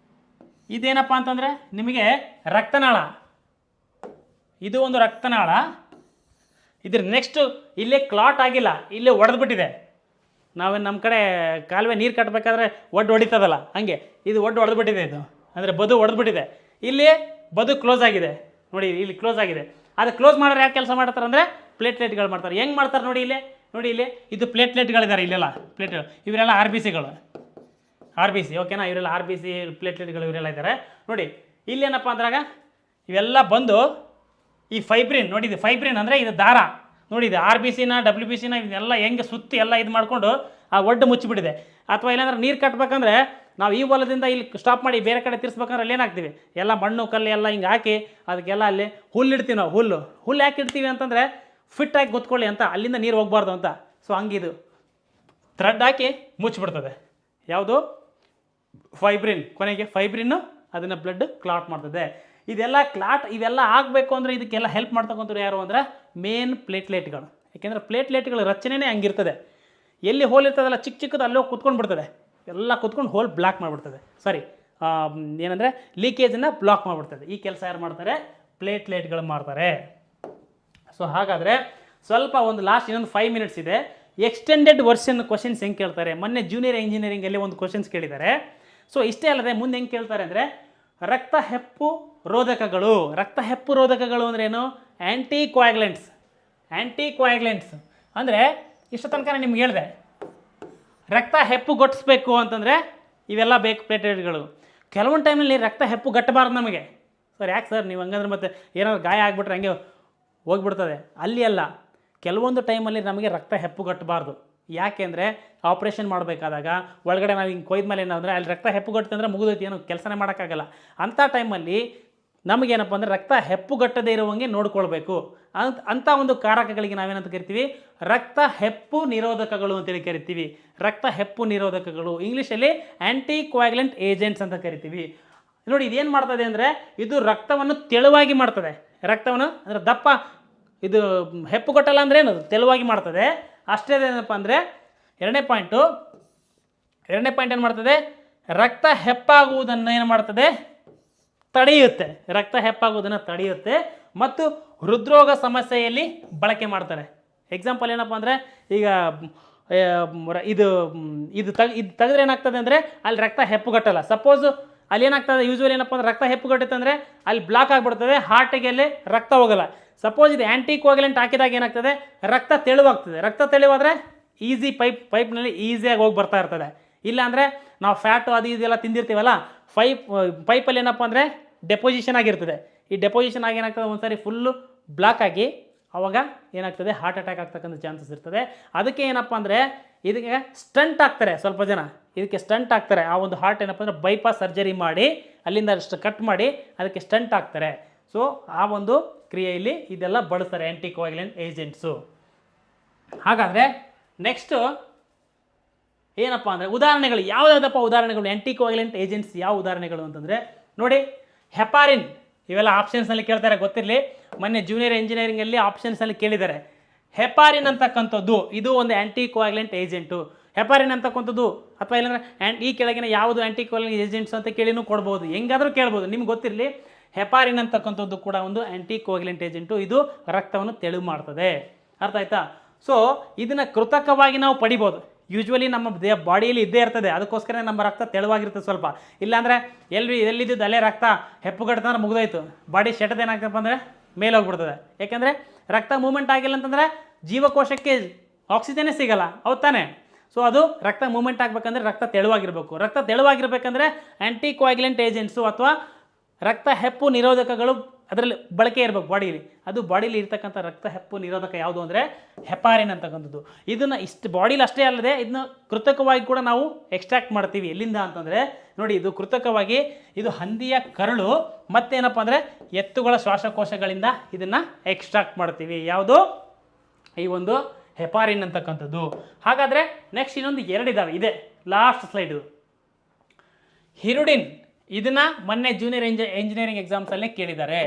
ಇದೇನಪ್ಪ ಅಂತಂದರೆ ನಿಮಗೆ ರಕ್ತನಾಳ. ಇದು ಒಂದು ರಕ್ತನಾಳ. ಇದ್ರ ನೆಕ್ಸ್ಟು ಇಲ್ಲೇ ಕ್ಲಾಟ್ ಆಗಿಲ್ಲ, ಇಲ್ಲೇ ಒಡೆದ್ಬಿಟ್ಟಿದೆ. ನಾವೇನು ನಮ್ಮ ಕಡೆ ಕಾಲುವೆ ನೀರು ಕಟ್ಟಬೇಕಾದ್ರೆ ಒಡ್ಡು ಹೊಡಿತದಲ್ಲ, ಹಾಗೆ ಇದು ಒಡ್ಡು ಹೊಡೆದ್ಬಿಟ್ಟಿದೆ. ಇದು ಅಂದರೆ ಬದು ಹೊಡೆದ್ಬಿಟ್ಟಿದೆ. ಇಲ್ಲಿ ಬದು ಕ್ಲೋಸ್ ಆಗಿದೆ ನೋಡಿ, ಇಲ್ಲಿ ಕ್ಲೋಸ್ ಆಗಿದೆ. ಅದು ಕ್ಲೋಸ್ ಮಾಡೋರು ಯಾಕೆ ಕೆಲಸ ಮಾಡ್ತಾರೆ ಅಂದರೆ ಪ್ಲೇಟ್ಲೆಟ್ಗಳು ಮಾಡ್ತಾರೆ. ಹೆಂಗೆ ಮಾಡ್ತಾರೆ ನೋಡಿ, ಇಲ್ಲೇ ನೋಡಿ, ಇಲ್ಲಿ ಇದು ಪ್ಲೇಟ್ಲೆಟ್ಗಳಿದ್ದಾರೆ. ಇಲ್ಲೆಲ್ಲ ಪ್ಲೇಟ್ಗಳು, ಇವರೆಲ್ಲ ಆರ್ ಬಿ ಸಿಗಳು, ಆರ್ ಬಿ ಸಿ, ಓಕೆನಾ, ಇವರೆಲ್ಲ ಆರ್ ಬಿ ಸಿ ಪ್ಲೇಟ್ಲೆಟ್ಗಳು ಇವರೆಲ್ಲ ಇದ್ದಾರೆ ನೋಡಿ. ಇಲ್ಲೇನಪ್ಪ ಅಂದ್ರಾಗ ಇವೆಲ್ಲ ಬಂದು ಈ ಫೈಬ್ರಿನ್ ನೋಡಿ, ಇದು ಫೈಬ್ರಿನ್ ಅಂದರೆ ಇದು ದಾರ ನೋಡಿ, ಇದು ಆರ್ ಬಿ ಸಿನ ಡಬ್ಲ್ಯೂ ಬಿ ಸಿನ ಇದೆಲ್ಲ ಹೆಂಗೆ ಸುತ್ತಿ ಎಲ್ಲ ಇದು ಮಾಡಿಕೊಂಡು ಆ ಒಡ್ಡು ಮುಚ್ಚಿಬಿಟ್ಟಿದೆ. ಅಥವಾ ಇಲ್ಲಾಂದ್ರೆ ನೀರು ಕಟ್ಟಬೇಕಂದ್ರೆ ನಾವು ಈ ಹೊಲದಿಂದ ಇಲ್ಲಿ ಸ್ಟಾಪ್ ಮಾಡಿ ಬೇರೆ ಕಡೆ ತಿರ್ಸ್ಬೇಕಂದ್ರೆ ಅಲ್ಲಿ ಏನಾಗ್ತೀವಿ, ಎಲ್ಲ ಮಣ್ಣು ಕಲ್ಲು ಎಲ್ಲ ಹಿಂಗೆ ಹಾಕಿ ಅದಕ್ಕೆಲ್ಲ ಅಲ್ಲಿ ಹುಲ್ಲು ಇಡ್ತೀವಿ ನಾವು. ಹುಲ್ಲು ಯಾಕೆ ಇಡ್ತೀವಿ ಅಂತಂದರೆ ಫಿಟ್ಟಾಗಿ ಗೊತ್ಕೊಳ್ಳಿ ಅಂತ, ಅಲ್ಲಿಂದ ನೀರು ಹೋಗ್ಬಾರ್ದು ಅಂತ. ಸೊ ಹಂಗಿದು ಥ್ರೆಡ್ ಹಾಕಿ ಮುಚ್ಚಿಬಿಡ್ತದೆ. ಯಾವುದು, ಫೈಬ್ರಿನ್. ಕೊನೆಗೆ ಫೈಬ್ರಿನ್ನು ಅದನ್ನು ಬ್ಲಡ್ ಕ್ಲಾಟ್ ಮಾಡ್ತದೆ. ಇದೆಲ್ಲ ಕ್ಲಾಟ್ ಇವೆಲ್ಲ ಆಗಬೇಕು ಅಂದರೆ ಇದಕ್ಕೆಲ್ಲ ಹೆಲ್ಪ್ ಮಾಡ್ತಕ್ಕಂಥವ್ರು ಯಾರು ಅಂದರೆ ಮೇನ್ ಪ್ಲೇಟ್ಲೆಟ್ಗಳು. ಯಾಕೆಂದರೆ ಪ್ಲೇಟ್ಲೆಟ್ಗಳ ರಚನೆಯೇ ಹಂಗಿರ್ತದೆ. ಎಲ್ಲಿ ಹೋಲ್ ಇರ್ತದಲ್ಲ ಚಿಕ್ಕ ಚಿಕ್ಕದು ಅಲ್ಲೋಗಿ ಕುತ್ಕೊಂಡು ಬಿಡ್ತದೆ, ಎಲ್ಲ ಕುತ್ಕೊಂಡು ಹೋಲ್ ಬ್ಲಾಕ್ ಮಾಡಿಬಿಡ್ತದೆ. ಸಾರಿ, ಏನಂದರೆ ಲೀಕೇಜನ್ನು ಬ್ಲಾಕ್ ಮಾಡಿಬಿಡ್ತದೆ. ಈ ಕೆಲಸ ಯಾರು ಮಾಡ್ತಾರೆ, ಪ್ಲೇಟ್ಲೆಟ್ಗಳು ಮಾಡ್ತಾರೆ. ಸೊ ಹಾಗಾದರೆ ಸ್ವಲ್ಪ ಒಂದು ಲಾಸ್ಟ್ ಇನ್ನೊಂದು 5 ಮಿನಿಟ್ಸ್ ಇದೆ. ಎಕ್ಸ್ಟೆಂಡೆಡ್ ವರ್ಷನ್ ಕ್ವಶನ್ಸ್ ಹೆಂಗೆ ಕೇಳ್ತಾರೆ, ಮೊನ್ನೆ ಜೂನಿಯರ್ ಇಂಜಿನಿಯರಿಂಗಲ್ಲಿ ಒಂದು ಕ್ವಶನ್ಸ್ ಕೇಳಿದ್ದಾರೆ. ಸೊ ಇಷ್ಟೇ ಅಲ್ಲದೆ ಮುಂದೆ ಹೆಂಗೆ ಕೇಳ್ತಾರೆ ಅಂದರೆ ರಕ್ತ ಹೆಪ್ಪು ರೋಧಕಗಳು. ರಕ್ತ ಹೆಪ್ಪು ರೋಧಕಗಳು ಅಂದ್ರೇನು, ಆ್ಯಂಟಿ ಕೋಯಾಗ್ಲೆಂಟ್ಸ್ ಅಂದರೆ ಇಷ್ಟು ತನಕ ನಿಮ್ಗೆ ಹೇಳಿದೆ, ರಕ್ತ ಹೆಪ್ಪುಗೊಟ್ಟಿಸ್ಬೇಕು ಅಂತಂದರೆ ಇವೆಲ್ಲ ಬೇಕು ಪ್ಲೇಟ್ಲೆಟ್ಗಳು. ಕೆಲವೊಂದು ಟೈಮಲ್ಲಿ ರಕ್ತ ಹೆಪ್ಪುಗಟ್ಟಬಾರ್ದು ನಮಗೆ. ಸರ್ ಯಾಕೆ ಸರ್ ನೀವು ಹಂಗಂದ್ರೆ ಮತ್ತೆ ಏನಾದ್ರು ಗಾಯ ಆಗಿಬಿಟ್ರೆ ಹಂಗೆ ಹೋಗ್ಬಿಡ್ತದೆ. ಅಲ್ಲಿ ಅಲ್ಲ, ಕೆಲವೊಂದು ಟೈಮಲ್ಲಿ ನಮಗೆ ರಕ್ತ ಹೆಪ್ಪುಗಟ್ಟಬಾರ್ದು. ಯಾಕೆ ಅಂದರೆ ಆಪ್ರೇಷನ್ ಮಾಡಬೇಕಾದಾಗ ಒಳಗಡೆ ನಾವು ಹಿಂಗೆ ಕೊಯ್ದ ಮೇಲೆ ಏನಂದರೆ ಅಲ್ಲಿ ರಕ್ತ ಹೆಪ್ಪುಗಟ್ಟಂದ್ರೆ ಮುಗಿದೈತಿ, ಏನು ಕೆಲಸನೇ ಮಾಡೋಕ್ಕಾಗಲ್ಲ. ಅಂಥ ಟೈಮಲ್ಲಿ ನಮಗೇನಪ್ಪ ಅಂದರೆ ರಕ್ತ ಹೆಪ್ಪುಗಟ್ಟದೇ ಇರುವಂಗೆ ನೋಡ್ಕೊಳ್ಬೇಕು. ಅಂಥ ಒಂದು ಕಾರಕಗಳಿಗೆ ನಾವೇನಂತ ಕರಿತೀವಿ, ರಕ್ತ ಹೆಪ್ಪು ನಿರೋಧಕಗಳು ಅಂತೇಳಿ ಕರಿತೀವಿ. ರಕ್ತ ಹೆಪ್ಪು ನಿರೋಧಕಗಳು ಇಂಗ್ಲೀಷಲ್ಲಿ ಆ್ಯಂಟಿ ಕೋಯಾಗ್ಲೆಂಟ್ ಏಜೆಂಟ್ಸ್ ಅಂತ ಕರಿತೀವಿ. ನೋಡಿ ಇದೇನು ಮಾಡ್ತದೆ ಅಂದರೆ ಇದು ರಕ್ತವನ್ನು ತೆಳುವಾಗಿ ಮಾಡ್ತದೆ. ರಕ್ತವನ್ನು ಅಂದರೆ ದಪ್ಪ, ಇದು ಹೆಪ್ಪುಗಟ್ಟಲ್ಲ ಅಂದರೆ ಏನು, ತೆಳುವಾಗಿ ಮಾಡ್ತದೆ. ಅಷ್ಟೇ ಏನಪ್ಪ ಅಂದರೆ ಎರಡನೇ ಪಾಯಿಂಟ್ ಏನು ಮಾಡ್ತದೆ, ರಕ್ತ ಹೆಪ್ಪಾಗುವುದನ್ನು ಏನು ಮಾಡ್ತದೆ, ತಡೆಯುತ್ತೆ. ರಕ್ತ ಹೆಪ್ಪಾಗುವುದನ್ನು ತಡೆಯುತ್ತೆ ಮತ್ತು ಹೃದ್ರೋಗ ಸಮಸ್ಯೆಯಲ್ಲಿ ಬಳಕೆ ಮಾಡ್ತಾರೆ. ಎಕ್ಸಾಂಪಲ್ ಏನಪ್ಪ ಅಂದರೆ ಈಗ ಇದು ತೆಗೆದ್ರೆ ಏನಾಗ್ತದೆ ಅಂದರೆ ಅಲ್ಲಿ ರಕ್ತ ಹೆಪ್ಪುಗಟ್ಟಲ್ಲ. ಸಪೋಸ್ ಅಲ್ಲಿ ಏನಾಗ್ತದೆ, ಯೂಶ್ವಲಿ ಏನಪ್ಪ ಅಂದರೆ ರಕ್ತ ಹೆಪ್ಪುಗಟ್ಟುತ್ತೆ ಅಂದರೆ ಅಲ್ಲಿ ಬ್ಲಾಕ್ ಆಗಿಬಿಡ್ತದೆ, ಹಾರ್ಟಿಗೆ ಅಲ್ಲಿ ರಕ್ತ ಹೋಗಲ್ಲ. ಸಪೋಸ್ ಇದು ಆ್ಯಂಟಿ ಕೋಯಾಗ್ಲೆಂಟ್ ಹಾಕಿದಾಗ ಏನಾಗ್ತದೆ, ರಕ್ತ ತೆಳುವಾಗ್ತದೆ. ರಕ್ತ ತೆಳುವಾದರೆ ಈಸಿ ಪೈಪ್ನಲ್ಲಿ ಈಸಿಯಾಗಿ ಹೋಗಿ ಬರ್ತಾ ಇರ್ತದೆ. ಇಲ್ಲಾಂದರೆ ನಾವು ಫ್ಯಾಟು ಅದು ಇದೆಲ್ಲ ತಿಂದಿರ್ತೀವಲ್ಲ, ಪೈಪಲ್ಲಿ ಏನಪ್ಪ ಅಂದರೆ ಡೆಪೋಸಿಷನ್ ಆಗಿರ್ತದೆ. ಈ ಡೆಪೋಸಿಷನ್ ಆಗಿ ಏನಾಗ್ತದೆ, ಒಂದು ಸಾರಿ ಫುಲ್ಲು ಬ್ಲಾಕ್ ಆಗಿ ಆವಾಗ ಏನಾಗ್ತದೆ, ಹಾರ್ಟ್ ಅಟ್ಯಾಕ್ ಆಗ್ತಕ್ಕಂಥ ಚಾನ್ಸಸ್ ಇರ್ತದೆ. ಅದಕ್ಕೆ ಏನಪ್ಪ ಅಂದರೆ ಇದಕ್ಕೆ ಸ್ಟಂಟ್ ಆಗ್ತಾರೆ. ಸ್ವಲ್ಪ ಜನ ಇದಕ್ಕೆ ಸ್ಟಂಟ್ ಆಗ್ತಾರೆ. ಆ ಒಂದು ಹಾರ್ಟ್ ಏನಪ್ಪ ಅಂದರೆ ಬೈಪಾಸ್ ಸರ್ಜರಿ ಮಾಡಿ ಅಲ್ಲಿಂದ ಅಷ್ಟು ಕಟ್ ಮಾಡಿ ಅದಕ್ಕೆ ಸ್ಟಂಟ್ ಆಗ್ತಾರೆ. ಸೊ ಆ ಒಂದು ಕ್ರಿಯೆಯಲ್ಲಿ ಇದೆಲ್ಲ ಬಳಸ್ತಾರೆ ಆ್ಯಂಟಿ ಕೋಯಾಗ್ಲೆಂಟ್ ಏಜೆಂಟ್ಸು. ಹಾಗಾದರೆ ನೆಕ್ಸ್ಟು ಏನಪ್ಪ ಅಂದರೆ ಉದಾಹರಣೆಗಳು ಯಾವುದಾದಪ್ಪ ಉದಾಹರಣೆಗಳು, ಆ್ಯಂಟಿ ಕೋಯಾಗ್ಲೆಂಟ್ ಏಜೆಂಟ್ಸ್ ಯಾವ ಉದಾಹರಣೆಗಳು ಅಂತಂದರೆ ನೋಡಿ, ಹೆಪಾರಿನ್. ಇವೆಲ್ಲ ಆಪ್ಷನ್ಸ್ನಲ್ಲಿ ಕೇಳ್ತಾರೆ, ಗೊತ್ತಿರಲಿ. ಮೊನ್ನೆ ಜೂನಿಯರ್ ಇಂಜಿನಿಯರಿಂಗಲ್ಲಿ ಆಪ್ಷನ್ಸಲ್ಲಿ ಕೇಳಿದ್ದಾರೆ. ಹೆಪಾರಿನ್ ಅಂತಕ್ಕಂಥದ್ದು ಇದು ಒಂದು ಆ್ಯಂಟಿ ಕೋಯಾಗ್ಲೆಂಟ್ ಏಜೆಂಟು. ಹೆಪಾರಿನ್ ಅಂತಕ್ಕಂಥದ್ದು ಅಥವಾ ಇಲ್ಲಾಂದರೆ ಈ ಕೆಳಗಿನ ಯಾವುದು ಆ್ಯಂಟಿ ಕೋಯಾಗ್ಲೆಂಟ್ ಏಜೆಂಟ್ಸ್ ಅಂತ ಕೇಳಿನೂ ಕೊಡ್ಬೋದು, ಹೆಂಗಾದರೂ ಕೇಳ್ಬೋದು. ನಿಮ್ಗೆ ಗೊತ್ತಿರಲಿ, ಹೆಪಾರಿನ್ ಅಂತಕ್ಕಂಥದ್ದು ಕೂಡ ಒಂದು ಆ್ಯಂಟಿ ಕೋಯಾಗ್ಲೆಂಟ್ ಏಜೆಂಟು. ಇದು ರಕ್ತವನ್ನು ತೆಳು ಮಾಡ್ತದೆ. ಅರ್ಥ ಆಯ್ತಾ? ಸೊ ಇದನ್ನು ಕೃತಕವಾಗಿ ನಾವು ಪಡಿಬೋದು. ಯೂಶ್ವಲಿ ನಮ್ಮ ಬಾಡಿಯಲ್ಲಿ ಇದ್ದೇ ಇರ್ತದೆ, ಅದಕ್ಕೋಸ್ಕರ ನಮ್ಮ ರಕ್ತ ತೆಳುವಾಗಿರ್ತದೆ ಸ್ವಲ್ಪ. ಇಲ್ಲಾಂದರೆ ಎಲ್ಲಿದ್ದು ಅಲ್ಲೇ ರಕ್ತ ಹೆಪ್ಪುಗಟ್ಟಂದ್ರೆ ಮುಗಿದೋಯ್ತು, ಬಾಡಿ ಶೆಟದ ಏನಾಗ್ತಪ್ಪ ಅಂದರೆ ಮೇಲೆ ಹೋಗ್ಬಿಡ್ತದೆ. ಯಾಕೆಂದರೆ ರಕ್ತ ಮೂವ್ಮೆಂಟ್ ಆಗಿಲ್ಲ ಅಂತಂದರೆ ಜೀವಕೋಶಕ್ಕೆ ಆಕ್ಸಿಜನ್ನೇ ಸಿಗಲ್ಲ, ಹೌದು ತಾನೆ? ಸೊ ಅದು ರಕ್ತ ಮೂವ್ಮೆಂಟ್ ಆಗಬೇಕಂದ್ರೆ ರಕ್ತ ತೆಳುವಾಗಿರಬೇಕು. ರಕ್ತ ತೆಳುವಾಗಿರ್ಬೇಕಂದ್ರೆ ಆ್ಯಂಟಿಕೋಯಾಗ್ಯುಲೆಂಟ್ ಏಜೆಂಟ್ಸು ಅಥವಾ ರಕ್ತ ಹೆಪ್ಪು ನಿರೋಧಕಗಳು ಅದರಲ್ಲಿ ಬಳಕೆ ಇರಬೇಕು ಬಾಡಿಯಲ್ಲಿ. ಅದು ಬಾಡಿಲಿ ಇರ್ತಕ್ಕಂಥ ರಕ್ತ ಹೆಪ್ಪು ನಿರೋಧಕ ಯಾವುದು ಅಂದರೆ ಹೆಪಾರಿನ್ ಅಂತಕ್ಕಂಥದ್ದು. ಇದನ್ನು ಇಷ್ಟು ಬಾಡಿಲಿ ಅಷ್ಟೇ ಅಲ್ಲದೆ ಇದನ್ನ ಕೃತಕವಾಗಿ ಕೂಡ ನಾವು ಎಕ್ಸ್ಟ್ರಾಕ್ಟ್ ಮಾಡ್ತೀವಿ. ಎಲ್ಲಿಂದ ಅಂತಂದರೆ ನೋಡಿ, ಇದು ಕೃತಕವಾಗಿ ಇದು ಹಂದಿಯ ಕರಳು ಮತ್ತೇನಪ್ಪ ಅಂದರೆ ಎತ್ತುಗಳ ಶ್ವಾಸಕೋಶಗಳಿಂದ ಇದನ್ನು ಎಕ್ಸ್ಟ್ರಾಕ್ಟ್ ಮಾಡ್ತೀವಿ. ಯಾವುದು? ಈ ಒಂದು ಹೆಪಾರಿನ್ ಅಂತಕ್ಕಂಥದ್ದು. ಹಾಗಾದರೆ ನೆಕ್ಸ್ಟ್ ಇನ್ನೊಂದು 2 ಇದ್ದಾವೆ, ಇದೆ ಲಾಸ್ಟ್ ಸ್ಲೈಡ್ ಇದು. ಹಿರುಡಿನ್, ಇದನ್ನು ಮೊನ್ನೆ ಜೂನಿಯರ್ ಇಂಜಿನಿಯರಿಂಗ್ ಎಕ್ಸಾಮ್ಸಲ್ಲೇ ಕೇಳಿದ್ದಾರೆ.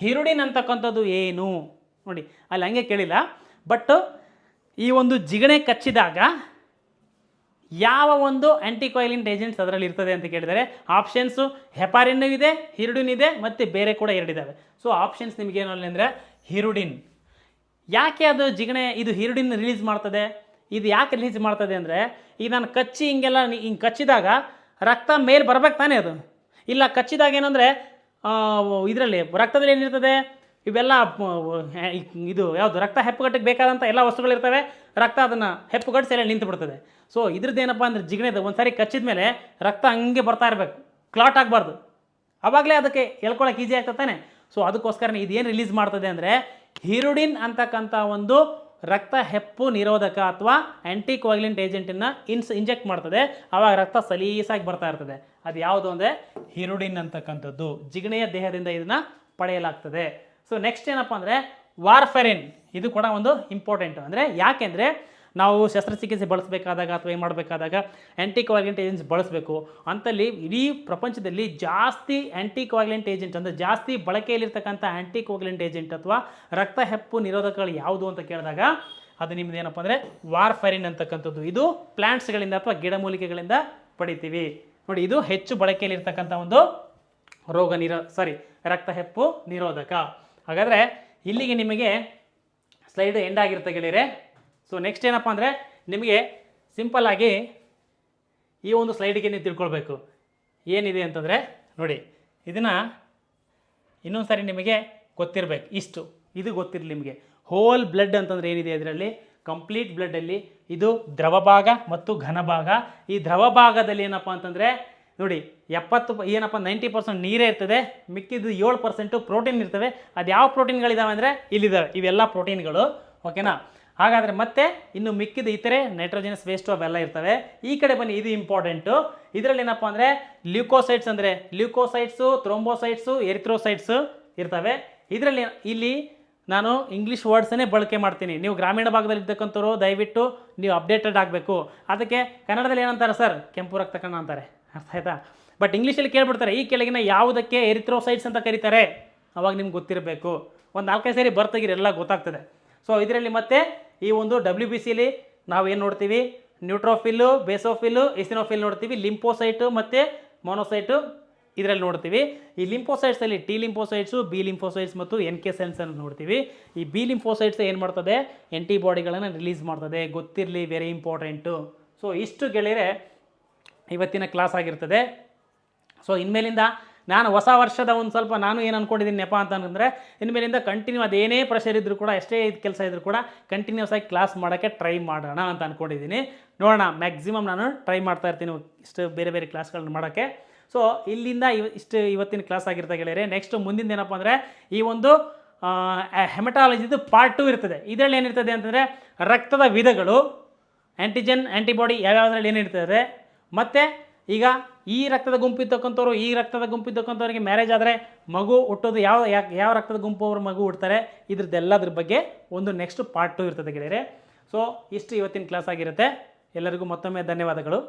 ಹಿರುಡಿನ್ ಅಂತಕ್ಕಂಥದ್ದು ಏನು ನೋಡಿ, ಅಲ್ಲಿ ಹಂಗೆ ಕೇಳಿಲ್ಲ. ಬಟ್ ಈ ಒಂದು ಜಿಗಣೆ ಕಚ್ಚಿದಾಗ ಯಾವ ಒಂದು ಆ್ಯಂಟಿಕೋಯಾಗ್ಯುಲೆಂಟ್ ಏಜೆಂಟ್ಸ್ ಅದರಲ್ಲಿ ಇರ್ತದೆ ಅಂತ ಕೇಳಿದ್ದಾರೆ. ಆಪ್ಷನ್ಸು ಹೆಪಾರಿನ್ ಇದೆ, ಹಿರುಡಿನ್ ಇದೆ, ಮತ್ತು ಬೇರೆ ಕೂಡ 2 ಇದ್ದಾವೆ. ಸೊ ಆಪ್ಷನ್ಸ್ ನಿಮಗೇನು ಅಂದರೆ ಹಿರುಡಿನ್. ಯಾಕೆ ಅದು ಜಿಗಣೆ ಇದು ಹಿರುಡಿನ್ ರಿಲೀಸ್ ಮಾಡ್ತದೆ? ಇದು ಯಾಕೆ ರಿಲೀಸ್ ಮಾಡ್ತದೆ ಅಂದರೆ, ಈಗ ನಾನು ಕಚ್ಚಿ ಹಿಂಗೆಲ್ಲ ಹಿಂಗೆ ಕಚ್ಚಿದಾಗ ರಕ್ತ ಮೇಲೆ ಬರ್ಬೇಕು ತಾನೇ ಅದು. ಇಲ್ಲ ಕಚ್ಚಿದಾಗ ಏನಂದರೆ ಇದರಲ್ಲಿ ರಕ್ತದಲ್ಲಿ ಏನಿರ್ತದೆ, ಇವೆಲ್ಲ ಇದು ಯಾವುದು ರಕ್ತ ಹೆಪ್ಪುಗಟ್ಟಿಗೆ ಬೇಕಾದಂಥ ಎಲ್ಲ ವಸ್ತುಗಳಿರ್ತವೆ. ರಕ್ತ ಅದನ್ನು ಹೆಪ್ಪುಗಟ್ಟಿಸಿ ಎಲ್ಲ ನಿಂತು ಬಿಡ್ತದೆ. ಸೊ ಇದ್ರದ್ದು ಏನಪ್ಪ ಅಂದರೆ ಜಿಗಣೆದು ಒಂದು ಸಾರಿ ಕಚ್ಚಿದ ಮೇಲೆ ರಕ್ತ ಹಂಗೆ ಬರ್ತಾ ಇರಬೇಕು, ಕ್ಲಾಟ್ ಆಗಬಾರ್ದು. ಆವಾಗಲೇ ಅದಕ್ಕೆ ಎಳ್ಕೊಳಕ್ಕೆ ಈಸಿ ಆಗ್ತದೆ ತಾನೆ. ಸೊ ಅದಕ್ಕೋಸ್ಕರ ಇದೇನು ರಿಲೀಸ್ ಮಾಡ್ತದೆ ಅಂದರೆ ಹಿರುಡಿನ್ ಅಂತಕ್ಕಂಥ ಒಂದು ರಕ್ತ ಹೆಪ್ಪು ನಿರೋಧಕ ಅಥವಾ ಆ್ಯಂಟಿಕೋಯಾಗ್ಯುಲೆಂಟ್ ಏಜೆಂಟನ್ನು ಇಂಜೆಕ್ಟ್ ಮಾಡ್ತದೆ. ಆವಾಗ ರಕ್ತ ಸಲೀಸಾಗಿ ಬರ್ತಾ ಇರ್ತದೆ. ಅದು ಯಾವುದು ಅಂದರೆ ಹಿರುಡಿನ್ ಅಂತಕ್ಕಂಥದ್ದು. ಜಿಗಣೆಯ ದೇಹದಿಂದ ಇದನ್ನು ಪಡೆಯಲಾಗ್ತದೆ. ಸೊ ನೆಕ್ಸ್ಟ್ ಏನಪ್ಪ ಅಂದರೆ ವಾರ್ಫೆರಿನ್. ಇದು ಕೂಡ ಒಂದು ಇಂಪಾರ್ಟೆಂಟು. ಅಂದರೆ ಯಾಕೆಂದರೆ ನಾವು ಶಸ್ತ್ರಚಿಕಿತ್ಸೆ ಬಳಸಬೇಕಾದಾಗ ಅಥವಾ ಏನು ಮಾಡಬೇಕಾದಾಗ ಆ್ಯಂಟಿಕೋಯಾಗ್ಯುಲೆಂಟ್ ಏಜೆಂಟ್ಸ್ ಬಳಸಬೇಕು ಅಂತಲ್ಲಿ ಇಡೀ ಪ್ರಪಂಚದಲ್ಲಿ ಜಾಸ್ತಿ ಆ್ಯಂಟಿಕೋಯಾಗ್ಯುಲೆಂಟ್ ಏಜೆಂಟ್ ಅಂದರೆ ಜಾಸ್ತಿ ಬಳಕೆಯಲ್ಲಿರ್ತಕ್ಕಂಥ ಆ್ಯಂಟಿಕೋಯಾಗ್ಯುಲೆಂಟ್ ಏಜೆಂಟ್ ಅಥವಾ ರಕ್ತ ಹೆಪ್ಪು ನಿರೋಧಕಗಳು ಯಾವುದು ಅಂತ ಕೇಳಿದಾಗ ಅದು ನಿಮ್ಮದು ಏನಪ್ಪ ಅಂದರೆ ವಾರ್ಫೆರಿನ್ ಅಂತಕ್ಕಂಥದ್ದು. ಇದು ಪ್ಲ್ಯಾಂಟ್ಸ್ಗಳಿಂದ ಅಥವಾ ಗಿಡಮೂಲಿಕೆಗಳಿಂದ ಪಡಿತೀವಿ ನೋಡಿ. ಇದು ಹೆಚ್ಚು ಬಳಕೆಯಲ್ಲಿರ್ತಕ್ಕಂಥ ಒಂದು ರಕ್ತ ಹೆಪ್ಪು ನಿರೋಧಕ. ಹಾಗಾದರೆ ಇಲ್ಲಿಗೆ ನಿಮಗೆ ಸ್ಲೈಡ್ ಎಂಡ್ ಆಗಿರುತ್ತೆ ಗೆಳೆಯರೆ. ಸೊ ನೆಕ್ಸ್ಟ್ ಏನಪ್ಪ ಅಂದರೆ ನಿಮಗೆ ಸಿಂಪಲ್ಲಾಗಿ ಈ ಒಂದು ಸ್ಲೈಡಿಗೆ ನೀವು ತಿಳ್ಕೊಳ್ಬೇಕು ಏನಿದೆ ಅಂತಂದರೆ ನೋಡಿ, ಇದನ್ನು ಇನ್ನೊಂದು ಸಾರಿ ನಿಮಗೆ ಗೊತ್ತಿರಬೇಕು. ಇದು ಗೊತ್ತಿರಲಿ ನಿಮಗೆ. ಹೋಲ್ ಬ್ಲಡ್ ಅಂತಂದರೆ ಏನಿದೆ ಇದರಲ್ಲಿ ಕಂಪ್ಲೀಟ್ ಬ್ಲಡ್ಡಲ್ಲಿ ಇದು ದ್ರವ ಭಾಗ ಮತ್ತು ಘನ ಭಾಗ. ಈ ದ್ರವ ಭಾಗದಲ್ಲಿ ಏನಪ್ಪ ಅಂತಂದರೆ ನೋಡಿ 90% ನೀರೇ ಇರ್ತದೆ, ಮಿಕ್ಕಿದ್ದು 7% ಪ್ರೋಟೀನ್ ಇರ್ತವೆ. ಅದು ಯಾವ ಪ್ರೋಟೀನ್ಗಳಿದಾವೆ ಅಂದರೆ ಇಲ್ಲಿದ್ದಾವೆ, ಇವೆಲ್ಲ ಪ್ರೋಟೀನ್ಗಳು. ಓಕೆನಾ? ಹಾಗಾದರೆ ಮತ್ತೆ ಇನ್ನು ಮಿಕ್ಕಿದ ಇತರೆ ನೈಟ್ರೋಜನಸ್ ವೇಸ್ಟು ಅವೆಲ್ಲ ಇರ್ತವೆ. ಈ ಕಡೆ ಬನ್ನಿ, ಇದು ಇಂಪಾರ್ಟೆಂಟು. ಇದರಲ್ಲಿ ಏನಪ್ಪ ಅಂದರೆ ಲ್ಯೂಕೋಸೈಟ್ಸ್ ಅಂದರೆ ಲ್ಯೂಕೋಸೈಟ್ಸು, ಥ್ರೋಂಬೋಸೈಟ್ಸು, ಎರಿಥ್ರೋಸೈಟ್ಸು ಇರ್ತವೆ. ಇದರಲ್ಲಿ ಇಲ್ಲಿ ನಾನು ಇಂಗ್ಲೀಷ್ ವರ್ಡ್ಸನ್ನೇ ಬಳಕೆ ಮಾಡ್ತೀನಿ. ನೀವು ಗ್ರಾಮೀಣ ಭಾಗದಲ್ಲಿ ಇರ್ತಕ್ಕಂಥವ್ರು ದಯವಿಟ್ಟು ನೀವು ಅಪ್ಡೇಟೆಡ್ ಆಗಬೇಕು. ಅದಕ್ಕೆ ಕನ್ನಡದಲ್ಲಿ ಏನಂತಾರೆ ಸರ್? ಕೆಂಪು ರಕ್ತ ಕಣ ಅಂತಾರೆ, ಅರ್ಥ ಆಯ್ತಾ? ಬಟ್ ಇಂಗ್ಲೀಷಲ್ಲಿ ಕೇಳ್ಬಿಡ್ತಾರೆ ಈ ಕೆಳಗಿನ ಯಾವುದಕ್ಕೆ ಎರಿಥ್ರೋಸೈಟ್ಸ್ ಅಂತ ಕರೀತಾರೆ, ಅವಾಗ ನಿಮ್ಗೆ ಗೊತ್ತಿರಬೇಕು. ಒಂದು 4-5 ಸಾರಿ ಬರ್ತಾಗಿರಿ, ಎಲ್ಲ ಗೊತ್ತಾಗ್ತದೆ. ಸೊ ಇದರಲ್ಲಿ ಮತ್ತೆ ಈ ಒಂದು WBCಲಿ ನಾವು ಏನು ನೋಡ್ತೀವಿ? ನ್ಯೂಟ್ರೋಫಿಲ್ಲು, ಬೇಸೋಫಿಲ್ಲು, ಎಸಿನೋಫಿಲ್ ನೋಡ್ತೀವಿ. ಲಿಂಪೋಸೈಟು ಮತ್ತು ಮೊನೋಸೈಟು ಇದರಲ್ಲಿ ನೋಡ್ತೀವಿ. ಈ ಲಿಂಪೋಸೈಟ್ಸಲ್ಲಿ ಟಿ ಲಿಂಪೋಸೈಟ್ಸು, ಬಿ ಲಿಂಪೋಸೈಟ್ಸ್ ಮತ್ತು NK ಸೆಲ್ಸ್ ಅನ್ನು ನೋಡ್ತೀವಿ. ಈ ಬಿ ಲಿಂಪೋಸೈಟ್ಸ್ ಏನು ಮಾಡ್ತದೆ? ಆ್ಯಂಟಿಬಾಡಿಗಳನ್ನು ರಿಲೀಸ್ ಮಾಡ್ತದೆ. ಗೊತ್ತಿರಲಿ, ವೆರಿ ಇಂಪಾರ್ಟೆಂಟು. ಸೊ ಇಷ್ಟು ಗೆಳೆಯರೆ ಇವತ್ತಿನ ಕ್ಲಾಸ್ ಆಗಿರ್ತದೆ. ಸೊ ಇನ್ಮೇಲಿಂದ ನಾನು ಹೊಸ ವರ್ಷದ ಒಂದು ಸ್ವಲ್ಪ ನಾನು ಏನು ಅಂದ್ಕೊಂಡಿದ್ದೀನಿ ನೆಪ ಅಂತಂದರೆ ಇನ್ಮೇಲಿಂದ ಕಂಟಿನ್ಯೂ ಅದೇನೇ ಪ್ರೆಷರ್ ಇದ್ದರೂ ಕೂಡ, ಎಷ್ಟೇ ಕೆಲಸ ಇದ್ದರೂ ಕೂಡ ಕಂಟಿನ್ಯೂಸ್ ಆಗಿ ಕ್ಲಾಸ್ ಮಾಡೋಕ್ಕೆ ಟ್ರೈ ಮಾಡೋಣ ಅಂತ ಅಂದ್ಕೊಂಡಿದ್ದೀನಿ. ನೋಡೋಣ, ಮ್ಯಾಕ್ಸಿಮಮ್ ನಾನು ಟ್ರೈ ಮಾಡ್ತಾ ಇರ್ತೀನಿ ಇಷ್ಟು ಬೇರೆ ಬೇರೆ ಕ್ಲಾಸ್ಗಳನ್ನ ಮಾಡೋಕ್ಕೆ. ಸೊ ಇಲ್ಲಿಂದ ಇವತ್ತಿನ ಕ್ಲಾಸ್ ಆಗಿರ್ತಾ ಗೆಳೆಯರೆ. ನೆಕ್ಸ್ಟ್ ಮುಂದಿನ ಏನಪ್ಪ ಅಂದರೆ ಈ ಒಂದು ಹೆಮಟಾಲಜಿದು ಪಾರ್ಟ್ 2 ಇರ್ತದೆ. ಇದರಲ್ಲಿ ಏನಿರ್ತದೆ ಅಂತಂದರೆ ರಕ್ತದ ವಿಧಗಳು, ಆ್ಯಂಟಿಜನ್ ಆ್ಯಂಟಿಬಾಡಿ ಯಾವ್ಯಾವುದ್ರಲ್ಲಿ ಏನಿರ್ತದೆ, ಮತ್ತು ಈಗ ಈ ರಕ್ತದ ಗುಂಪಿದ್ದಕ್ಕಂಥವ್ರು ಈ ರಕ್ತದ ಗುಂಪಿದ್ದಕ್ಕಂಥವ್ರಿಗೆ ಮ್ಯಾರೇಜ್ ಆದರೆ ಮಗು ಹುಟ್ಟೋದು ಯಾವ ರಕ್ತದ ಗುಂಪು ಅವರು ಮಗು ಹುಡ್ತಾರೆ, ಇದ್ರದ್ದೆಲ್ಲದ್ರ ಬಗ್ಗೆ ಒಂದು ನೆಕ್ಸ್ಟ್ ಪಾರ್ಟ್ 2 ಇರ್ತದೆ ಗೆಳೆಯರೆ. ಸೊ ಇಷ್ಟು ಇವತ್ತಿನ ಕ್ಲಾಸ್ ಆಗಿರುತ್ತೆ. ಎಲ್ಲರಿಗೂ ಮತ್ತೊಮ್ಮೆ ಧನ್ಯವಾದಗಳು.